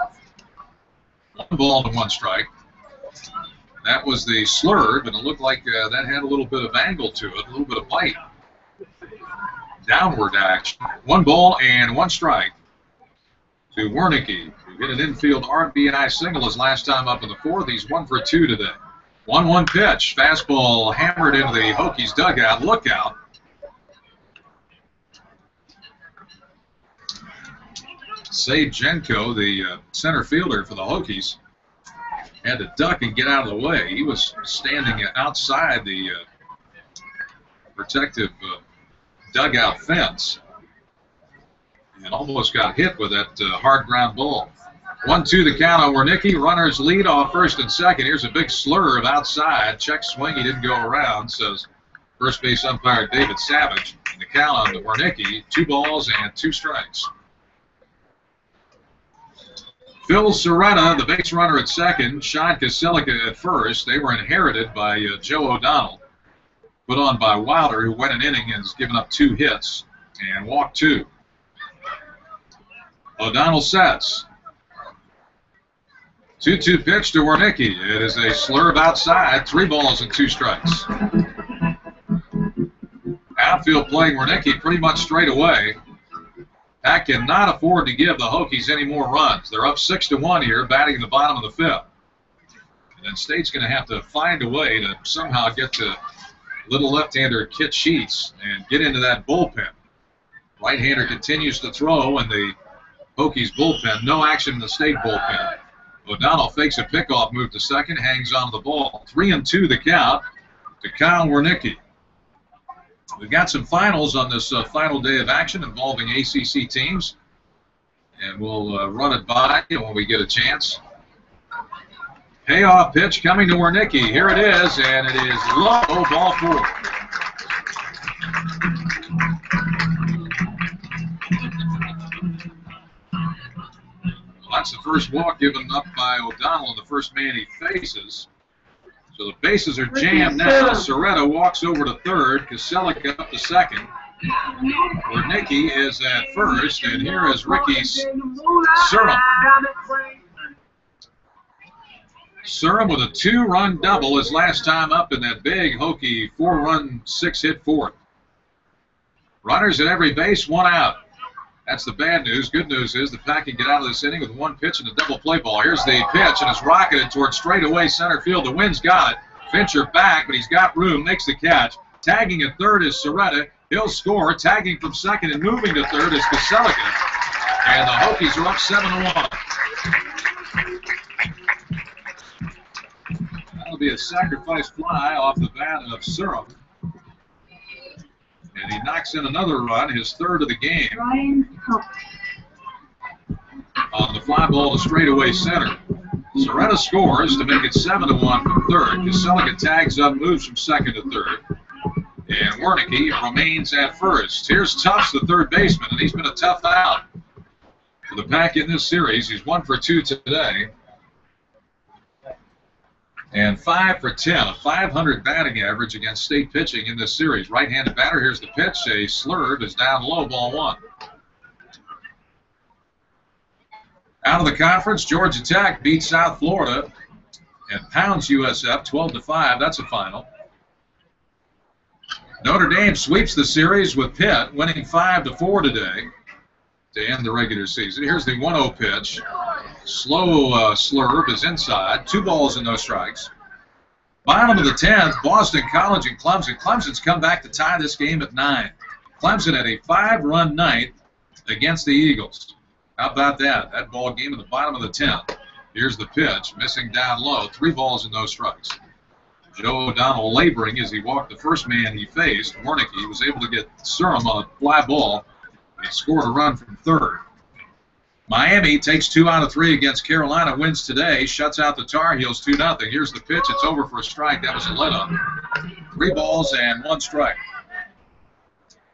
1 ball and 1 strike. That was the slurve, and it looked like that had a little bit of angle to it, a little bit of bite. Downward action. 1 ball and 1 strike to Wernicke, who hit an infield RBI single his last time up in the fourth. He's 1 for 2 today. 1-1 pitch. Fastball hammered into the Hokies dugout. Look out. Save Jenko, the center fielder for the Hokies, had to duck and get out of the way. He was standing outside the protective dugout fence and almost got hit with that hard ground ball. 1-2 the count on Wernicke. Runners lead off first and second. Here's a big slurve outside. Check swing. He didn't go around, says first base umpire David Savage. The count on Wernicke, 2 balls and 2 strikes. Phil Serreta, the base runner at second. Sean Kaselica at first. They were inherited by Joe O'Donnell. Put on by Wilder, who went an inning and has given up 2 hits and walked 2. O'Donnell sets. 2-2 pitch to Wernicke. It is a slurve outside. 3 balls and 2 strikes. Outfield playing Wernicke pretty much straight away. That cannot afford to give the Hokies any more runs. They're up 6-1 here, batting in the bottom of the 5th. And then State's going to have to find a way to somehow get to little left-hander Kit Sheets and get into that bullpen. Right-hander continues to throw in the Hokies bullpen. No action in the State bullpen. O'Donnell fakes a pickoff move to second, hangs on to the ball. 3-2 the count to Kyle Wernicke. We've got some finals on this final day of action involving ACC teams, and we'll run it by you when we get a chance. Payoff pitch coming to Wernicke. Here it is, and it is low, ball 4. Well, that's the first walk given up by O'Donnell, and the first man he faces. So the bases are jammed now. Serreta walks over to third. Kaselica up to second. Wernicke is at first, and here is Ricky Surum. Surum with a 2-run double his last time up in that big Hokie 4-run 6-hit fourth. Runners at every base, 1 out. That's the bad news. Good news is the Pack can get out of this inning with 1 pitch and a double play ball. Here's the pitch, and it's rocketed towards straightaway center field. The wind's got it. Fincher back, but he's got room, makes the catch. Tagging at third is Serreta. He'll score. Tagging from second and moving to third is Kaselica. And the Hokies are up 7-1. That'll be a sacrifice fly off the bat of Surum. And he knocks in another run, his 3rd of the game, on the fly ball to straightaway center. Serreta scores to make it 7-1 from third. Kaselica tags up, moves from second to third. And Wernicke remains at first. Here's Tufts, the third baseman, and he's been a tough out for the Pack in this series. He's 1 for 2 today. And 5 for 10, a 500 batting average against State pitching in this series. Right-handed batter, here's the pitch. A slurve is down low, ball 1. Out of the conference, Georgia Tech beats South Florida and pounds USF 12-5. That's a final. Notre Dame sweeps the series with Pitt, winning 5-4 today to end the regular season. Here's the 1-0 pitch. Slow slurve is inside. 2 balls and no strikes. Bottom of the 10th, Boston College and Clemson. Clemson's come back to tie this game at 9. Clemson had a 5-run night against the Eagles. How about that? That ball game at the bottom of the 10th. Here's the pitch, missing down low. 3 balls and no strikes. Joe O'Donnell laboring as he walked the first man he faced. Wernicke was able to get Surum on a fly ball. He scored a run from third. Miami takes 2 out of 3 against Carolina, wins today, shuts out the Tar Heels 2-0. Here's the pitch. It's over for a strike. That was a let-up. 3 balls and 1 strike.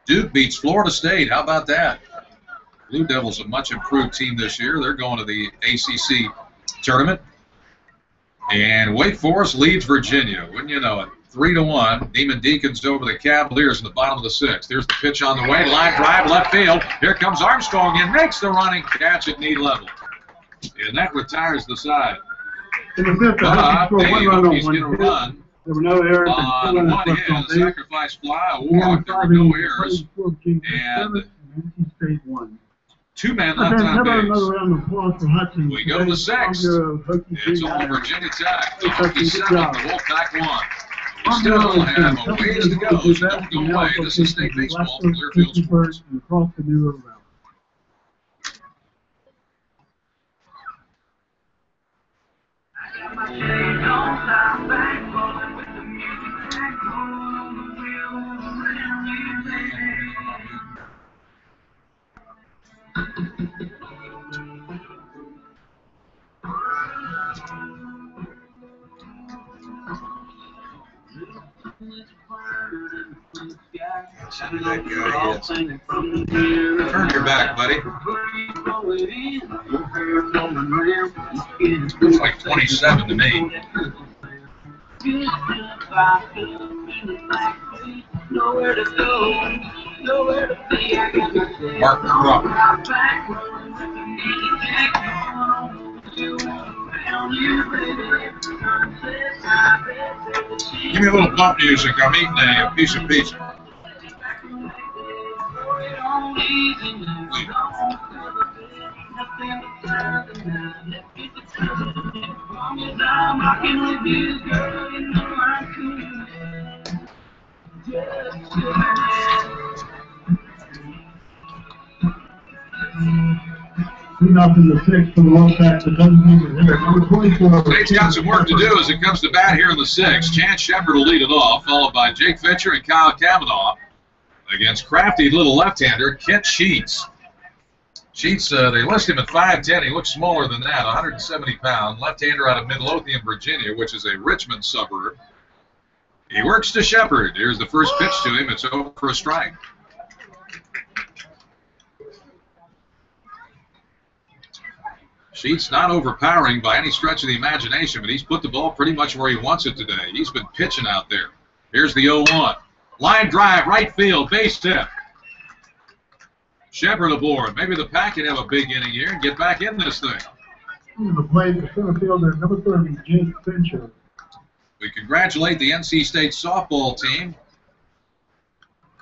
Duke beats Florida State. How about that? Blue Devils a much improved team this year. They're going to the ACC tournament. And Wake Forest leads Virginia. Wouldn't you know it? 3-1. Demon Deacons over the Cavaliers in the bottom of the 6th. Here's the pitch on the way. Line drive, left field. Here comes Armstrong in. Makes the running catch at knee level. And that retires the side.
In the 5th, the
Hokies get a run.
There were no errors.
On 1 hit, a sacrifice fly, a walk, there were no errors. And
NC State won.
2 men left on base.
Another round of applause for Hudson.
We go to the 6th. It's all Virginia Tech. The Hokies 7, the Wolfpack 1. We still have a ways to go. So don't go away. This is State Baseball from Learfield Sports.
Across the New River Valley.
Turn your back, buddy. Looks like 27 to me. Mark Krupp. Give me a little bump music. I'm eating a piece of pizza. State's got some work to do as it comes to bat here in the 6th. Chance Shepard will lead it off, followed by Jake Fitcher and Kyle Kavanaugh against crafty little left-hander Kent Sheets. Sheets, they list him at 5'10". He looks smaller than that, 170 pounds. Left-hander out of Midlothian, Virginia, which is a Richmond suburb. He works to Shepard. Here's the first pitch to him. It's over for a strike. Sheets not overpowering by any stretch of the imagination, but he's put the ball pretty much where he wants it today. He's been pitching out there. Here's the 0-1. Line drive, right field, base hit. Shepard aboard. Maybe the Pack can have a big inning here and get back in this thing.
The play, the center fielder, number 30, Jake Fincher.
We congratulate the NC State softball team.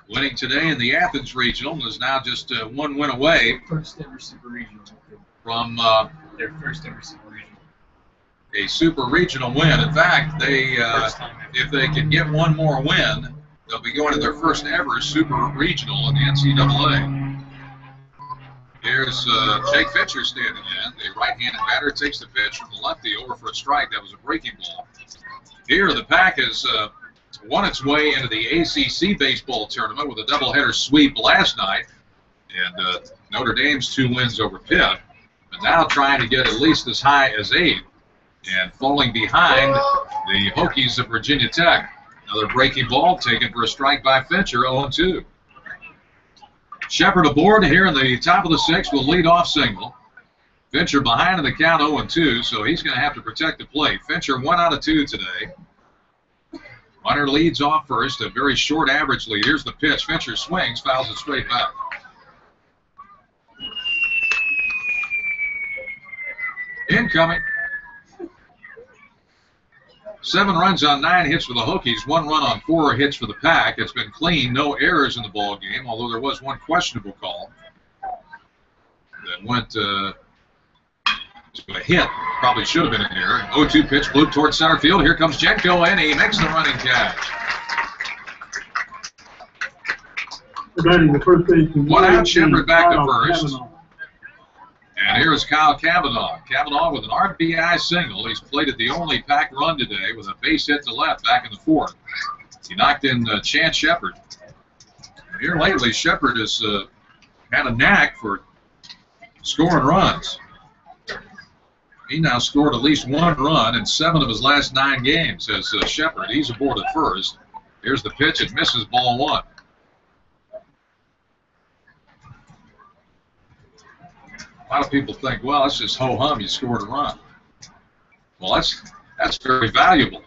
Winning today in the Athens Regional and is now just 1 win away.
First ever Super Regional.
From
their first ever Super Regional.
A Super Regional win. In fact, they if they can get one more win, they'll be going to their first ever Super Regional in the NCAA. Here's Jake Fitcher standing in. The right-handed batter takes the pitch from the lefty over for a strike. That was a breaking ball. Here, the Pack has won its way into the ACC baseball tournament with a doubleheader sweep last night. And Notre Dame's 2 wins over Pitt. But now trying to get at least as high as 8. And falling behind the Hokies of Virginia Tech. Another breaking ball taken for a strike by Fincher, 0-2. Shepard aboard here in the top of the 6th will lead off single. Fincher behind in the count 0-2, so he's going to have to protect the plate. Fincher 1 out of 2 today. Runner leads off first, a very short average lead. Here's the pitch. Fincher swings, fouls it straight back. Incoming. 7 runs on 9 hits for the Hokies, 1 run on 4 hits for the Pack. It's been clean, no errors in the ball game, although there was one questionable call that went to a hit. Probably should have been an error. 0-2 pitch, blew towards center field. Here comes Jenko, and he makes the running catch. One out, Shepard back to first. And here's Kyle Kavanaugh. Kavanaugh with an RBI single. He's plated the only Pack run today with a base hit to left back in the 4th. He knocked in Chance Shepard. Here lately, Shepard has had a knack for scoring runs. He now scored at least 1 run in 7 of his last 9 games as Shepard. He's aboard at first. Here's the pitch. It misses, ball 1. A lot of people think, well, that's just ho-hum, you scored a run. Well, that's very valuable.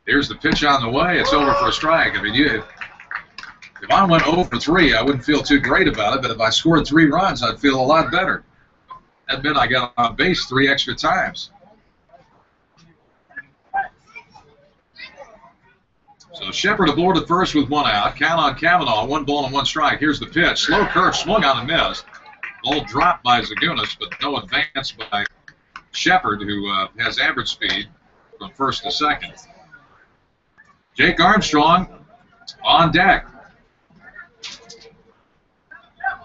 Here's the pitch on the way. It's over for a strike. I mean, if I went 0 for 3, I wouldn't feel too great about it, but if I scored 3 runs, I'd feel a lot better. That meant I got on base 3 extra times. So Shepard aboard at first with 1 out. Count on Kavanaugh, 1 ball and 1 strike. Here's the pitch. Slow curve, swung on and missed. Ball dropped by Zagunas, but no advance by Shepard, who has average speed from first to second. Jake Armstrong on deck.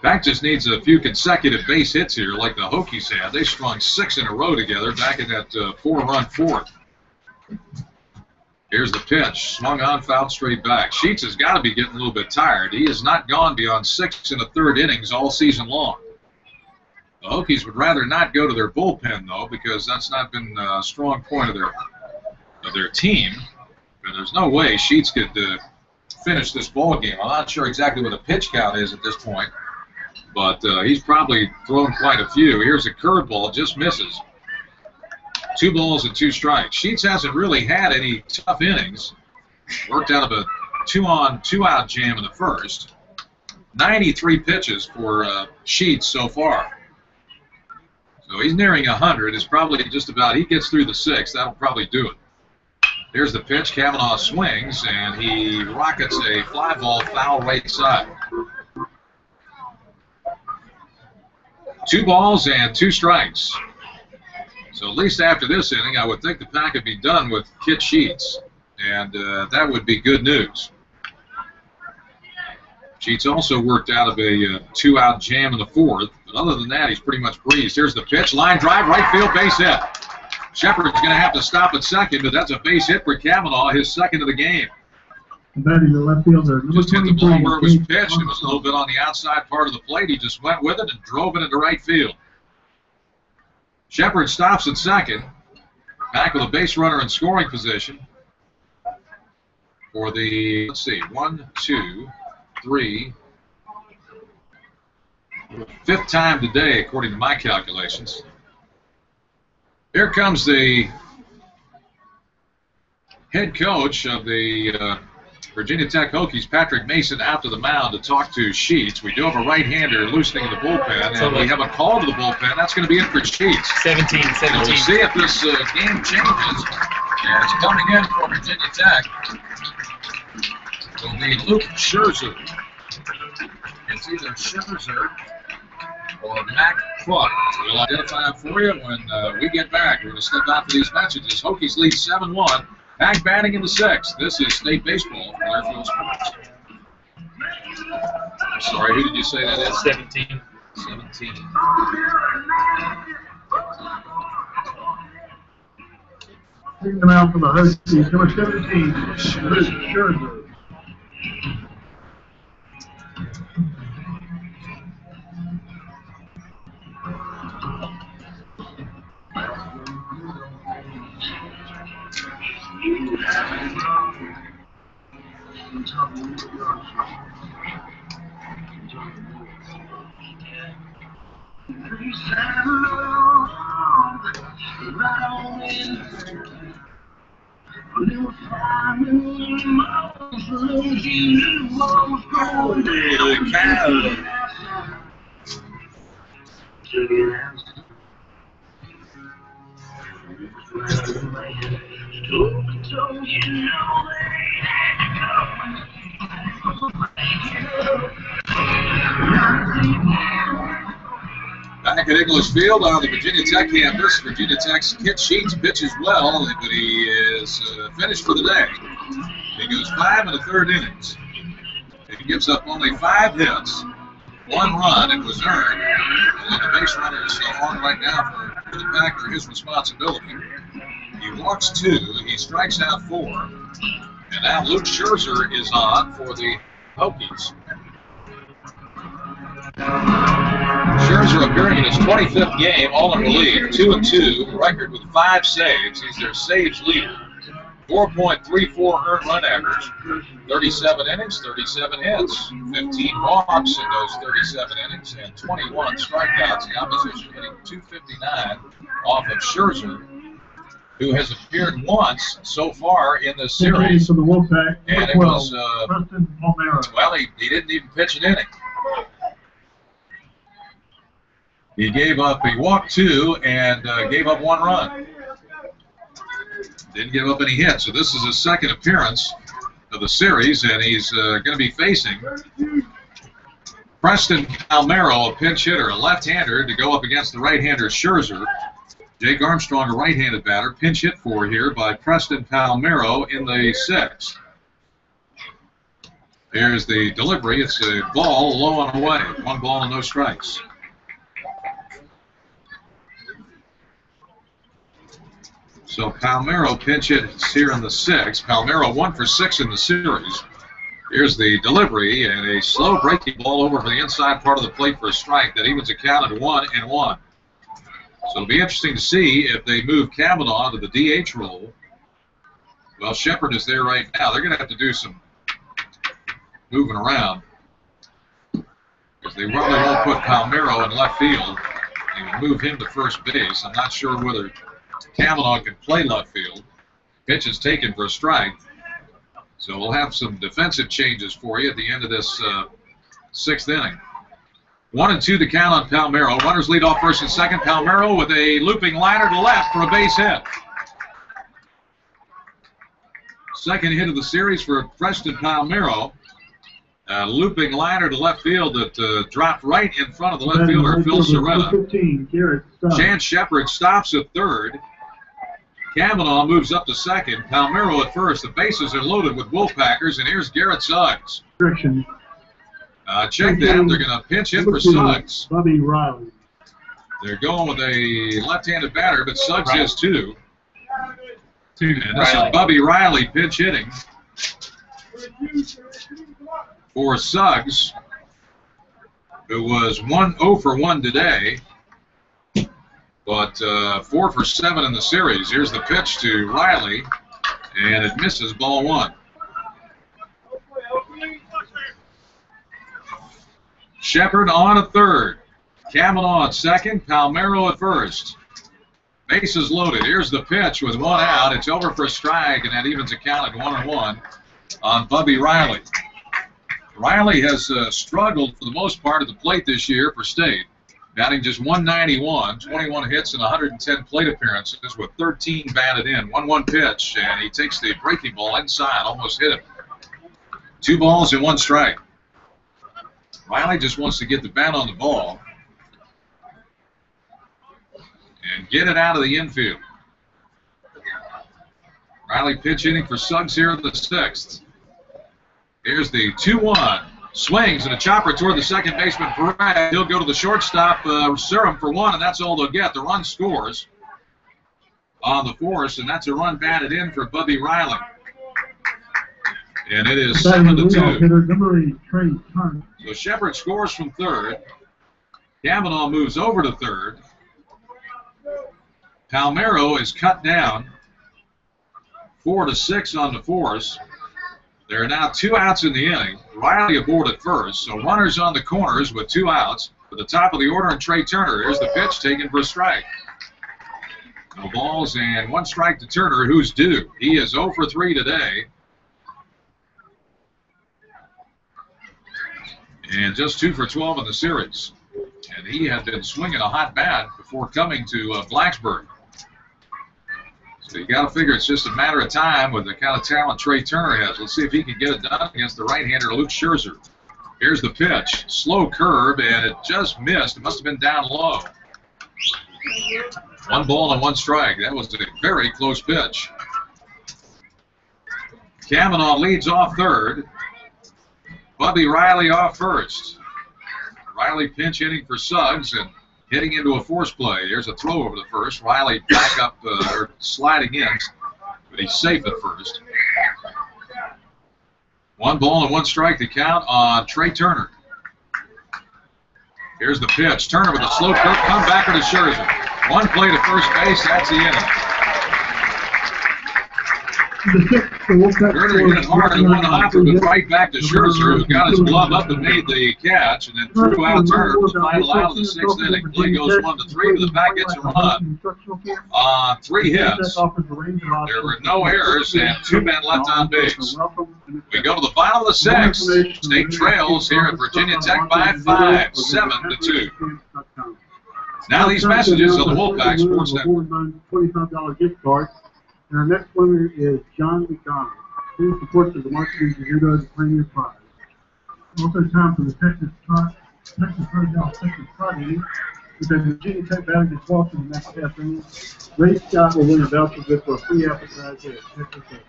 Back just needs a few consecutive base hits here like the Hokies had. They strung 6 in a row together back in that 4-run fourth. Here's the pitch. Swung on, fouled straight back. Sheets has got to be getting a little bit tired. He has not gone beyond 6 1/3 innings all season long. The Hokies would rather not go to their bullpen, though, because that's not been a strong point of their team. But there's no way Sheets could finish this ball game. I'm not sure exactly what the pitch count is at this point, but he's probably thrown quite a few. Here's a curveball, just misses. 2 balls and 2 strikes. Sheets hasn't really had any tough innings. Worked out of a 2-on, 2-out jam in the first. 93 pitches for Sheets so far. So he's nearing 100. It's probably just about, he gets through the 6th. That'll probably do it. Here's the pitch. Kavanaugh swings, and he rockets a fly ball foul right side. 2 balls and 2 strikes. So at least after this inning, I would think the Pack would be done with Kit Sheets, and that would be good news. Sheets also worked out of a 2-out jam in the 4th, but other than that, he's pretty much breezed. Here's the pitch, line drive, right field, base hit. Shepard's going to have to stop at second, but that's a base hit for Kavanaugh, his 2nd of the game.
Batting the left fielder.
Just hit the ball where it was pitched. It was a little bit on the outside part of the plate. He just went with it and drove it into right field. Shepard stops at second. Back with a base runner in scoring position for the, let's see, 1, 2, 3, 5th time today, according to my calculations. Here comes the head coach of the Virginia Tech Hokies, Patrick Mason, out to the mound to talk to Sheets. We do have a right-hander loosening in the bullpen, and we have a call to the bullpen. That's going to be it for Sheets.
17.
So we'll see if this game changes. And it's coming in for Virginia Tech. Will be Luke Scherzer. It's either Scherzer or Mac Clark. We'll identify it for you when we get back. We're going to step out for these messages. Hokies lead 7-1. Back batting in the 6th. This is State Baseball from Airfield Sports. I'm sorry, who did you say that is?
17.
17.
Taking them out for the Hokies. Number 17, Luke Scherzer.
Back at English Field on the Virginia Tech campus, Virginia Tech's Kit Sheets pitches well, but he is finished for the day. He goes 5 1/3 innings. He gives up only 5 hits, 1 run. It was earned, and the base runner is on right now for the Pack are his responsibility. He walks 2, he strikes out 4, and now Luke Scherzer is on for the Hokies. Scherzer appearing in his 25th game, all in relief, 2-2, record with 5 saves. He's their saves leader. 4.34 earned run average, 37 innings, 37 hits, 15 walks in those 37 innings, and 21 strikeouts. The opposition hitting .259 off of Scherzer, who has appeared once so far in this series.
And
it was, well, he didn't even pitch an inning. He walked 2 and gave up 1 run. Didn't give up any hits. So this is his 2nd appearance of the series, and he's going to be facing Preston Palmero, a pinch hitter, a left-hander to go up against the right-hander Scherzer. Jake Armstrong, a right-handed batter, pinch hit for here by Preston Palmero in the 6th. Here's the delivery. It's a ball low and away. 1 ball and no strikes. So Palmero pinch hits here in the 6th. Palmero 1 for 6 in the series. Here's the delivery and a slow breaking ball over for the inside part of the plate for a strike that evens a count at 1-1. So it'll be interesting to see if they move Kavanaugh to the DH role. Well, Shepard is there right now. They're going to have to do some moving around because they probably won't put Palmero in left field. They will move him to first base. I'm not sure whether Kavanaugh can play left field. Pitch is taken for a strike. So we'll have some defensive changes for you at the end of this 6th inning. 1-2 to count on Palmero. Runners lead off first and second. Palmero with a looping liner to left for a base hit. Second hit of the series for Preston Palmero. Looping liner to left field that dropped right in front of the left fielder, Phil Soretta. Chance Shepard stops at third. Kavanaugh moves up to second. Palmero at first. The bases are loaded with Wolfpackers, and here's Garrett Suggs. Check that. They're going to pinch hit for Suggs.
Bobby Riley.
They're going with a left-handed batter, but Suggs has 2. And this is Bobby Riley pinch hitting for Suggs, who was 0 for 1 today, but 4 for 7 in the series. Here's the pitch to Riley, and it misses, ball 1. Shepard on at third. Kavanaugh at second. Palmero at first. Bases loaded. Here's the pitch with 1 out. It's over for a strike, and that evens a count at 1-1 on Bubby Riley. Riley has struggled for the most part at the plate this year for State, batting just .191, 21 hits and 110 plate appearances with 13 batted in. 1-1 pitch, and he takes the breaking ball inside, almost hit him. 2 balls and 1 strike. Riley just wants to get the bat on the ball and get it out of the infield. Riley pitch hitting for Suggs here in the 6th. Here's the 2-1. Swings and a chopper toward the second baseman, Perez. He'll go to the shortstop, Surum for 1, and that's all they'll get. The run scores on the force, and that's a run batted in for Bubby Riley. And it is 7-2. So Shepard scores from third. Kavanaugh moves over to third. Palmero is cut down 4-6 on the force. There are now 2 outs in the inning. Riley aboard at first, so runners on the corners with 2 outs. At the top of the order, and Trey Turner. Here's the pitch taken for a strike. No balls and 1 strike to Turner, who's due. He is 0 for 3 today. And just 2 for 12 in the series. And he had been swinging a hot bat before coming to Blacksburg. So you got to figure it's just a matter of time with the kind of talent Trey Turner has. Let's see if he can get it done against the right-hander Luke Scherzer. Here's the pitch. Slow curve, and it just missed. It must have been down low. 1 ball and 1 strike. That was a very close pitch. Kavanaugh leads off third. Bubby Riley off first. Riley pinch hitting for Suggs and hitting into a force play. There's a throw over the first. Riley back up, or sliding in, but he's safe at first. 1 ball and 1 strike to count on Trey Turner. Here's the pitch. Turner with a slow comebacker to Scherzer. 1 play to first base. That's the inning. Turner hit it hard and 1 hopper, but right back to Scherzer, who got his glove up and made the catch, and then threw out Turner for the final out of the 6th inning. Play goes 1-3, but the back gets a run on 3 hits. There were no errors and 2 men left on base. We go to the bottom of the 6th. State trails here at Virginia Tech by 5, 7-2. Now these messages on the Wolfpack Sports Network.
$25 gift card. And our next winner is John McDonald, who supports the Marketing Judo Premier Prize. Also time for the Texas Trot Texas first out, Texas Friday. With the Virginia Tech batting gets walked in the next half inning. Ray Scott will win a voucher bid for a free appetizer at Texas Tech.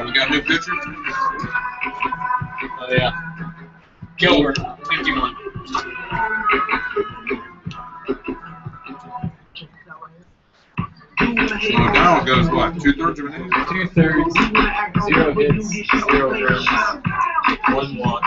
We got a new pitcher.
Oh, yeah. Gilbert, 51.
So now it goes what? 2/3 of an inning?
2/3, 0 hits, 0 runs, 1 walk.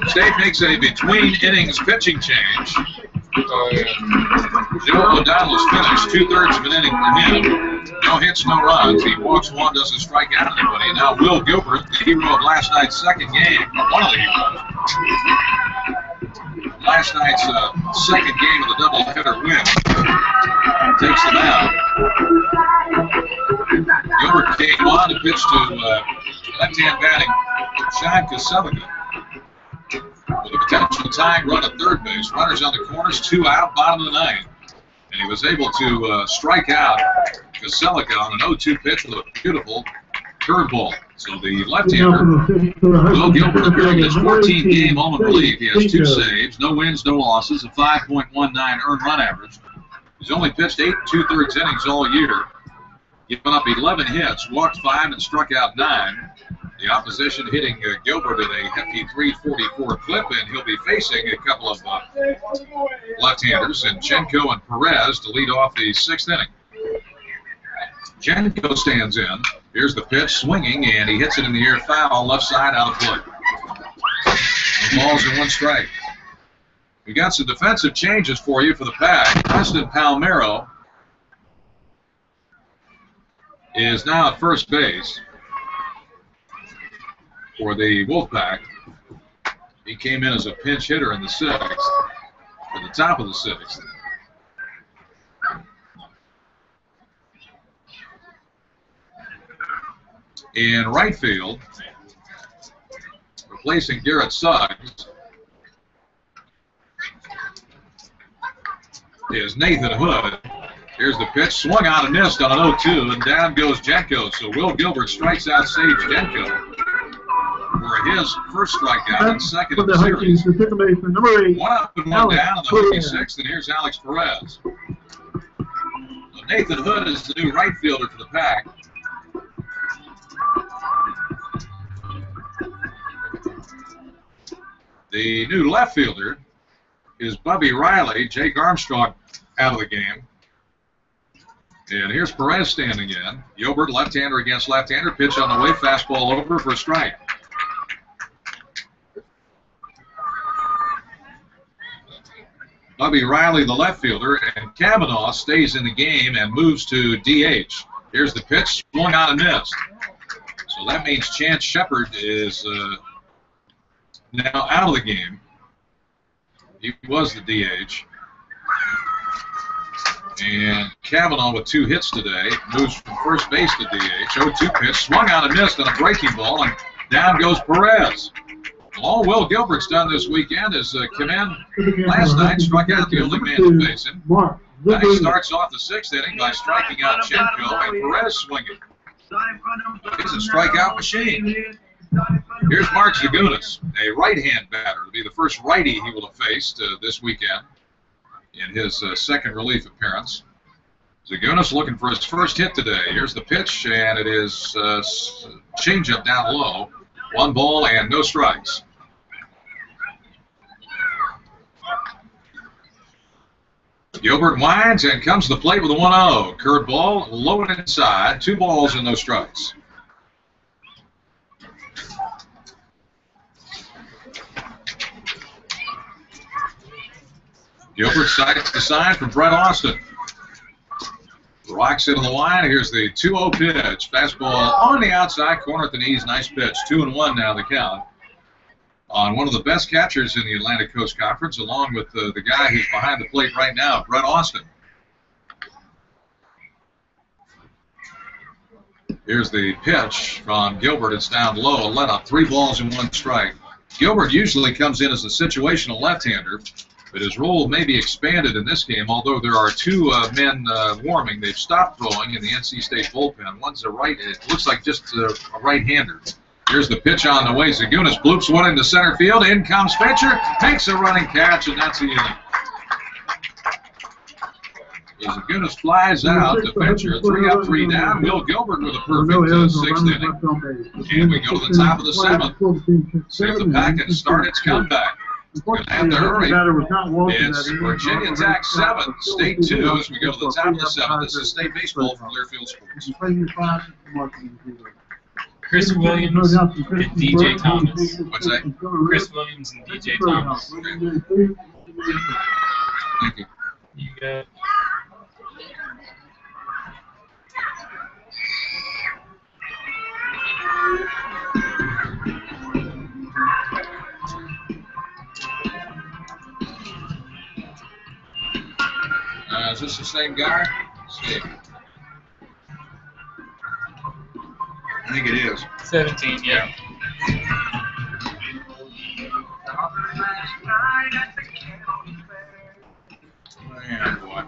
State makes a between innings pitching change. Joe O'Donnell is finished 2/3 of an inning for him. No hits, no runs. He walks one, doesn't strike out anybody. Now Will Gilbert, the hero of last night's second game, one of the heroes. Last night's second game of the doubleheader win. Takes the mound. Gilbert came on to pitch to left-hand batting Sean Kaselica. With a potential tying run at third base. Runners on the corners, 2 out, bottom of the ninth. And he was able to strike out Kaselica on an 0-2 pitch with a beautiful curveball. So the left-hander, Will Gilbert, appearing in his 14th game home in relief. He has 2 saves, no wins, no losses, a 5.19 earned run average. He's only pitched 8 2/3 innings all year. Given up 11 hits, walked 5 and struck out 9. The opposition hitting Gilbert at a hefty 344 clip, and he'll be facing a couple of left-handers, and Jenko and Perez to lead off the 6th inning. Jenko stands in. Here's the pitch, swinging, and he hits it in the air foul, left side out of play. The balls are 1 strike. We got some defensive changes for you for the Pack. Preston Palmero is now at first base for the Wolfpack. He came in as a pinch hitter in the 6th, at the top of the 6th. In right field, replacing Garrett Suggs, is Nathan Hood. Here's the pitch, swung out and missed on an 0-2, and down goes Jenko. So Will Gilbert strikes out Sage Jenko for his first strikeout and second of the series. 1 up and 1 down in the Hokie 6th, and here's Alex Perez. So Nathan Hood is the new right fielder for the Pack. The new left fielder is Bubby Riley. Jake Armstrong out of the game. And here's Perez standing in. Gilbert, left-hander against left-hander. Pitch on the way. Fastball over for a strike. Bubby Riley, the left fielder, and Kavanaugh stays in the game and moves to DH. Here's the pitch. Swung out and missed. So that means Chance Shepard is now out of the game. He was the DH. And Kavanaugh with 2 hits today moves from first base to DH. 0-2 pitch, swung out and missed on a breaking ball, and down goes Perez. All Will Gilbert's done this weekend is come in last night, struck out the only man to face him. Now he starts off the 6th inning by striking out Jenko and Perez swinging. He's a strikeout machine. Here's Mark Zagunis, a right-hand batter, to be the first righty he will have faced this weekend in his second relief appearance. Zagunis looking for his first hit today. Here's the pitch, and it is changeup down low. 1 ball and no strikes. Gilbert winds and comes to the plate with a 1-0. Curveball, low and inside. 2 balls and no strikes. Gilbert sights the sign from Brett Austin. Rocks into the line. Here's the 2-0 pitch. Fastball on the outside corner at the knees. Nice pitch. 2-1 now the count. On one of the best catchers in the Atlantic Coast Conference, along with the guy who's behind the plate right now, Brett Austin. Here's the pitch from Gilbert. It's down low. A let-up. 3 balls and 1 strike. Gilbert usually comes in as a situational left-hander, but his role may be expanded in this game, although there are 2 men warming. They've stopped throwing in the NC State bullpen. One's a right, it looks like just a right-hander. Here's the pitch on the way. Zagunis bloops one into center field. In comes Fincher, takes a running catch, and that's the inning. Zagunis flies out to Fincher. 3 up, 3 down. Will Gilbert with a perfect 6th inning. And we go to the top of the 7th. See if the Pack can start its comeback. Going to have to hurry. It's Virginia Tech 7, State 2 as we go to the top of the 7th. This is State Baseball from Learfield Sports.
Chris Williams and DJ Thomas.
What's that?
Chris Williams and DJ Thomas.
Thank you.
You got
is this the same guy? Let's see. I think it is.
17, yeah.
Man, boy.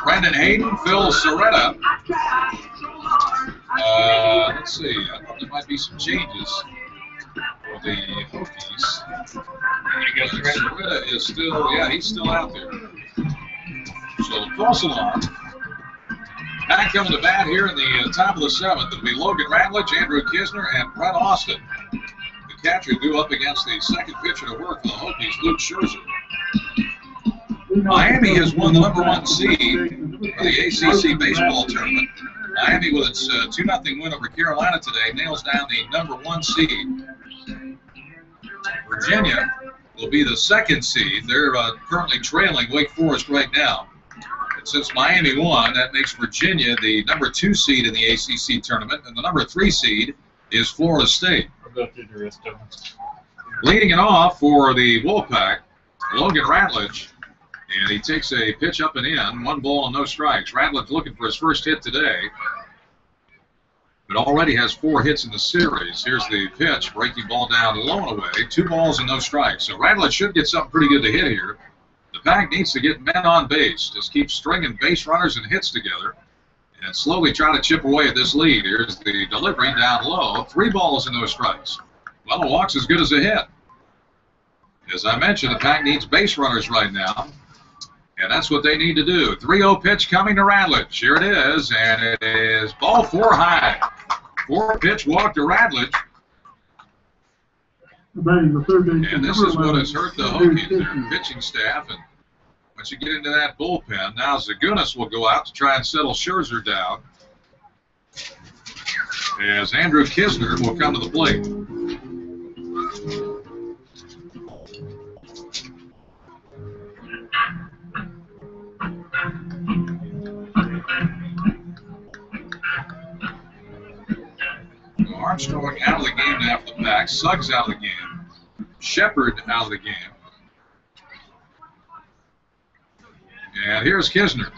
Brendan Hayden, Phil Soretta. Let's see. I thought there might be some changes for the Hokies. Soretta is still, yeah, he's still out there. So false alarm. Back coming to bat here in the top of the 7th. It'll be Logan Ratledge, Andrew Kisner, and Brett Austin. The catcher due up against the second pitcher to work for the Hokies, Luke Scherzer. Miami has won the #1 seed for the ACC baseball tournament. Miami, with its 2-0 win over Carolina today, nails down the #1 seed. Virginia will be the 2nd seed. They're currently trailing Wake Forest right now. And since Miami won, that makes Virginia the #2 seed in the ACC tournament, and the #3 seed is Florida State.
I'll go through the rest of them.
Leading it off for the Wolfpack, Logan Ratledge. And he takes a pitch up and in, 1 ball and no strikes. Ratledge looking for his first hit today, but already has 4 hits in the series. Here's the pitch, breaking ball down low and away, 2 balls and no strikes. So Ratledge should get something pretty good to hit here. The Pack needs to get men on base, just keep stringing base runners and hits together, and slowly try to chip away at this lead. Here's the delivery down low, 3 balls and no strikes. Well, a walk's as good as a hit. As I mentioned, the Pack needs base runners right now. And that's what they need to do. 3-0 pitch coming to Ratledge. Here it is, and it is ball 4 high. 4-pitch walk to Ratledge. And this is what has hurt the Hokies, their pitching staff. And once you get into that bullpen, now Zagunis will go out to try and settle Scherzer down, as Andrew Kisner will come to the plate. Armstrong out of the game now for the Pack. Suggs out of the game. Shepard out of the game. And here's Kisner.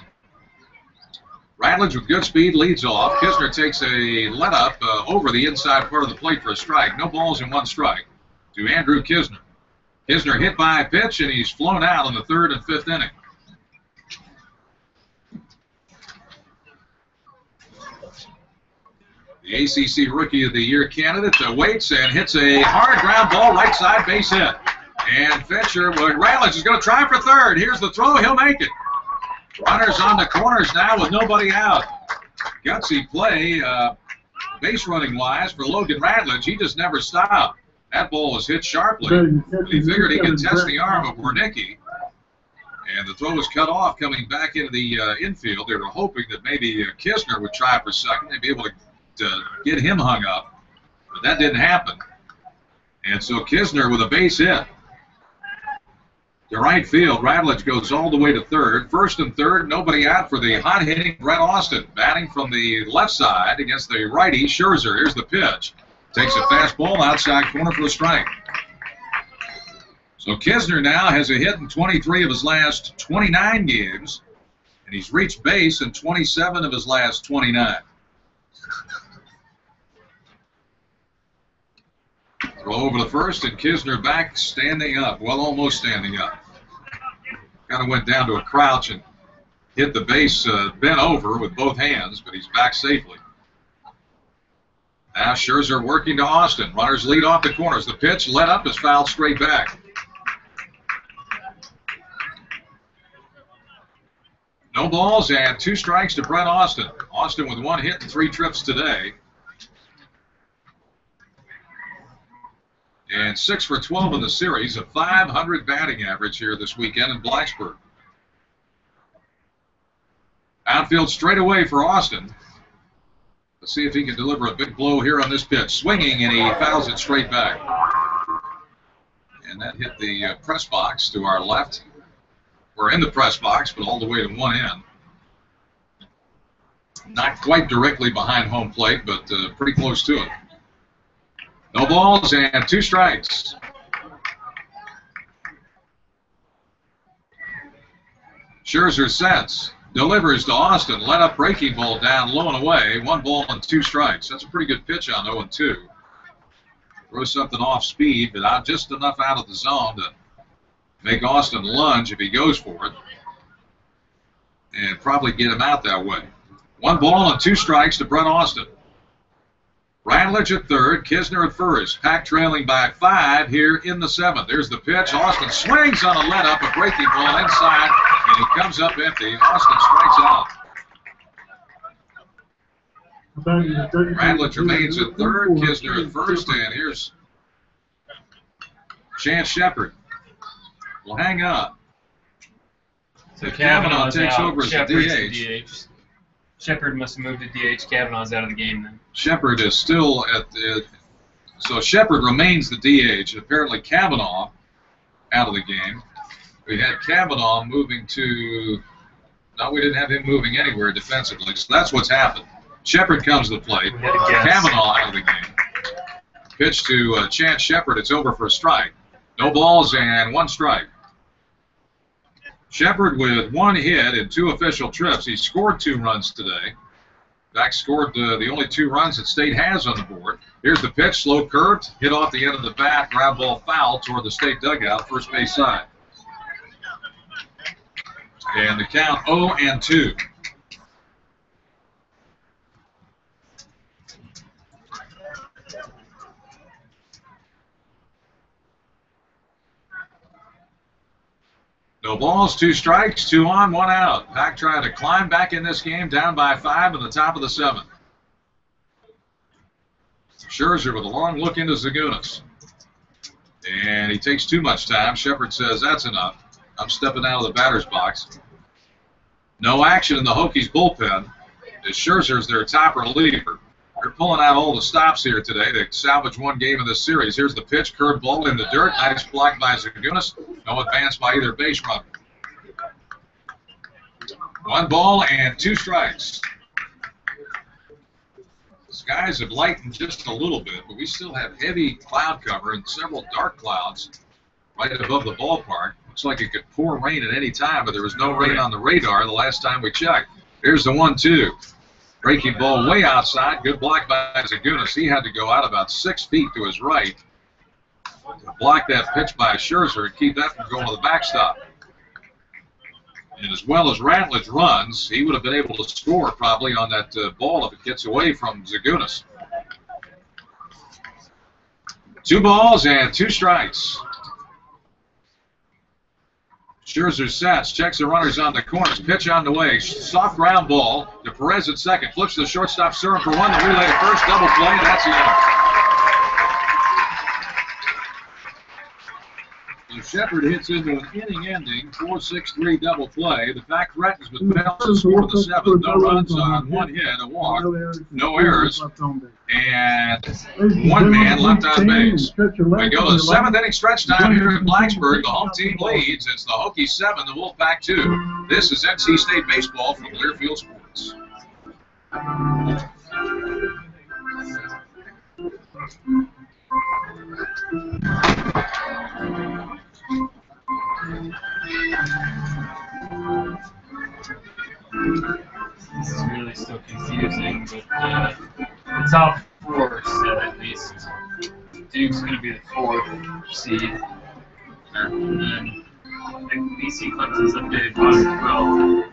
Ratledge with good speed leads off. Kisner takes a let-up over the inside part of the plate for a strike. No balls and 1 strike to Andrew Kisner. Kisner hit by a pitch, and he's flown out in the 3rd and 5th inning. The ACC Rookie of the Year candidate waits and hits a hard ground ball, right side base hit. And Fincher, Ratledge is going to try for 3rd. Here's the throw. He'll make it. Runners on the corners now with nobody out. Gutsy play, base running wise for Logan Radledge. He just never stopped. That ball was hit sharply. He figured he could test the arm of Wernicke. And the throw was cut off coming back into the infield. They were hoping that maybe Kisner would try for second. They'd be able to get him hung up. But that didn't happen. And so Kisner with a base hit. To right field, Radledge goes all the way to third. First and third, nobody out for the hot-hitting Brett Austin. Batting from the left side against the righty, Scherzer. Here's the pitch. Takes a fastball outside corner for a strike. So Kisner now has a hit in 23 of his last 29 games, and he's reached base in 27 of his last 29. Throw over the first, and Kisner back standing up. Well, almost standing up. Kind of went down to a crouch and hit the base, bent over with both hands, but he's back safely. Now Scherzer working to Austin. Runners lead off the corners. The pitch let up is fouled straight back. No balls and 2 strikes to Brett Austin. Austin with 1 hit and 3 trips today. And 6 for 12 in the series, a .500 batting average here this weekend in Blacksburg. Outfield straight away for Austin. Let's see if he can deliver a big blow here on this pitch. Swinging, and he fouls it straight back. And that hit the press box to our left. We're in the press box, but all the way to one end. Not quite directly behind home plate, but pretty close to it. No balls and 2 strikes. Scherzer sets, delivers to Austin, let up breaking ball down low and away. 1 ball and 2 strikes. That's a pretty good pitch on 0-2. Throw something off speed, but out just enough out of the zone to make Austin lunge if he goes for it, and probably get him out that way. 1 ball and 2 strikes to Brett Austin. Radledge at third, Kisner at first. Pack trailing by 5 here in the 7th. There's the pitch. Austin swings on a let-up, a breaking ball inside, and he comes up empty. Austin strikes out. Radledge remains at third, Kisner at first, and here's Chance Shepard. Will hang up.
So Kavanaugh's
takes
out.
over as
Shepard's
the
the DH. Shepard must have moved to DH. Kavanaugh's out of the game then.
Shepard is still at the... So Shepard remains the DH. Apparently Kavanaugh out of the game. We had Kavanaugh moving to... No, we didn't have him moving anywhere defensively. So that's what's happened. Shepard comes to the plate. Kavanaugh out of the game. Pitch to Chance Shepard. It's over for a strike. No balls and 1 strike. Shepard with 1 hit in 2 official trips. He scored 2 runs today. In fact, scored the only 2 runs that State has on the board. Here's the pitch, slow curved, hit off the end of the bat, ground ball foul toward the State dugout, first base side. And the count 0-2. No balls, 2 strikes, 2 on, 1 out. Pack trying to climb back in this game, down by 5 in the top of the 7th. Scherzer with a long look into Zagunis. And he takes too much time. Shepard says, that's enough. I'm stepping out of the batter's box. No action in the Hokies bullpen. As Scherzer's their top reliever. They're pulling out all the stops here today. They salvaged 1 game in this series. Here's the pitch, curved ball in the dirt. Nice block by Zagunis. No advance by either base runner. 1 ball and 2 strikes. The skies have lightened just a little bit, but we still have heavy cloud cover and several dark clouds right above the ballpark. Looks like it could pour rain at any time, but there was no rain on the radar the last time we checked. Here's the 1-2. Breaking ball way outside. Good block by Zagunis. He had to go out about 6 feet to his right to block that pitch by Scherzer and keep that from going to the backstop. And as well as Radledge runs, he would have been able to score probably on that ball if it gets away from Zagunis. 2 balls and 2 strikes. Scherzer sets, checks the runners on the corners, pitch on the way, soft ground ball to Perez at second, flips to the shortstop, Surin for one, the relay at first, double play, and that's the inning. So Shepard hits into an inning-ending 4-6-3 double play. The fact threatens with Bell to score the seventh. No runs on one hit, a walk, no errors, and one man left on base. We go to the seventh inning stretch time here in Blacksburg. The home team leads. It's the Hokies 7, the Wolfpack 2. This is NC State baseball from Learfield Sports.
This is really still confusing, but the top four said at least Duke's going to be the 4th seed. And then I think BC Clemson's updated bottom 12.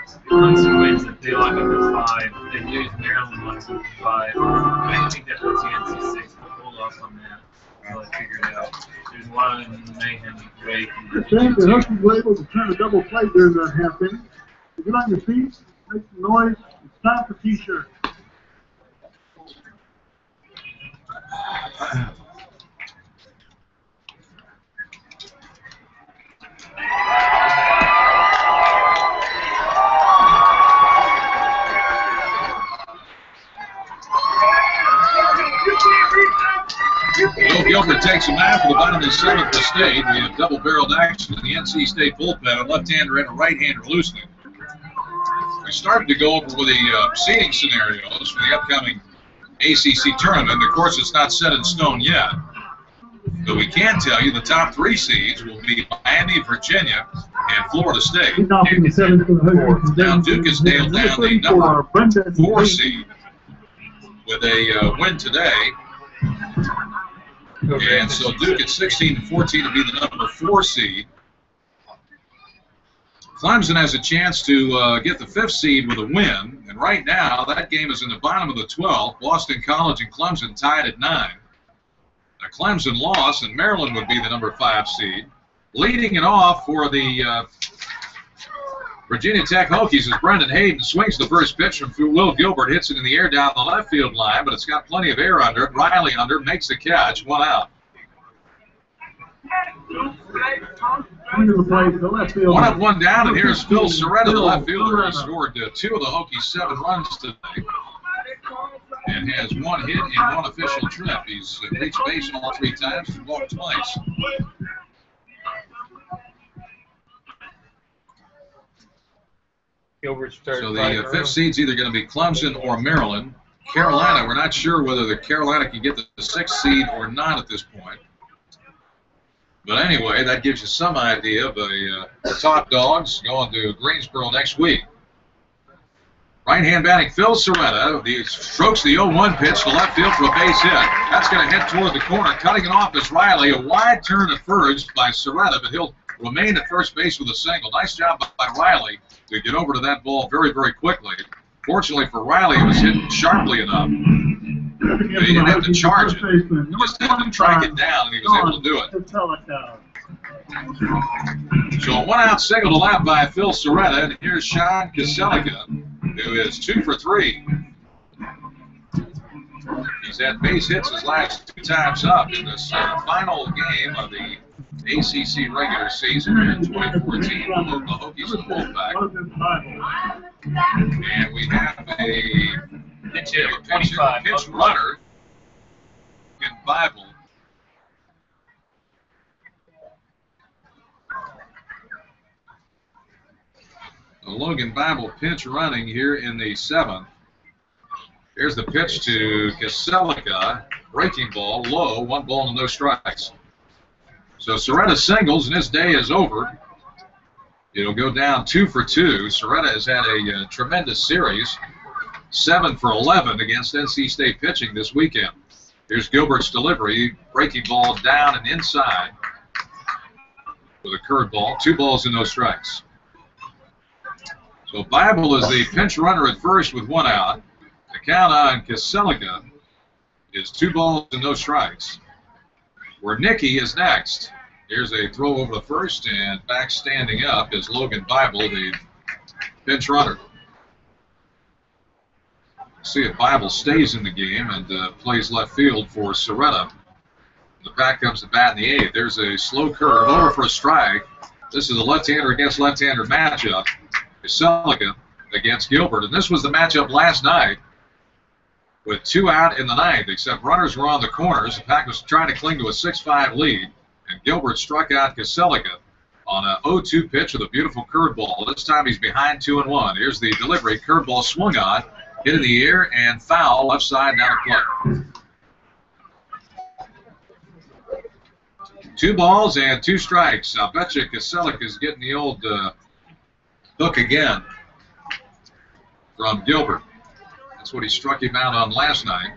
If Clemson wins it, they lock up at 5. If they lose, Maryland locks up at 5. I think that puts the NC 6, but hold off on that until I figure it out. There's a lot of mayhem wake.
The Hokies were able to turn a double play during that half inning. Get on your feet, make some noise. It's time for T-shirt.
Will Gilbert takes a nap for the bottom of the 7th to state. We have double-barreled action in the NC State bullpen, a left-hander and a right-hander loosening. We started to go over with the seeding scenarios for the upcoming ACC tournament. Of course, it's not set in stone yet. But we can tell you the top 3 seeds will be Miami, Virginia, and Florida State. Now, Duke has nailed down the number 4 seed with a win today. And so Duke at 16-14 to be the number 4 seed. Clemson has a chance to get the 5th seed with a win, and right now that game is in the bottom of the 12th. Boston College and Clemson tied at 9. A Clemson loss, and Maryland would be the number 5 seed. Leading it off for the Virginia Tech Hokies as Brendan Hayden swings the first pitch from Will Gilbert, hits it in the air down the left field line, but it's got plenty of air under it. Riley under, makes the catch, 1 out. 1 up, 1 down, and here's Phil Soretta, the left fielder. He scored 2 of the Hokies' 7 runs today and has 1 hit in 1 official trip. He's reached base all 3 times and walked twice. So the 5th seed's either going to be Clemson or Maryland. Carolina, we're not sure whether the Carolina can get the 6th seed or not at this point. But anyway, that gives you some idea of the top dogs going to Greensboro next week. Right-hand batting Phil Soretta. He strokes the 0-1 pitch to left field for a base hit. That's going to head toward the corner. Cutting it off is Riley. A wide turn at first by Soretta, but he'll remain at first base with a single. Nice job by Riley to get over to that ball very, very quickly. Fortunately for Riley, it was hit sharply enough. But he didn't have to charge it. He just had to track it down, and he was able to do it. So a 1-out single to left by Phil Soretta, and here's Sean Kaselica, who is 2 for 3. He's had base hits his last 2 times up in this final game of the ACC regular season in 2014. The Hokies and Wolfpack. And we have a pitch runner in Bible. The Logan Bible pinch running here in the 7th. Here's the pitch to Kaselica. Breaking ball, low, 1 ball and no strikes. So Soretta singles, and his day is over. It'll go down 2 for 2. Soretta has had a tremendous series, 7 for 11 against NC State pitching this weekend. Here's Gilbert's delivery, breaking ball down and inside with a curveball. 2 balls and no strikes. So Bible is the pinch runner at first with 1 out. The count on Kaselica is 2 balls and no strikes. Where Nicky is next. Here's a throw over the first, and back standing up is Logan Bible, the pinch runner. See if Bible stays in the game and plays left field for Soretta. The back comes to bat in the 8th. There's a slow curve over for a strike. This is a left-hander against left-hander matchup. Kaselika against Gilbert. And this was the matchup last night with 2 out in the 9th, except runners were on the corners. The Pack was trying to cling to a 6-5 lead, and Gilbert struck out Kaselika on a 0-2 pitch with a beautiful curveball. This time he's behind 2-1. Here's the delivery. Curveball swung on, hit in the air, and foul left side down the plate. 2 balls and 2 strikes. I'll bet you Kaselika is getting the old hook again from Gilbert. That's what he struck him out on last night.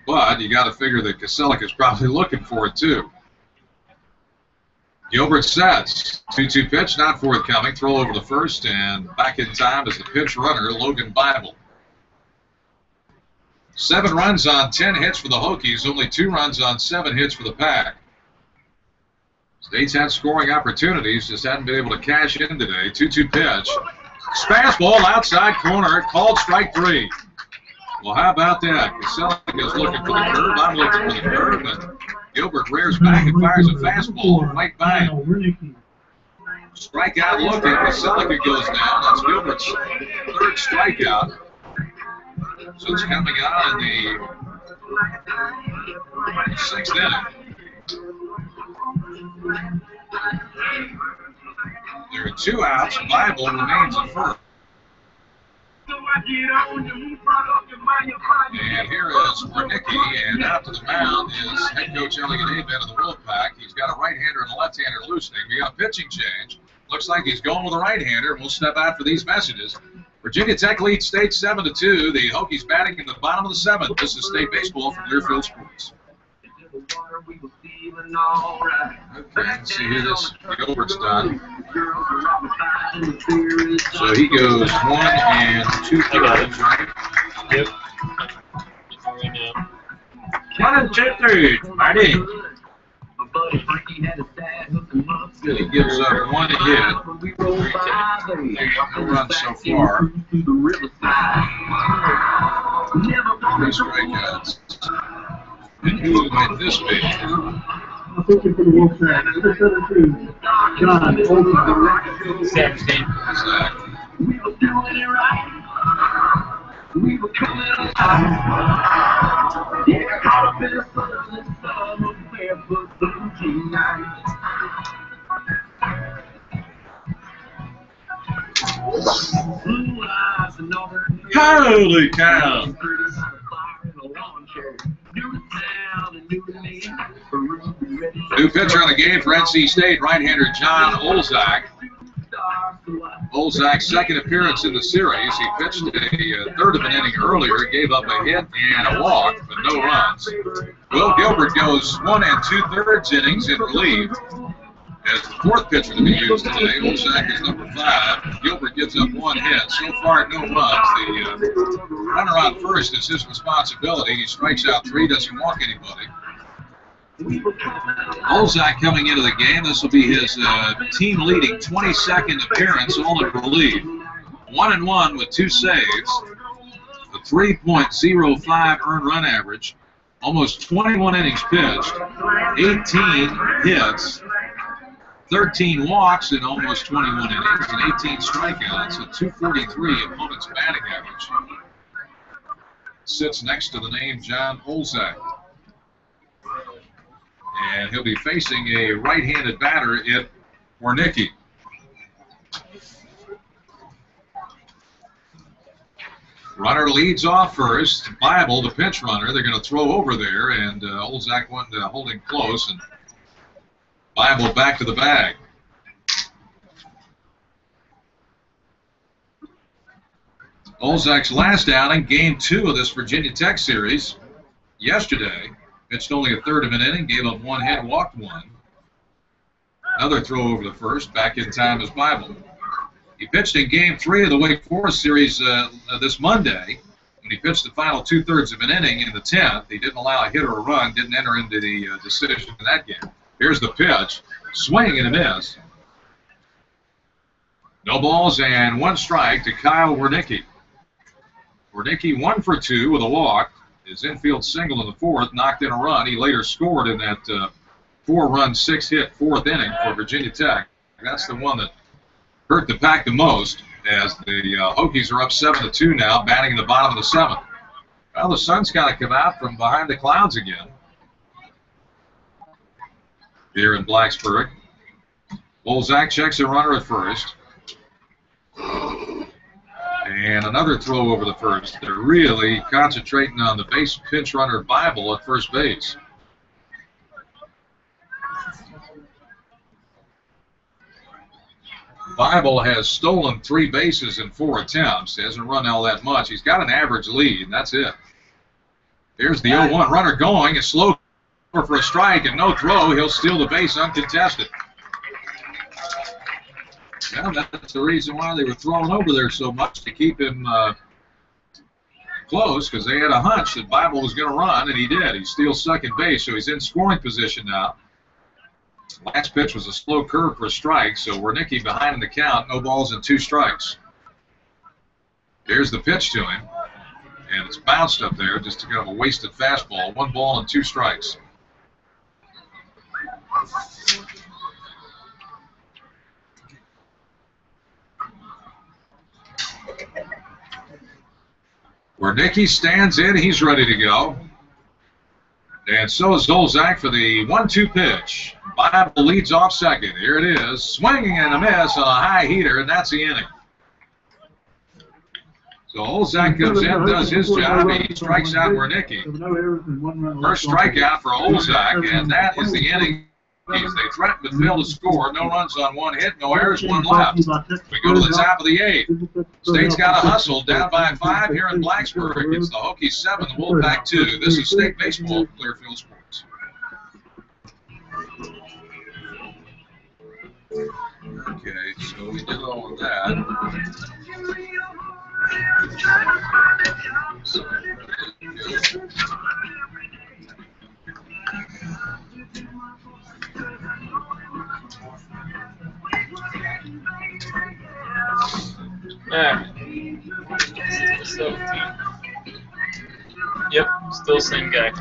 But you got to figure that Kaselika is probably looking for it too. Gilbert sets. 2-2 pitch, not forthcoming. Throw over the first, and back in time is the pinch runner, Logan Bible. 7 runs on 10 hits for the Hokies, only 2 runs on 7 hits for the Pack. State's had scoring opportunities, just hadn't been able to cash in today. 2-2 pitch. Fastball outside corner, called strike 3. Well, how about that? Kaselika's looking for the curve, I'm looking for the curve, and Gilbert rears back and fires a fastball right by him. Strikeout looking, Kaselika goes down. That's Gilbert's 3rd strikeout. So it's coming out in the 6th inning. There are 2 outs. Bible remains in first. And here is Wernicke, and out to the mound is head coach Elliot Aben of the Wolfpack. He's got a right-hander and a left-hander loosening. We got a pitching change. Looks like he's going with a right-hander, and we'll step out for these messages. Virginia Tech leads State 7-2. The Hokies batting in the bottom of the 7th. This is State Baseball from Learfield Sports. Okay, let's see here. This Gilbert's done. So he goes 1 and 2/3, right?
Yep.
1 and 2/3, Marty. He gives up 1 hit. 3 runs so far. 3 strikeouts. And who might this be?
I'm thinking for the Wolfpack. Number 17, John Olsen.
17.
Exactly.
We were doing it right. We were coming up. Yeah, caught up in the sun and summer barefoot blue jean night. Blue eyes and all their
Holy cow! New pitcher on the game for NC State, right-hander John Olzak. Olzak's 2nd appearance in the series. He pitched a 1/3 of an inning earlier, gave up a hit and a walk, but no runs. Will Gilbert goes 1 and 2/3 innings in relief as the 4th pitcher to be used today. Olzak is number 5. Gilbert gives up 1 hit. So far, no runs. The runner on first is his responsibility. He strikes out 3, doesn't walk anybody. Olzak coming into the game. This will be his team-leading 22nd appearance, all in relief. 1-1 with 2 saves. A 3.05 earned run average. Almost 21 innings pitched. 18 hits. 13 walks in almost 21 innings and 18 strikeouts. A 243 opponent's batting average. Sits next to the name John Olzak. And he'll be facing a right-handed batter at Wernicke. Runner leads off first. Bible, the pinch runner, they're going to throw over there, and Olzak went holding close, and Bible back to the bag. Olzak's last outing, game 2 of this Virginia Tech series, yesterday. Pitched only a 1/3 of an inning, gave up 1 hit, walked 1. Another throw over the first, back in time is Bible. He pitched in game 3 of the Wake Forest series this Monday, when he pitched the final 2/3 of an inning in the 10th. He didn't allow a hit or a run, didn't enter into the decision in that game. Here's the pitch. Swing and a miss. No balls and 1 strike to Kyle Wernicke. Wernicke 1 for 2 with a walk. His infield single in the 4th knocked in a run. He later scored in that 4-run, 6-hit 4th inning for Virginia Tech. That's the one that hurt the Pack the most, as the Hokies are up 7-2 now, batting in the bottom of the 7th. Well, the sun's kind of come out from behind the clouds again here in Blacksburg. Olzak checks a runner at first. And another throw over the first. They're really concentrating on the base pinch runner Bible at first base. Bible has stolen 3 bases in 4 attempts. He hasn't run all that much. He's got an average lead, and that's it. Here's the 0-1 runner going. A slow for a strike and no throw. He'll steal the base uncontested. Well, that's the reason why they were throwing over there so much, to keep him close, because they had a hunch that Bible was going to run, and he did. He steals second base, so he's in scoring position now. Last pitch was a slow curve for a strike, so Wernicke behind in the count, no balls and 2 strikes. Here's the pitch to him, and it's bounced up there, just kind of a wasted fastball. 1 ball and 2 strikes. Wernicke stands in, he's ready to go. And so is Olzak for the 1-2 pitch. Bible leads off second. Here it is. Swinging and a miss on a high heater, and that's the inning. So Olzak comes in, does his job. He strikes out Wernicke. First strikeout for Olzak, and that is the inning. They threaten but fail to score. No runs on 1 hit, no errors, 1 left. We go to the top of the 8th. State's got to hustle, down by 5 here in Blacksburg. It's the Hokies 7, the Wolfpack 2. This is State Baseball, Clearfield Sports. Okay, so we did all of that.
Yep, still same guy.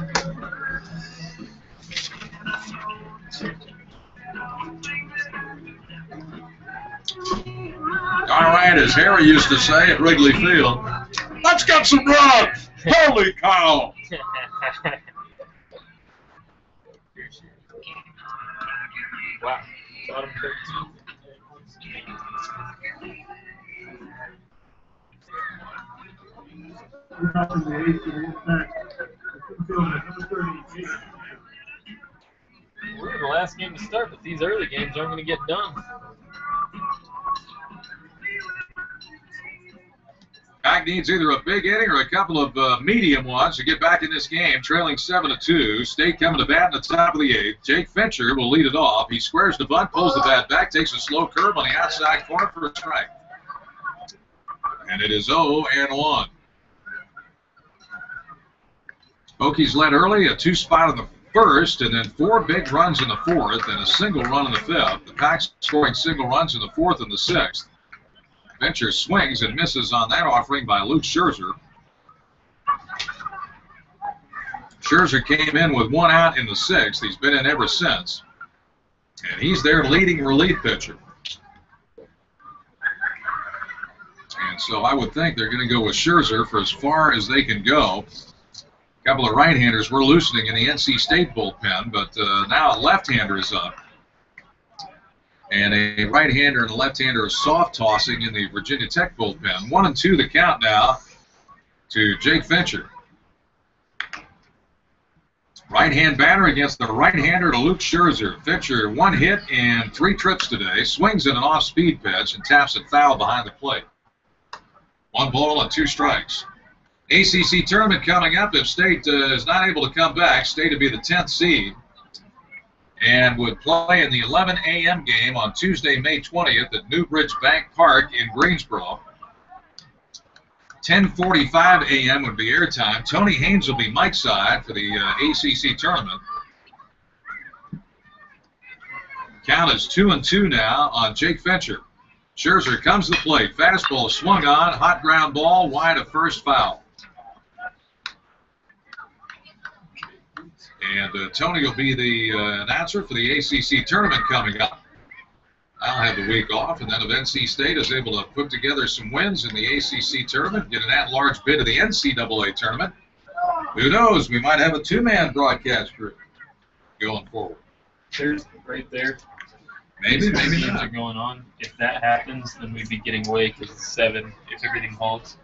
All right, as Harry used to say at Wrigley Field, let's get some runs! Holy cow!
Wow, bottom 13. We're in the last game to start, but these early games aren't going to get done.
Pack needs either a big inning or a couple of medium ones to get back in this game, trailing 7-2. State coming to bat in the top of the 8th. Jake Fincher will lead it off. He squares the bunt, pulls the bat back, takes a slow curve on the outside corner for a strike. And it is 0-1. Hokies led early, a 2-spot in the first, and then 4 big runs in the 4th, and a single run in the 5th. The Pack's scoring single runs in the 4th and the 6th. Fincher swings and misses on that offering by Luke Scherzer. Scherzer came in with 1 out in the 6th. He's been in ever since. And he's their leading relief pitcher. And so I would think they're going to go with Scherzer for as far as they can go. A couple of right-handers were loosening in the NC State bullpen, but now a left-hander is up. And a right-hander and a left-hander are soft-tossing in the Virginia Tech bullpen. 1-2 the count now to Jake Fincher. Right-hand batter against the right-hander to Luke Scherzer. Fincher 1 hit and 3 trips today. Swings in an off-speed pitch and taps it foul behind the plate. 1 ball and 2 strikes. ACC tournament coming up. If State is not able to come back, State would be the 10th seed and would play in the 11 a.m. game on Tuesday, May 20th at Newbridge Bank Park in Greensboro. 10:45 a.m. would be airtime. Tony Haynes will be Mike's side for the ACC tournament. Count is 2-2 now on Jake Fincher. Scherzer comes to the plate. Fastball swung on. Hot ground ball. Wide of first, foul. And Tony will be the announcer for the ACC tournament coming up. I'll have the week off, and then if NC State is able to put together some wins in the ACC tournament, get an at-large bid of the NCAA tournament, who knows? We might have a two-man broadcast crew going forward.
There's right there.
Maybe
Games
not.
are going on. If that happens, then we'd be getting Wake at 7 if everything holds.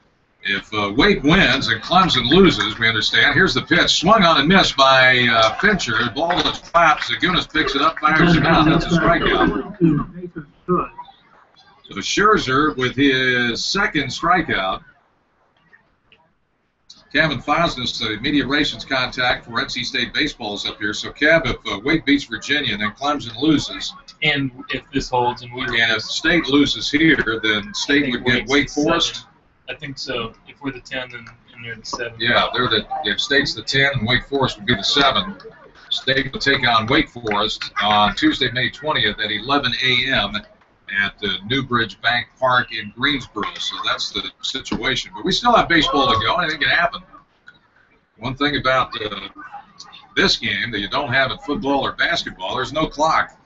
If Wake wins and Clemson loses, we understand. Here's the pitch. Swung on and missed by Fincher. The ball is flaps. Zagunas picks it up, fires him out. That's a strikeout. So Scherzer with his second strikeout. Kevin Fosnes, the media relations contact for NC State baseball, is up here. So, Kev, if Wake beats Virginia and then Clemson loses,
and if this holds and we lose,
and if State loses here, then State would get Wake Forest.
I think so. If we're the 10, then and they're the 7.
Yeah, if State's the 10 and Wake Forest would be the 7. State will take on Wake Forest on Tuesday, May 20th at 11 a.m. at Newbridge Bank Park in Greensboro. So that's the situation. But we still have baseball to go. Anything can happen. One thing about this game that you don't have in football or basketball, there's no clock.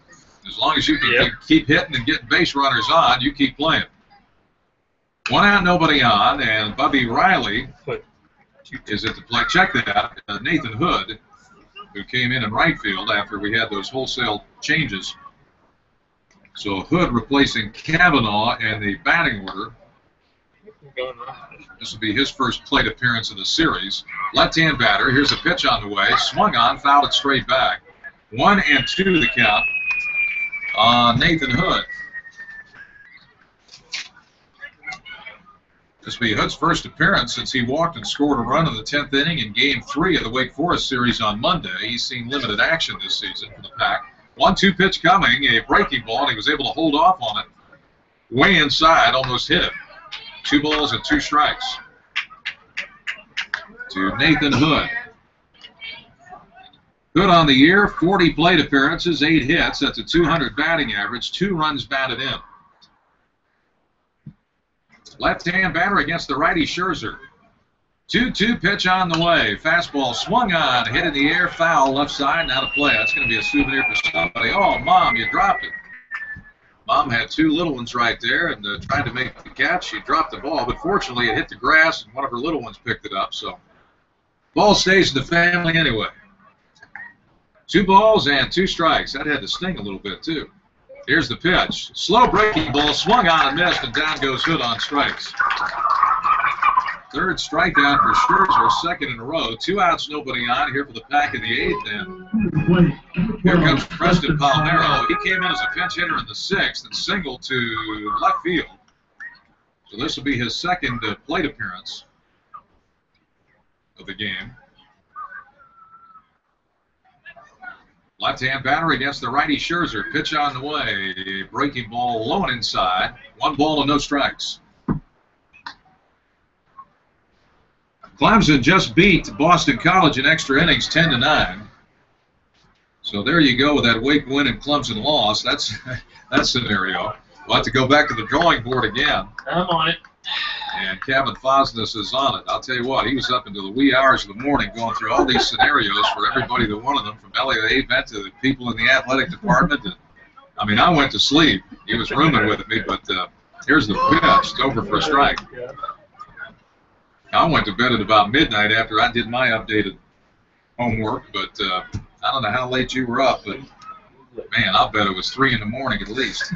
As long as you can keep hitting and getting base runners on, you keep playing. 1 out, nobody on, and Bubby Riley is at the plate. Check that out. Nathan Hood, who came in right field after we had those wholesale changes. So Hood replacing Kavanaugh in the batting order. This will be his first plate appearance of the series. Left-hand batter. Here's a pitch on the way. Swung on, fouled it straight back. 1-2 the count on Nathan Hood. This will be Hood's first appearance since he walked and scored a run in the 10th inning in Game 3 of the Wake Forest series on Monday. He's seen limited action this season for the Pack. 1-2 pitch coming, a breaking ball, and he was able to hold off on it. Way inside, almost hit him. 2 balls and 2 strikes to Nathan Hood. Hood on the year, 40 plate appearances, 8 hits. That's a 200 batting average, 2 runs batted in. Left-hand batter against the righty Scherzer. 2-2 pitch on the way. Fastball swung on, hit in the air, foul, left side, now to play. That's going to be a souvenir for somebody. Oh, Mom, you dropped it. Mom had 2 little ones right there and tried to make the catch. She dropped the ball, but fortunately it hit the grass and one of her little ones picked it up. So ball stays in the family anyway. 2 balls and 2 strikes. That had to sting a little bit, too. Here's the pitch. Slow breaking ball, swung on and missed, and down goes Hood on strikes. 3rd strikeout for Scherzer, 2nd in a row. 2 outs, nobody on here for the Pack in the 8th. And here comes Preston Palmero. He came in as a pinch hitter in the 6th and singled to left field. So this will be his 2nd plate appearance of the game. Left-hand batter against the righty Scherzer. Pitch on the way. A breaking ball low and inside. 1 ball and no strikes. Clemson just beat Boston College in extra innings 10-9. So there you go with that Wake win and Clemson loss. That's that scenario. We'll have to go back to the drawing board again.
I'm on it.
And Kevin Fosnes is on it. I'll tell you what, he was up until the wee hours of the morning going through all these scenarios for everybody that wanted them, from Elliot Avent to the people in the athletic department. And, I mean, I went to sleep. He was rooming with me, but here's the pitch. It's over for a strike. I went to bed at about midnight after I did my updated homework, but I don't know how late you were up, but, man, I'll bet it was 3 in the morning at least.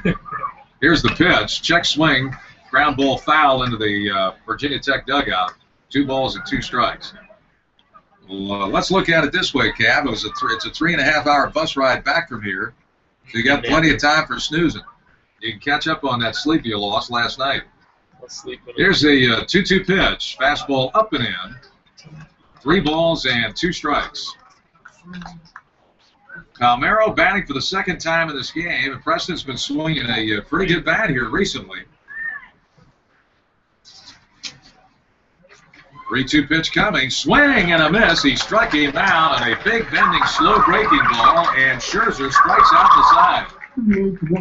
Here's the pitch. Check swing. Ground ball foul into the Virginia Tech dugout. 2 balls and 2 strikes. Well, let's look at it this way, Cav. It's a 3.5-hour bus ride back from here, so you got plenty of time for snoozing. You can catch up on that sleep you lost last night. Here's a 2-2 pitch. Fastball up and in. 3 balls and 2 strikes. Palmero batting for the 2nd time in this game, and Preston's been swinging a pretty good bat here recently. 3-2 pitch coming. Swing and a miss. He struck him out on a big bending, slow breaking ball, and Scherzer strikes out the side.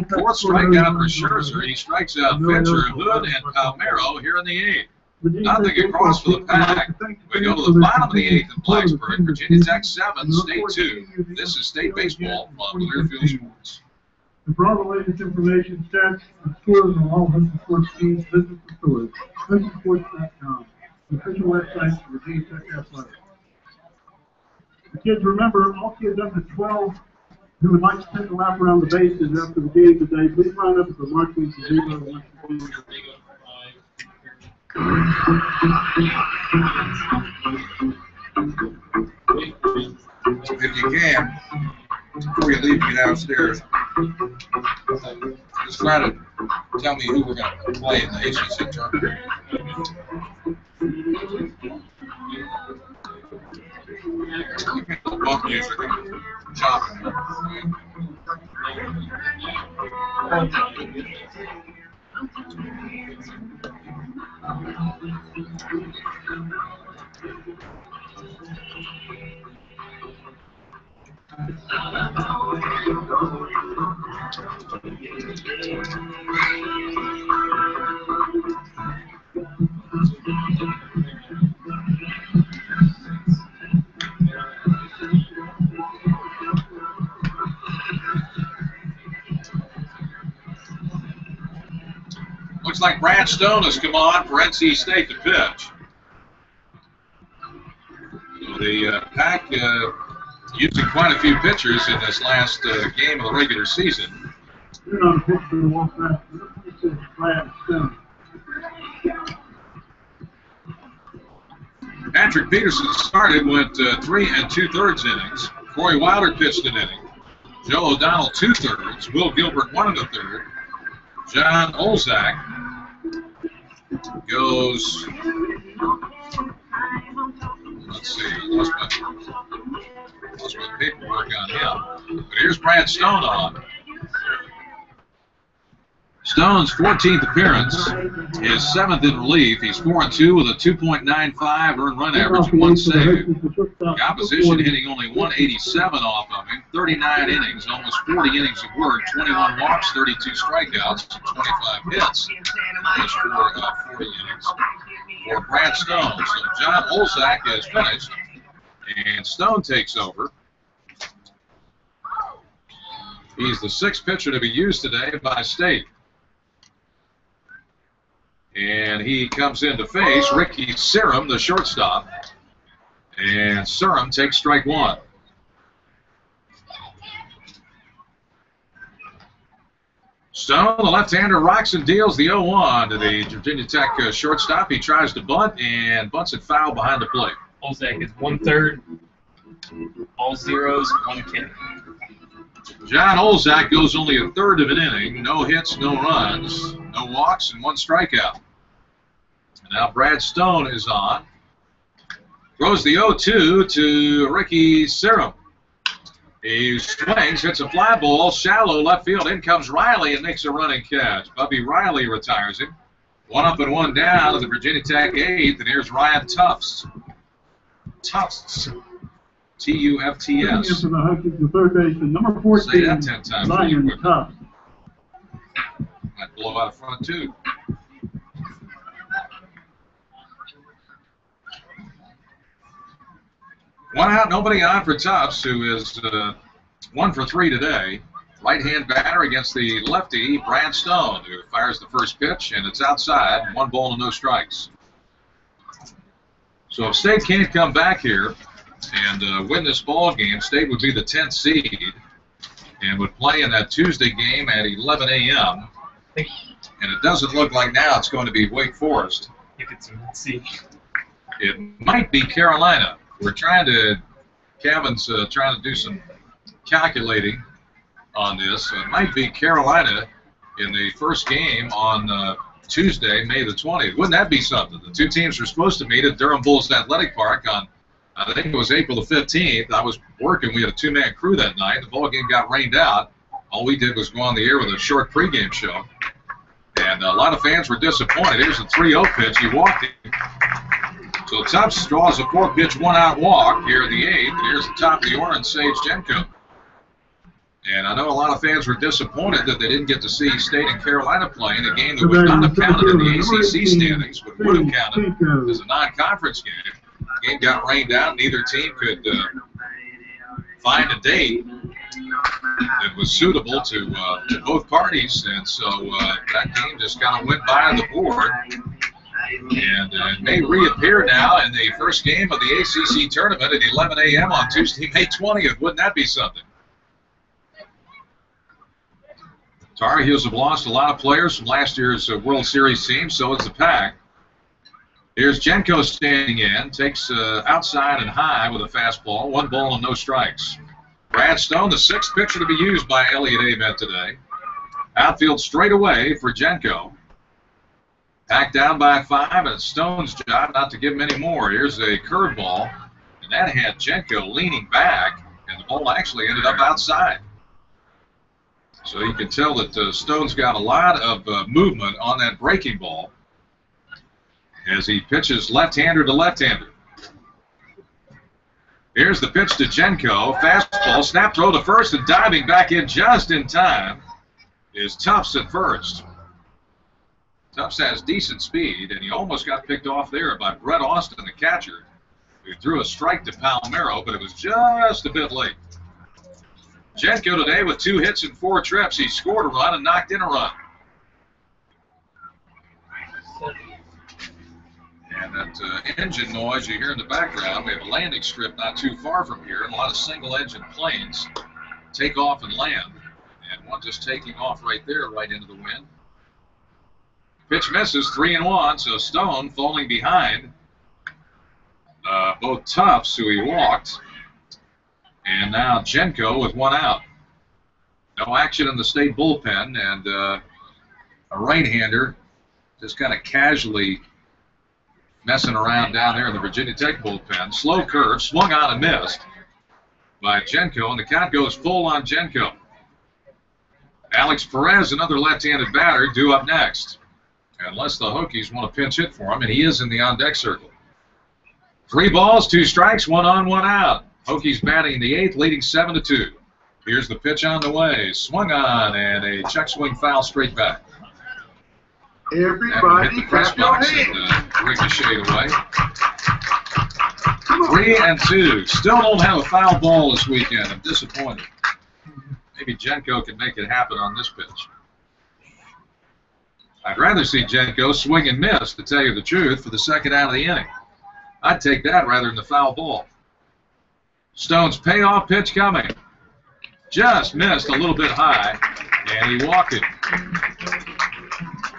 Fourth strikeout for Scherzer. He strikes out Fincher, Hood, and Palmero here in the 8th. Nothing across for the pack. We go to the bottom of the 8th in Blacksburg. Virginia Tech 7, State 2. This is State Baseball from Learfield Sports.
And for all the latest information, stats, and scores on all Hudson Sports teams, visit the stores, HudsonSports.com, the official website for Virginia Tech Athletics. The kids, remember, all kids under 12 who would like to take a lap around the bases after the game today, please line up at the marching gazebo once again.
If you can, before you leave me downstairs, just try to tell me who we're going to play in the ACC tournament. Bump music and chopping. Looks like Brad Stone has come on for NC State to pitch. The Pack using quite a few pitchers in this last game of the regular season. Patrick Peterson started, went 3 2/3 innings. Corey Wilder pitched an inning. Joe O'Donnell 2/3. Will Gilbert 1 1/3. John Olzak goes, let's see, lost my paperwork on him. But here's Brad Stone on. Stone's 14th appearance, his 7th in relief. He's 4-2 with a 2.95 earned run average and 1 save. The opposition hitting only 187 off of him. 39 innings, almost 40 innings of work, 21 walks, 32 strikeouts, and 25 hits. Just for 40 innings for Brad Stone. So John Olzak is finished, and Stone takes over. He's the 6th pitcher to be used today by State. And he comes in to face Ricky Serum, the shortstop. And Serum takes strike 1. Stone, the left-hander, rocks and deals the 0-1 to the Virginia Tech shortstop. He tries to bunt and bunts it foul behind the plate.
Olzak is 1/3, all zeros, 1 K.
John Olzak goes only 1/3 of an inning. No hits, no runs, no walks, and 1 strikeout. And now Brad Stone is on. Throws the 0-2 to Ricky Serum. He swings, hits a fly ball, shallow left field. In comes Riley and makes a running catch. Bubby Riley retires him. 1 up and 1 down to the Virginia Tech 8th. And here's Ryan Tufts. Tufts. T-U-F-T-S.
For the Hokies, the third baseman, number 14.
Say that 10 times.
Ryan Tufts.
Might blow out front, too. One out, nobody on for Tufts, who is 1 for 3 today. Right-hand batter against the lefty, Brad Stone, who fires the first pitch, and it's outside, 1 ball and no strikes. So if State can't come back here and win this ball game, State would be the 10th seed and would play in that Tuesday game at 11 a.m. And it doesn't look like now it's going to be Wake Forest.
Let's see.
It might be Carolina. We're trying to, Kevin's trying to do some calculating on this. It might be Carolina in the first game on Tuesday, May the 20th. Wouldn't that be something? The 2 teams were supposed to meet at Durham Bulls Athletic Park on, I think it was April the 15th. I was working. We had a 2-man crew that night. The ball game got rained out. All we did was go on the air with a short pregame show. And a lot of fans were disappointed. Here's a 3-0 pitch. He walked it. So Tufts draws a 4-pitch, 1-out walk here in the 8th. And here's the top of the order, Sage Jenko. And I know a lot of fans were disappointed that they didn't get to see State and Carolina play in a game that would not have counted in the ACC standings, but would have counted as a non-conference game. The game got rained out. Neither team could find a date that was suitable to both parties, and so that game just kind of went by the board. And it may reappear now in the first game of the ACC tournament at 11 a.m. on Tuesday, May 20th. Wouldn't that be something? Tar Heels have lost a lot of players from last year's World Series team, so it's the Pack. Here's Jenko standing in, takes outside and high with a fastball, 1 ball and no strikes. Brad Stone, the 6th pitcher to be used by Elliott Avent today. Outfield straight away for Jenko. Pack down by 5, and it's Stone's job not to give him any more. Here's a curveball, and that had Jenko leaning back, and the ball actually ended up outside. So you can tell that Stone's got a lot of movement on that breaking ball as he pitches left-hander to left-hander. Here's the pitch to Jenko. Fastball, snap throw to first, and diving back in just in time is Tufts at first. Tufts has decent speed, and he almost got picked off there by Brett Austin, the catcher, who threw a strike to Palmero, but it was just a bit late. Jenko today with 2 hits and 4 trips. He scored a run and knocked in a run. And that engine noise you hear in the background, we have a landing strip not too far from here, and a lot of single-engine planes take off and land. And one just taking off right there, right into the wind. Pitch misses, 3-1, so Stone falling behind both Tufts, who he walked, and now Jenko with 1 out. No action in the State bullpen, and a right-hander just kind of casually messing around down there in the Virginia Tech bullpen. Slow curve, swung on and missed by Jenko, and the count goes full on Jenko. Alex Perez, another left-handed batter, due up next, unless the Hokies want to pinch hit for him, and he is in the on-deck circle. 3 balls, 2 strikes, 1 on, 1 out. Hokies batting the 8th, leading 7-2. Here's the pitch on the way. Swung on, and a check swing foul straight back.
Everybody,
hit the press box and ricocheted away. 3-2. Still don't have a foul ball this weekend. I'm disappointed. Maybe Jenko can make it happen on this pitch. I'd rather see Jenko swing and miss, to tell you the truth, for the second out of the inning. I'd take that rather than the foul ball. Stone's payoff pitch coming. Just missed a little bit high, and he walked it.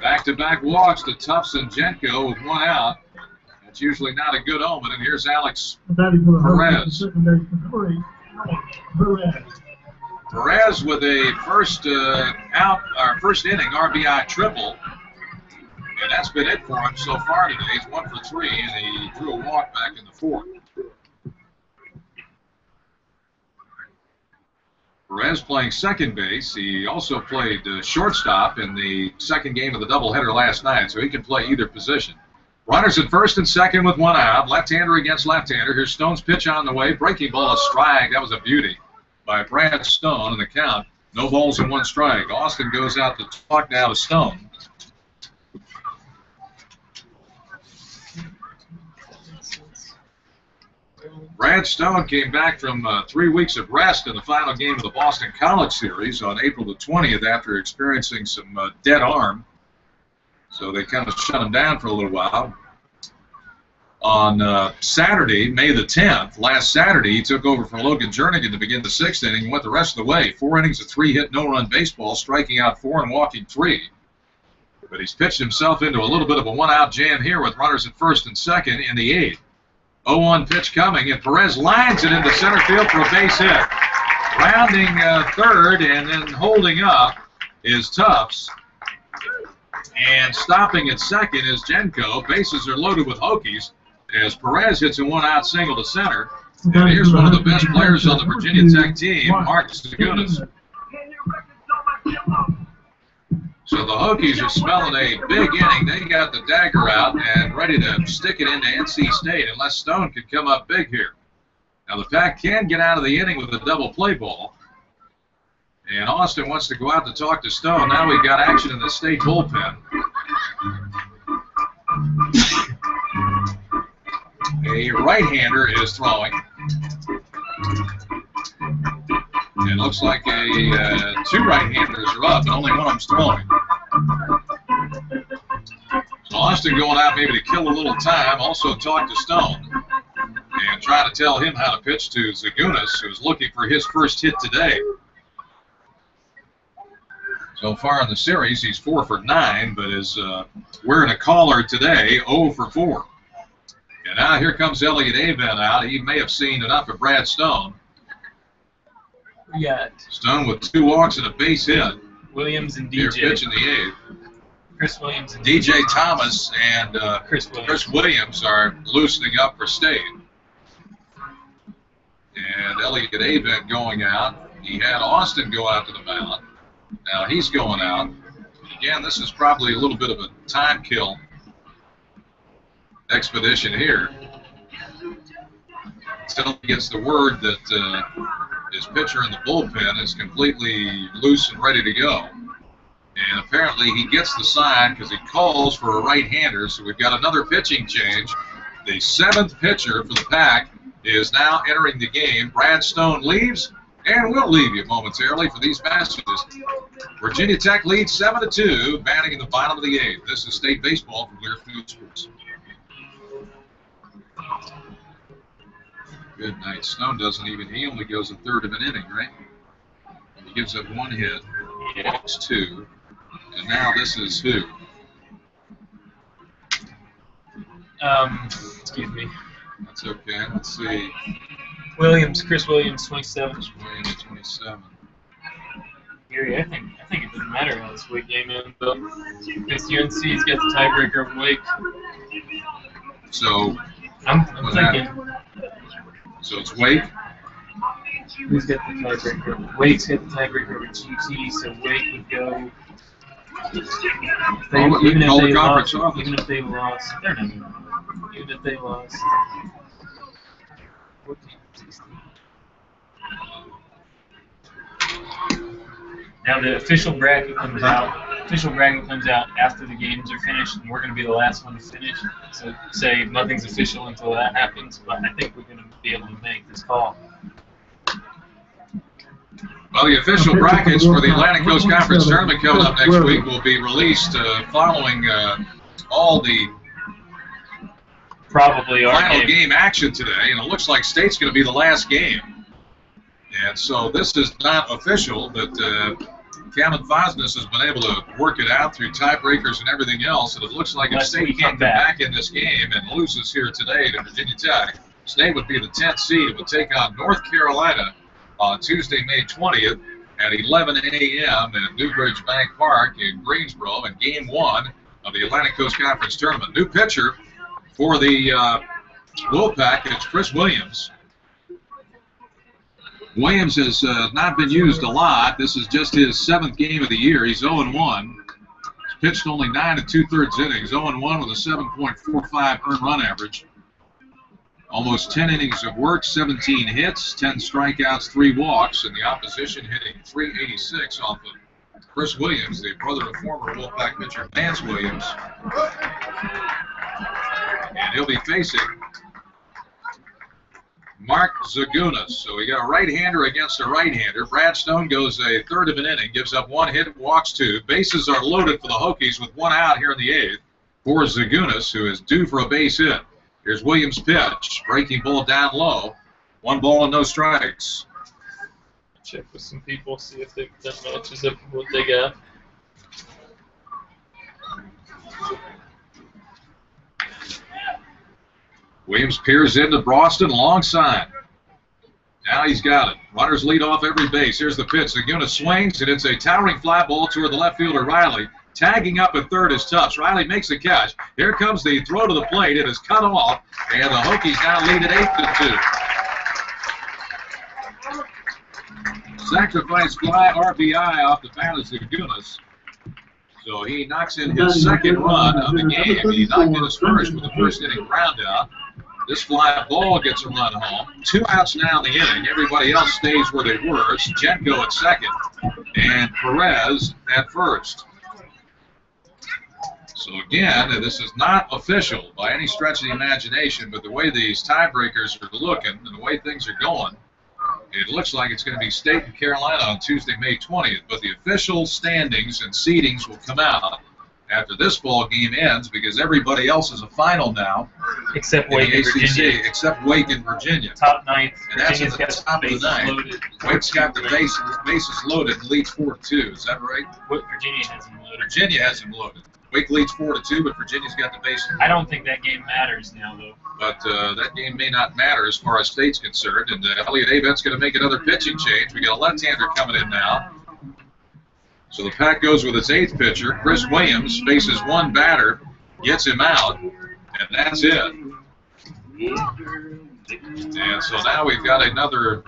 Back-to-back walks to Tufts and Jenko with 1 out. That's usually not a good omen, and here's Alex Perez. Perez with a first inning RBI triple, and that's been it for him so far today. He's 1 for 3, and he drew a walk back in the 4th. Perez playing second base. He also played shortstop in the second game of the doubleheader last night, so he can play either position. Runners at first and second with 1 out. Left-hander against left-hander. Here's Stone's pitch on the way. Breaking ball, a strike. That was a beauty by Brad Stone, and the count, no balls and 1 strike. Austin goes out to talk now to Stone. Brad Stone came back from 3 weeks of rest in the final game of the Boston College Series on April the 20th after experiencing some dead arm. So they kind of shut him down for a little while. On Saturday, May the 10th, last Saturday, he took over for Logan Jernigan to begin the 6th inning and went the rest of the way. 4 innings of 3-hit, no-run baseball, striking out 4 and walking 3. But he's pitched himself into a little bit of a 1-out jam here with runners at first and second in the 8th. 0-1 pitch coming, and Perez lines it into center field for a base hit. Rounding third and then holding up is Tufts. And stopping at second is Jenko. Bases are loaded with Hokies as Perez hits a 1-out single to center. And here's one of the best players on the Virginia Tech team, Mark Zagunas. So the Hokies are smelling a big inning. They got the dagger out and ready to stick it into NC State unless Stone can come up big here. Now the Pack can get out of the inning with a double play ball. And Austin wants to go out to talk to Stone. Now we've got action in the State bullpen. A right-hander is throwing. It looks like two right-handers are up, and only one of them's throwing. So Austin going out maybe to kill a little time, also talk to Stone, and try to tell him how to pitch to Zagunas, who's looking for his first hit today. So far in the series, he's 4 for 9, but is wearing a collar today, 0 for 4. And now here comes Elliott Avent out. He may have seen enough of Brad Stone.
Yeah.
Stone with 2 walks and a base hit.
Williams and
They're
DJ.
pitching the 8th.
Chris Williams and
DJ Thomas and
Chris
Williams are loosening up for State. And Elliott Avent going out. He had Austin go out to the mound. Now he's going out. Again, this is probably a little bit of a time kill expedition here. Until he gets the word that his pitcher in the bullpen is completely loose and ready to go. And apparently he gets the sign because he calls for a right-hander, so we've got another pitching change. The 7th pitcher for the Pack is now entering the game. Brad Stone leaves, and we'll leave you momentarily for these messages. Virginia Tech leads 7-2, batting in the bottom of the 8th. This is State Baseball from Learfield Sports. Good night. Stone doesn't even, he only goes a third of an inning, right? He gives up 1 hit, walks 2, and now this is who?
Excuse me.
That's okay. Let's see.
Williams, Chris Williams, 27.
Chris Williams, 27.
Gary, I think it doesn't matter how this Wake game ends, though. Because UNC's got the tiebreaker over Wake.
So
I'm thinking.
So it's Wake.
Who's got the tiebreaker? Wake's got the tiebreaker over GT, so Wake would go. Even if they lost, they're not even. Even if they lost. 14, 16. Now the official bracket comes out. Official bracket comes out after the games are finished, and we're going to be the last one to finish. So say nothing's official until that happens, but I think we're going to be able to make this call.
Well, the official brackets for the Atlantic Coast Conference Tournament coming up next week will be released following all the
probably our
final game action today, and it looks like State's going to be the last game. And so this is not official, but Kevin Fosnes has been able to work it out through tiebreakers and everything else, and it looks like if State can't come back in this game and loses here today to Virginia Tech, State would be the 10th seed and would take on North Carolina on Tuesday, May 20th at 11 a.m. at Newbridge Bank Park in Greensboro in Game 1 of the Atlantic Coast Conference Tournament. New pitcher for the Wolfpack is Chris Williams. Williams has not been used a lot. This is just his 7th game of the year. He's 0-1. He's pitched only 9 2/3 innings, 0-1 with a 7.45 earned run average. Almost 10 innings of work, 17 hits, 10 strikeouts, 3 walks, and the opposition hitting .386 off of Chris Williams, the brother of former Wolfpack pitcher Vance Williams. And he'll be facing Mark Zagunas. So we got a right-hander against a right-hander. Brad Stone goes a third of an inning, gives up 1 hit, walks 2. Bases are loaded for the Hokies with 1 out here in the 8th for Zagunas, who is due for a base hit. Here's Williams' pitch. Breaking ball down low. 1 ball and no strikes.
Check with some people, see if that matches up with what they got.
Williams peers into Boston, long sign. Now he's got it. Runners lead off every base. Here's the pitch. Zagunas swings, and it's a towering fly ball toward the left fielder, Riley. Tagging up at third is Tufts. Riley makes the catch. Here comes the throw to the plate. It is cut off, and the Hokies now lead at 8-2. Sacrifice fly RBI off the bat of Zagunas. So he knocks in his second run of the game. He knocked in his first with the first inning ground out. This fly ball gets a run home. 2 outs now in the inning. Everybody else stays where they were. Jenko at second and Perez at first. So again, this is not official by any stretch of the imagination, but the way these tiebreakers are looking and the way things are going, it looks like it's going to be State and Carolina on Tuesday, May 20th. But the official standings and seedings will come out after this ball game ends, because everybody else is a final now.
Except Wake and Virginia.
Except Wake and Virginia.
Top ninth.
And that's at the top of the ninth. Wake's got the bases loaded and leads 4-2. Is that right?
Virginia has them loaded.
Virginia has them loaded. Wake leads 4-2, but Virginia's got the bases.
I don't think that game matters now, though.
But that game may not matter as far as State's concerned. And Elliot Avent's going to make another pitching change. We got a left-hander coming in now. So the pack goes with its 8th pitcher. Chris Williams faces one batter, gets him out, and that's it. And so now we've got another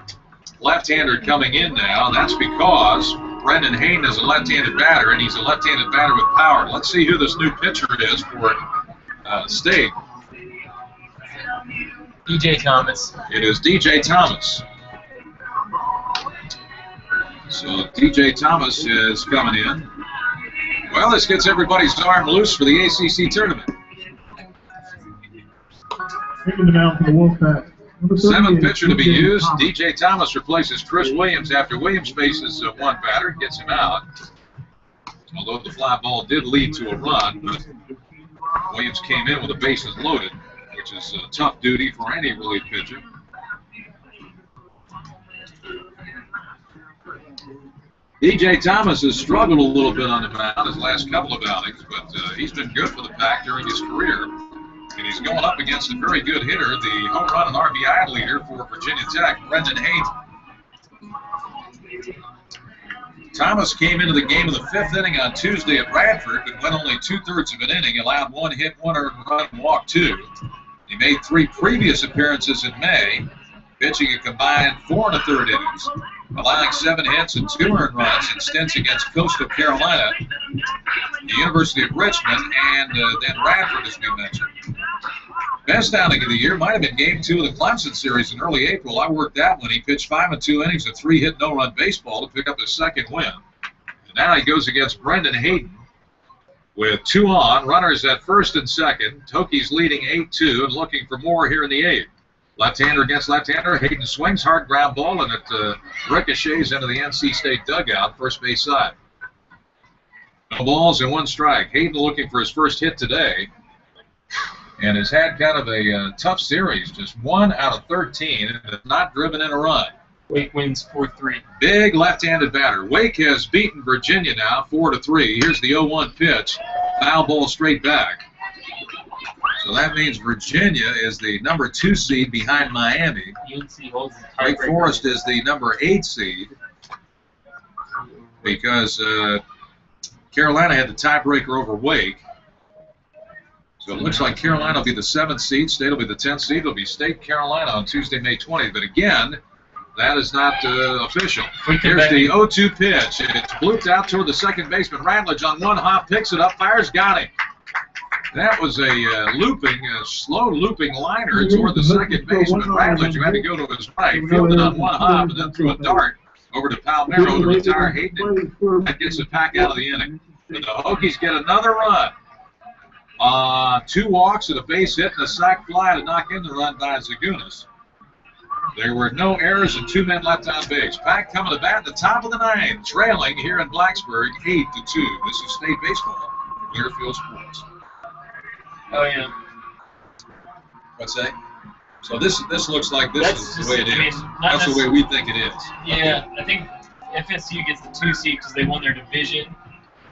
left-hander coming in now, and that's because Brendan Hayden is a left-handed batter, and he's a left-handed batter with power. Let's see who this new pitcher is for State.
DJ Thomas.
It is DJ Thomas. So DJ Thomas is coming in. Well, this gets everybody's arm loose for the ACC tournament.
Taking the mound for the Wolfpack.
7th pitcher to be used. DJ Thomas replaces Chris Williams after Williams faces one batter, gets him out. Although the fly ball did lead to a run, but Williams came in with the bases loaded, which is a tough duty for any relief pitcher. DJ Thomas has struggled a little bit on the mound his last couple of outings, but he's been good for the Pack during his career. And he's going up against a very good hitter, the home run and RBI leader for Virginia Tech, Brendan Hayden. Thomas came into the game in the 5th inning on Tuesday at Radford, but went only 2/3 of an inning, allowed 1 hit, 1 earned run, and walked 2. He made 3 previous appearances in May, pitching a combined 4 1/3 innings, allowing 7 hits and 2 earned runs in stints against Coastal Carolina, the University of Richmond, and then Radford, as we mentioned. Best outing of the year might have been Game 2 of the Clemson series in early April. I worked that when he pitched 5 2 innings of 3-hit no-run baseball to pick up his 2nd win. And now he goes against Brendan Hayden with 2 on, runners at 1st and 2nd. Hokies leading 8-2 and looking for more here in the 8th. Left-hander against left-hander. Hayden swings, hard ground ball, and it ricochets into the NC State dugout, first base side. No balls and 1 strike. Hayden looking for his first hit today, and has had kind of a tough series, just 1 out of 13, and has not driven in a run.
Wake wins 4-3.
Big left-handed batter. Wake has beaten Virginia now 4-3. Here's the 0-1 pitch. Foul ball straight back. So that means Virginia is the number 2 seed behind Miami.
UNC holds the
Wake
tiebreaker.
Forest is the number 8 seed because Carolina had the tiebreaker over Wake. So it looks like Carolina will be the 7th seed, State will be the 10th seed. It'll be State Carolina on Tuesday, May 20th. But again, that is not official. Here's the 0-2 pitch. It's blooped out toward the second baseman. Ratledge on 1 hop, picks it up, fires, got him. That was a slow looping liner toward the second baseman. Ratledge, who had to go to his right, fielded on 1 hop, and then threw a dart over to Palmero to retire Hayden. That gets the Pack out of the inning. And the Hokies get another run. 2 walks and a base hit and a sac fly to knock in the run by Zagunis. There were no errors and 2 men left on base. Pack coming to bat at the top of the 9th, trailing here in Blacksburg 8-2. This is State Baseball, Clearfield Sports.
Oh, yeah.
What's that? So this looks like this is the way it is.
That's
the way we think it is.
Yeah, I think FSU gets the 2 seed because they won their division.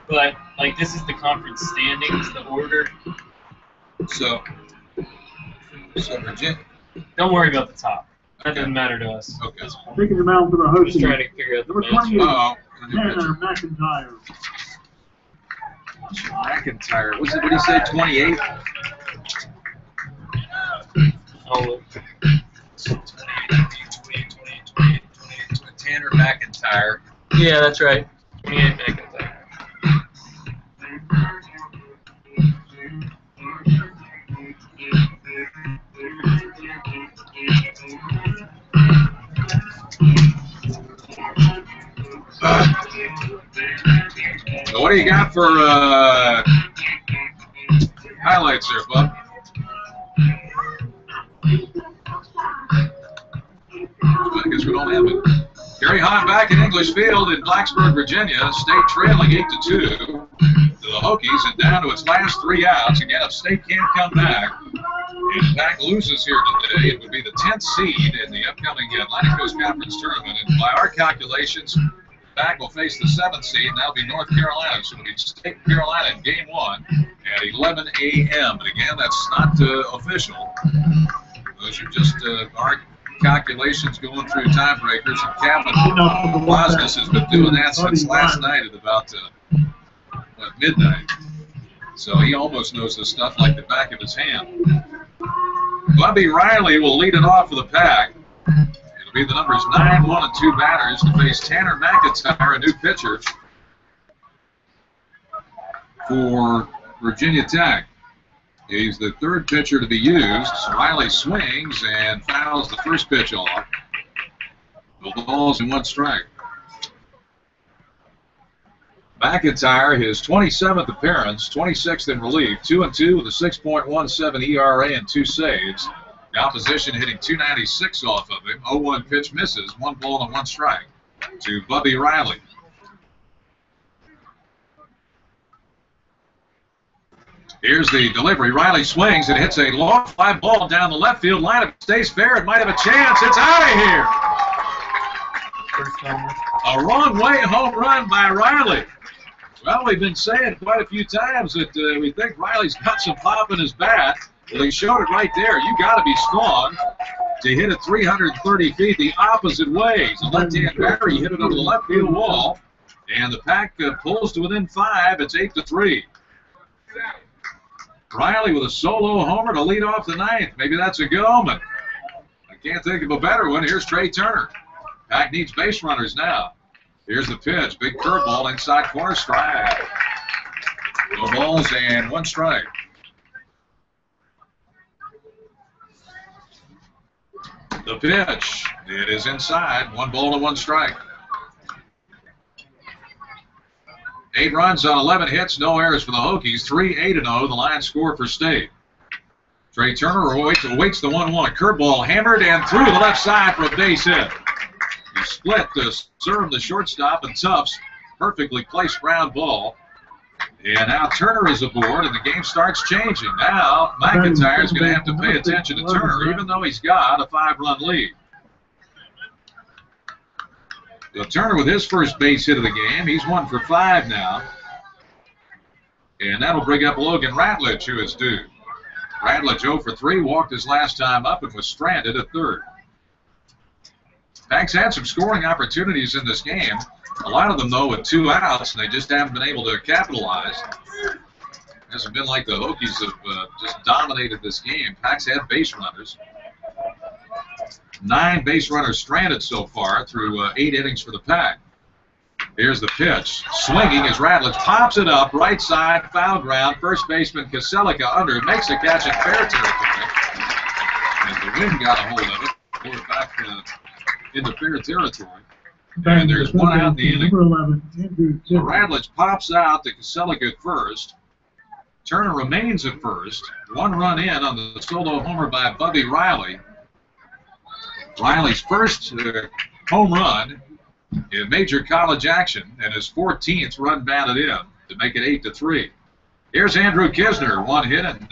But, like, this is the conference standings, the order.
So Virginia.
Don't worry about the top. That doesn't matter to us.
Okay.
Taking the mound for the host.
Just trying to figure out the
Number
match.
28,
Uh-oh.
Tanner McIntyre.
McIntyre. What did he say, 28?
Oh,
Tanner McIntyre.
yeah, that's right. 28 McIntyre.
So what do you got for highlights there, Bub? I guess we don't have it. Gary Hahn back in English Field in Blacksburg, Virginia. State trailing 8-2 to the Hokies and down to its last 3 outs. Again, if State can't come back, if Pack loses here today, it would be the 10th seed in the upcoming Atlantic Coast Conference Tournament. And by our calculations, Pack will face the 7th seed, and that'll be North Carolina. So it'll be State Carolina in Game 1 at 11 a.m. But again, that's not official. Those are just our calculations going through tiebreakers, and Captain Blaskus has been doing that since last night at about midnight. So he almost knows this stuff like the back of his hand. Bubby Riley will lead it off for the Pack. It'll be the numbers 9, 1, and 2 batters to face Tanner McIntyre, a new pitcher for Virginia Tech. He's the 3rd pitcher to be used. Riley swings and fouls the first pitch off. No balls and 1 strike. McIntyre, his 27th appearance, 26th in relief, 2-2 with a 6.17 ERA and 2 saves. The opposition hitting .296 off of him. 0-1 pitch misses, 1 ball and 1 strike to Bubby Riley. Here's the delivery. Riley swings and hits a long fly ball down the left field line. If it stays fair, it might have a chance. It's out of here. A wrong way home run by Riley. Well, we've been saying quite a few times that we think Riley's got some pop in his bat. Well, he showed it right there. You got to be strong to hit it 330 feet the opposite way. He's a left-hand batter. He hit it over the left field wall, and the Pack pulls to within 5. It's 8-3. Riley with a solo homer to lead off the 9th. Maybe that's a good omen. I can't think of a better one. Here's Trey Turner. Pack needs base runners now. Here's the pitch. Big curveball inside corner, strike. No balls and 1 strike. The pitch. It is inside. 1 ball and 1 strike. 8 runs on 11 hits, no errors for the Hokies. 3-8-0, the line score for State. Trey Turner awaits the 1-1. Curveball hammered and through the left side for a base hit. He split to serve the shortstop, and Tufts perfectly placed ground ball. And now Turner is aboard, and the game starts changing. Now McIntyre is going to have to pay attention to Turner, even though he's got a 5-run lead. So Turner with his first base hit of the game. He's 1 for 5 now. And that'll bring up Logan Ratledge, who is due. Ratledge 0 for 3, walked his last time up and was stranded at 3rd. Pack's had some scoring opportunities in this game. A lot of them, though, with 2 outs, and they just haven't been able to capitalize. It hasn't been like the Hokies have just dominated this game. Pack's had base runners. 9 base runners stranded so far through 8 innings for the Pack. Here's the pitch. Swinging as Ratledge pops it up, right side, foul ground. First baseman Kaselika under, makes the catch in fair territory. And the wind got a hold of it, pulled it back into fair territory. And there's 1 out in the inning. So Ratledge pops out to Kaselika at first. Turner remains at first. 1 run in on the solo homer by Bubby Riley. Riley's first home run in major college action, and his 14th run batted in to make it 8-3. Here's Andrew Kisner, 1 hit and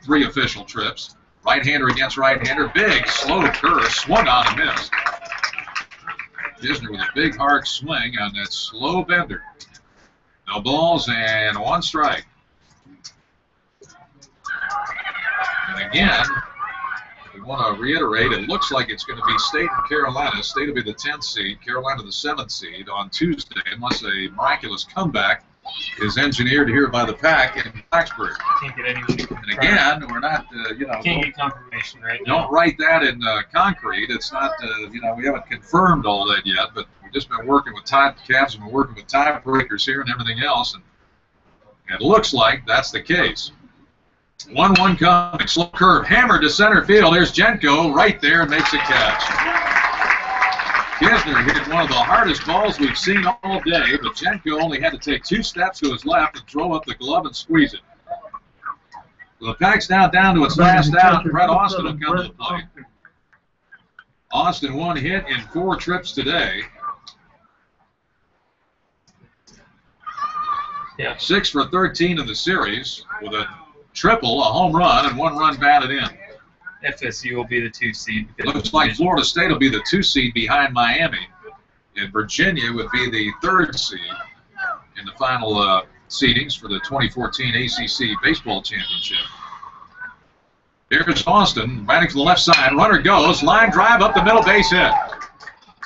3 official trips. Right-hander against right-hander, big slow curve, swung on and missed. Kisner with a big hard swing on that slow bender. No balls and 1 strike. And again, we want to reiterate, it looks like it's going to be State and Carolina. State will be the 10th seed, Carolina the 7th seed on Tuesday, unless a miraculous comeback is engineered here by the Pack in Blacksburg.
Can't get anyone.
And again, we're not,
can't get confirmation right now.
Don't write that in concrete. It's not, we haven't confirmed all that yet, but we've just been working with Cavs and we're working with tiebreakers here and everything else, and it looks like that's the case. 1-1 coming, slow curve, hammered to center field. There's Jenko right there and makes a catch. Kisner hit one of the hardest balls we've seen all day, but Jenko only had to take 2 steps to his left and throw up the glove and squeeze it. So the Pack's now down to its last out. Brett Austin will come to the plate. Austin 1 hit in 4 trips today.
Yeah.
6 for 13 in the series with a triple, a home run, and 1 run batted in.
FSU will be the 2 seed.
Looks like Florida State will be the 2 seed behind Miami, and Virginia would be the 3rd seed in the final seedings for the 2014 ACC Baseball Championship. Here's Austin, batting to the left side. Runner goes, line drive up the middle, base hit.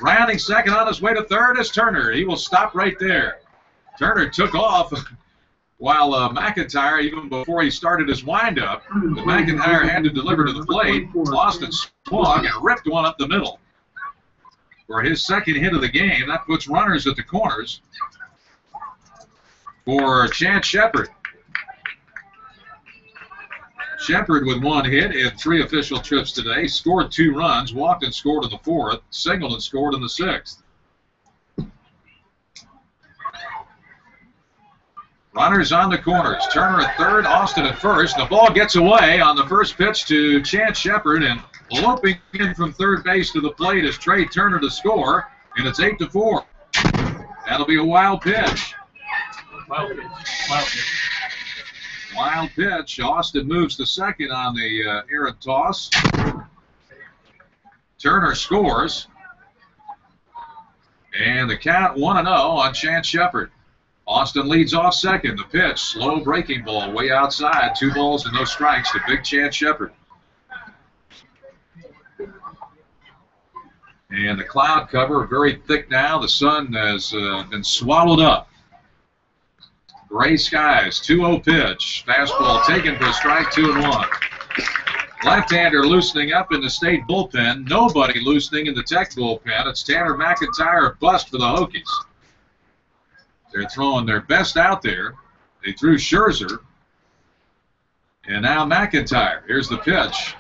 Rounding second on his way to third is Turner. He will stop right there. Turner took off while McIntyre, even before he started his windup, McIntyre had to deliver to the plate. Austin swung and ripped one up the middle for his 2nd hit of the game. That puts runners at the corners for Chance Shepard. Shepard with 1 hit in 3 official trips today, scored 2 runs, walked and scored in the 4th, singled and scored in the 6th. Runners on the corners. Turner at third, Austin at first. The ball gets away on the first pitch to Chance Shepard, and loping in from third base to the plate is Trey Turner to score, and it's 8-4. That'll be a wild pitch.
Wild pitch.
Wild pitch. Austin moves to second on the errant toss. Turner scores, and the count 1-0 on Chance Shepard. Austin leads off second. The pitch, slow breaking ball, way outside. 2 balls and no strikes to big Chance Shepard. And the cloud cover very thick now. The sun has been swallowed up. Gray skies, 2-0 pitch. Fastball taken for a strike, 2-1. Left-hander loosening up in the state bullpen. Nobody loosening in the Tech bullpen. It's Tanner McIntyre, bust for the Hokies. They're throwing their best out there. They threw Scherzer. And now McIntyre. Here's the pitch.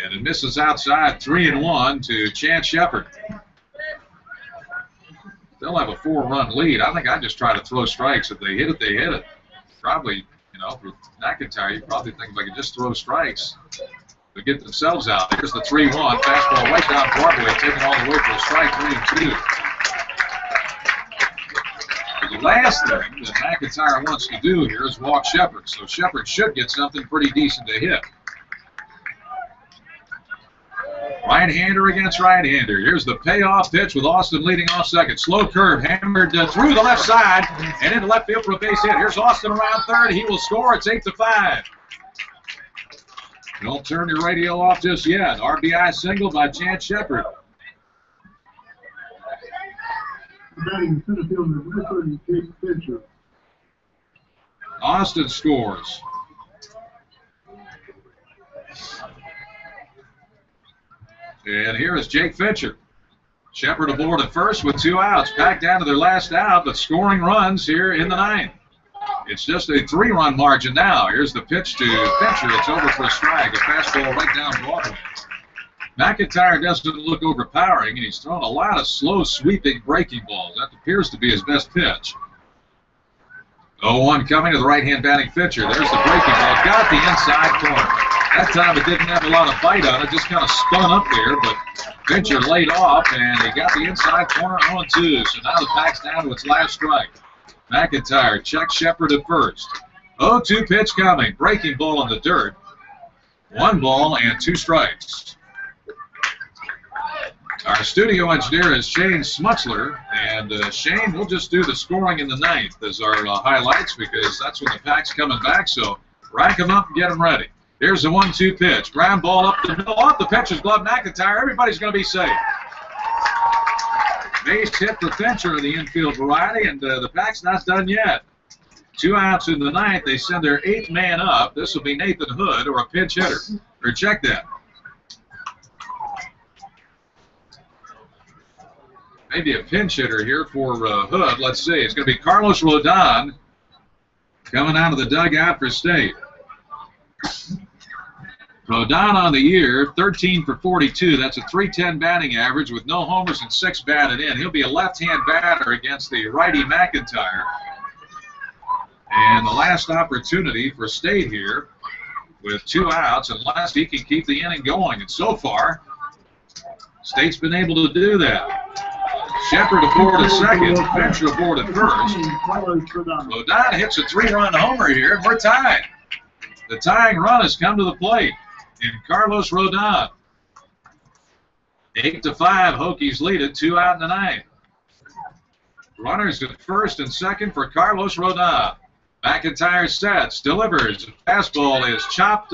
And it misses outside, 3-1 to Chance Shepard. They'll have a 4-run lead. I think I'd just try to throw strikes. If they hit it, they hit it. Probably, you know, for McIntyre, you probably think if I could just throw strikes, to get themselves out. Here's the 3-1. Fastball right down Broadway, taken all the way for a strike, 3-2. The last thing that McIntyre wants to do here is walk Shepard, so Shepard should get something pretty decent to hit. Right-hander against right-hander. Here's the payoff pitch with Austin leading off second. Slow curve, hammered through the left side and into left field for a base hit. Here's Austin around third. He will score. It's 8-5. Don't turn your radio off just yet. RBI single by Chance Shepard.
Batting center fielder, number 30, Jake Fincher.
Austin scores. And here is Jake Fincher. Shepard aboard at first with 2 outs. Back down to their last out, but scoring runs here in the 9th. It's just a 3-run margin now. Here's the pitch to Fincher. It's over for a strike. A fastball right down Broadway. McIntyre doesn't look overpowering, and he's thrown a lot of slow, sweeping breaking balls. That appears to be his best pitch. 0-1 coming to the right-hand batting Fincher. There's the breaking ball. Got the inside corner. That time it didn't have a lot of bite on it. Just kind of spun up there, but Fincher laid off, and he got the inside corner 0-2. So now the Pack's down to its last strike. McIntyre checks Shepard at first. 0-2 pitch coming. Breaking ball in the dirt. 1 ball and 2 strikes. Our studio engineer is Shane Smutzler, and Shane, we'll just do the scoring in the 9th as our highlights because that's when the Pack's coming back, so rack them up and get them ready. Here's the 1-2 pitch. Ground ball up the middle, off the pitcher's glove. McIntyre, everybody's going to be safe. Base hit for Fincher in the infield variety, and the Pack's not done yet. 2 outs in the 9th. They send their 8th man up. This will be Nathan Hood or a pinch hitter. Or check that. Maybe a pinch hitter here for Hood. Let's see. It's going to be Carlos Rodon coming out of the dugout for State. Rodon on the year, 13 for 42. That's a .310 batting average with no homers and 6 batted in. He'll be a left-hand batter against the righty McIntyre. And the last opportunity for State here with 2 outs, unless he can keep the inning going. And so far, State's been able to do that. Shepard aboard at second, Fincher aboard at first. Rodon hits a 3-run homer here, and we're tied. The tying run has come to the plate in Carlos Rodon. 8-5, Hokies lead it, 2 out in the 9th. Runners at first and second for Carlos Rodon. McIntyre sets, delivers. Fastball is chopped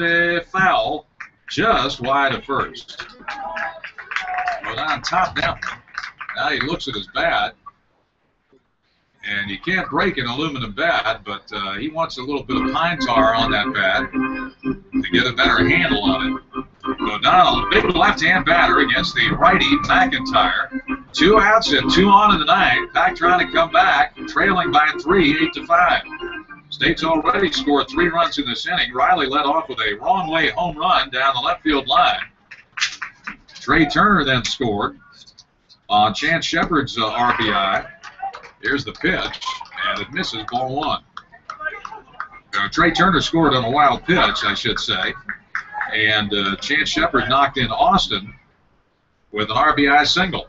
foul, just wide of first. Rodon top down. Now he looks at his bat, and you can't break an aluminum bat, but he wants a little bit of pine tar on that bat to get a better handle on it. O'Donnell, big left-hand batter against the righty McIntyre. 2 outs and 2 on in the 9th. Pack trying to come back, trailing by 3, 8-5. State's already scored 3 runs in this inning. Riley led off with a wrong-way home run down the left field line. Trey Turner then scored on Chance Shepard's RBI. Here's the pitch, and it misses, ball 1. Trey Turner scored on a wild pitch, I should say. And Chance Shepard knocked in Austin with an RBI single.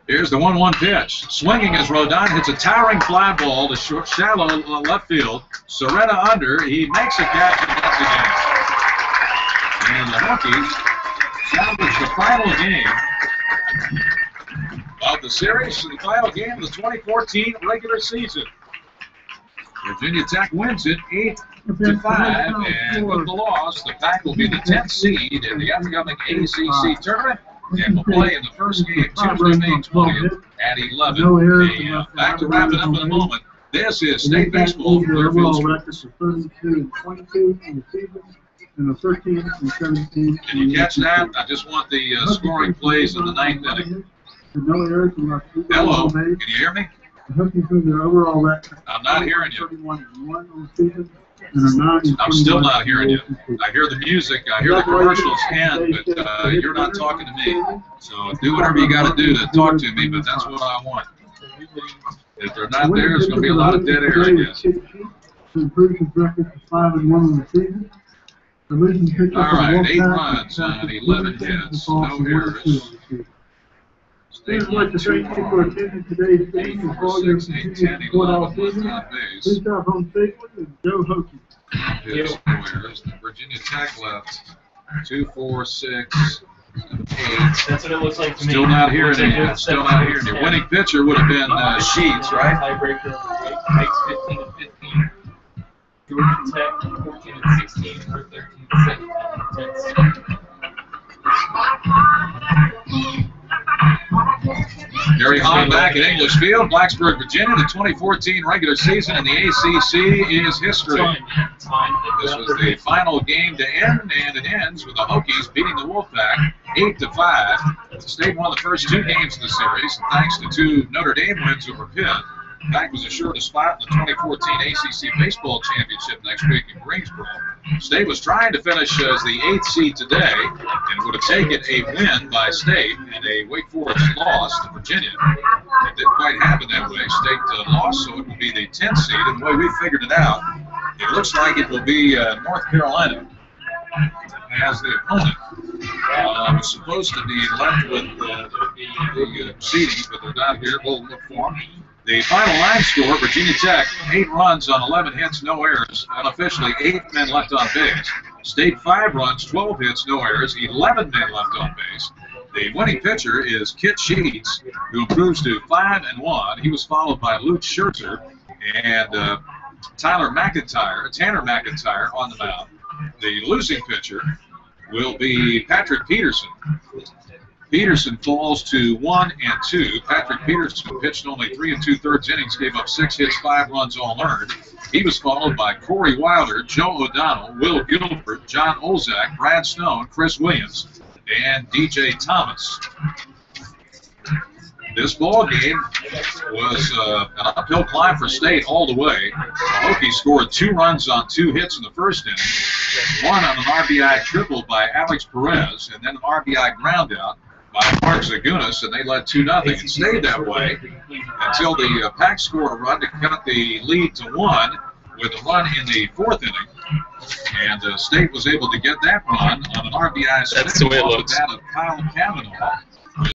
Here's the 1-1 pitch. Swinging as Rodon hits a towering fly ball to short, shallow left field. Soretta under. He makes a catch and gets the game. And the Hokies salvage the final game of the series, the final game of the 2014 regular season. Virginia Tech wins it 8-5, and with the loss, the Pack will be the 10th seed in the upcoming ACC tournament, and will play in the first game Tuesday, May 20th at 11 a.m. Back to wrap it up in a moment. This is State Baseball from Clearfield Sports.
32-22 in the season, and the 13 and 17.
Can you catch that? I just want the scoring plays in the 9th inning. Hello, can you hear me? I'm not hearing you. I'm still not hearing you. I hear the music, I hear the commercials end, but you're not talking to me. So do whatever you got to do to talk to me, but that's what I want. If they're not there, there's going to be a lot of dead air, I guess. All right, 8 runs on 11 hits, no errors.
Please like to thank you for attending today's game and for all your continued support all season. Please have home safely and go Hokies.
Yes, Virginia Tech left 2, 4, 6, 8.
That's what it looks like to me.
Still not hearing you. Still not hearing you. Winning pitcher would have been Sheets, right?
Tiebreaker. Makes 15-15. Georgia Tech 14-16 for 13-17.
Gary Hahn back at English Field, Blacksburg, Virginia. The 2014 regular season in the ACC is history. This was the final game to end, and it ends with the Hokies beating the Wolfpack 8-5. State won the first 2 games of the series, and thanks to 2 Notre Dame wins over Pitt. Pack was assured a spot in the 2014 ACC Baseball Championship next week in Greensboro. State was trying to finish as the 8th seed today, and would have taken a win by State and a Wake Forest loss to Virginia. It didn't quite happen that way. State lost, so it will be the 10th seed. And the way we figured it out, it looks like it will be North Carolina as the opponent. Was supposed to be left with the seeding, but they're not here. We'll look for them. The final line score, Virginia Tech, 8 runs on 11 hits, no errors. Unofficially, 8 men left on base. State 5 runs, 12 hits, no errors, 11 men left on base. The winning pitcher is Kit Sheets, who improves to 5-1. He was followed by Luke Scherzer and Tanner McIntyre on the mound. The losing pitcher will be Patrick Peterson. Peterson falls to 1-2. Patrick Peterson pitched only 3 2/3 innings, gave up 6 hits, 5 runs, all earned. He was followed by Corey Wilder, Joe O'Donnell, Will Gilbert, John Olzak, Brad Stone, Chris Williams, and DJ Thomas. This ball game was an uphill climb for State all the way. The Hokies scored 2 runs on 2 hits in the first inning, 1 on an RBI triple by Alex Perez, and then an RBI groundout by Mark Zagunas, and they led 2-0. It stayed that way until the Pack scored a run to cut the lead to 1 with a run in the 4th inning. And State was able to get that run on an RBI
That's the way it looks.
That of Kyle Cavanaugh.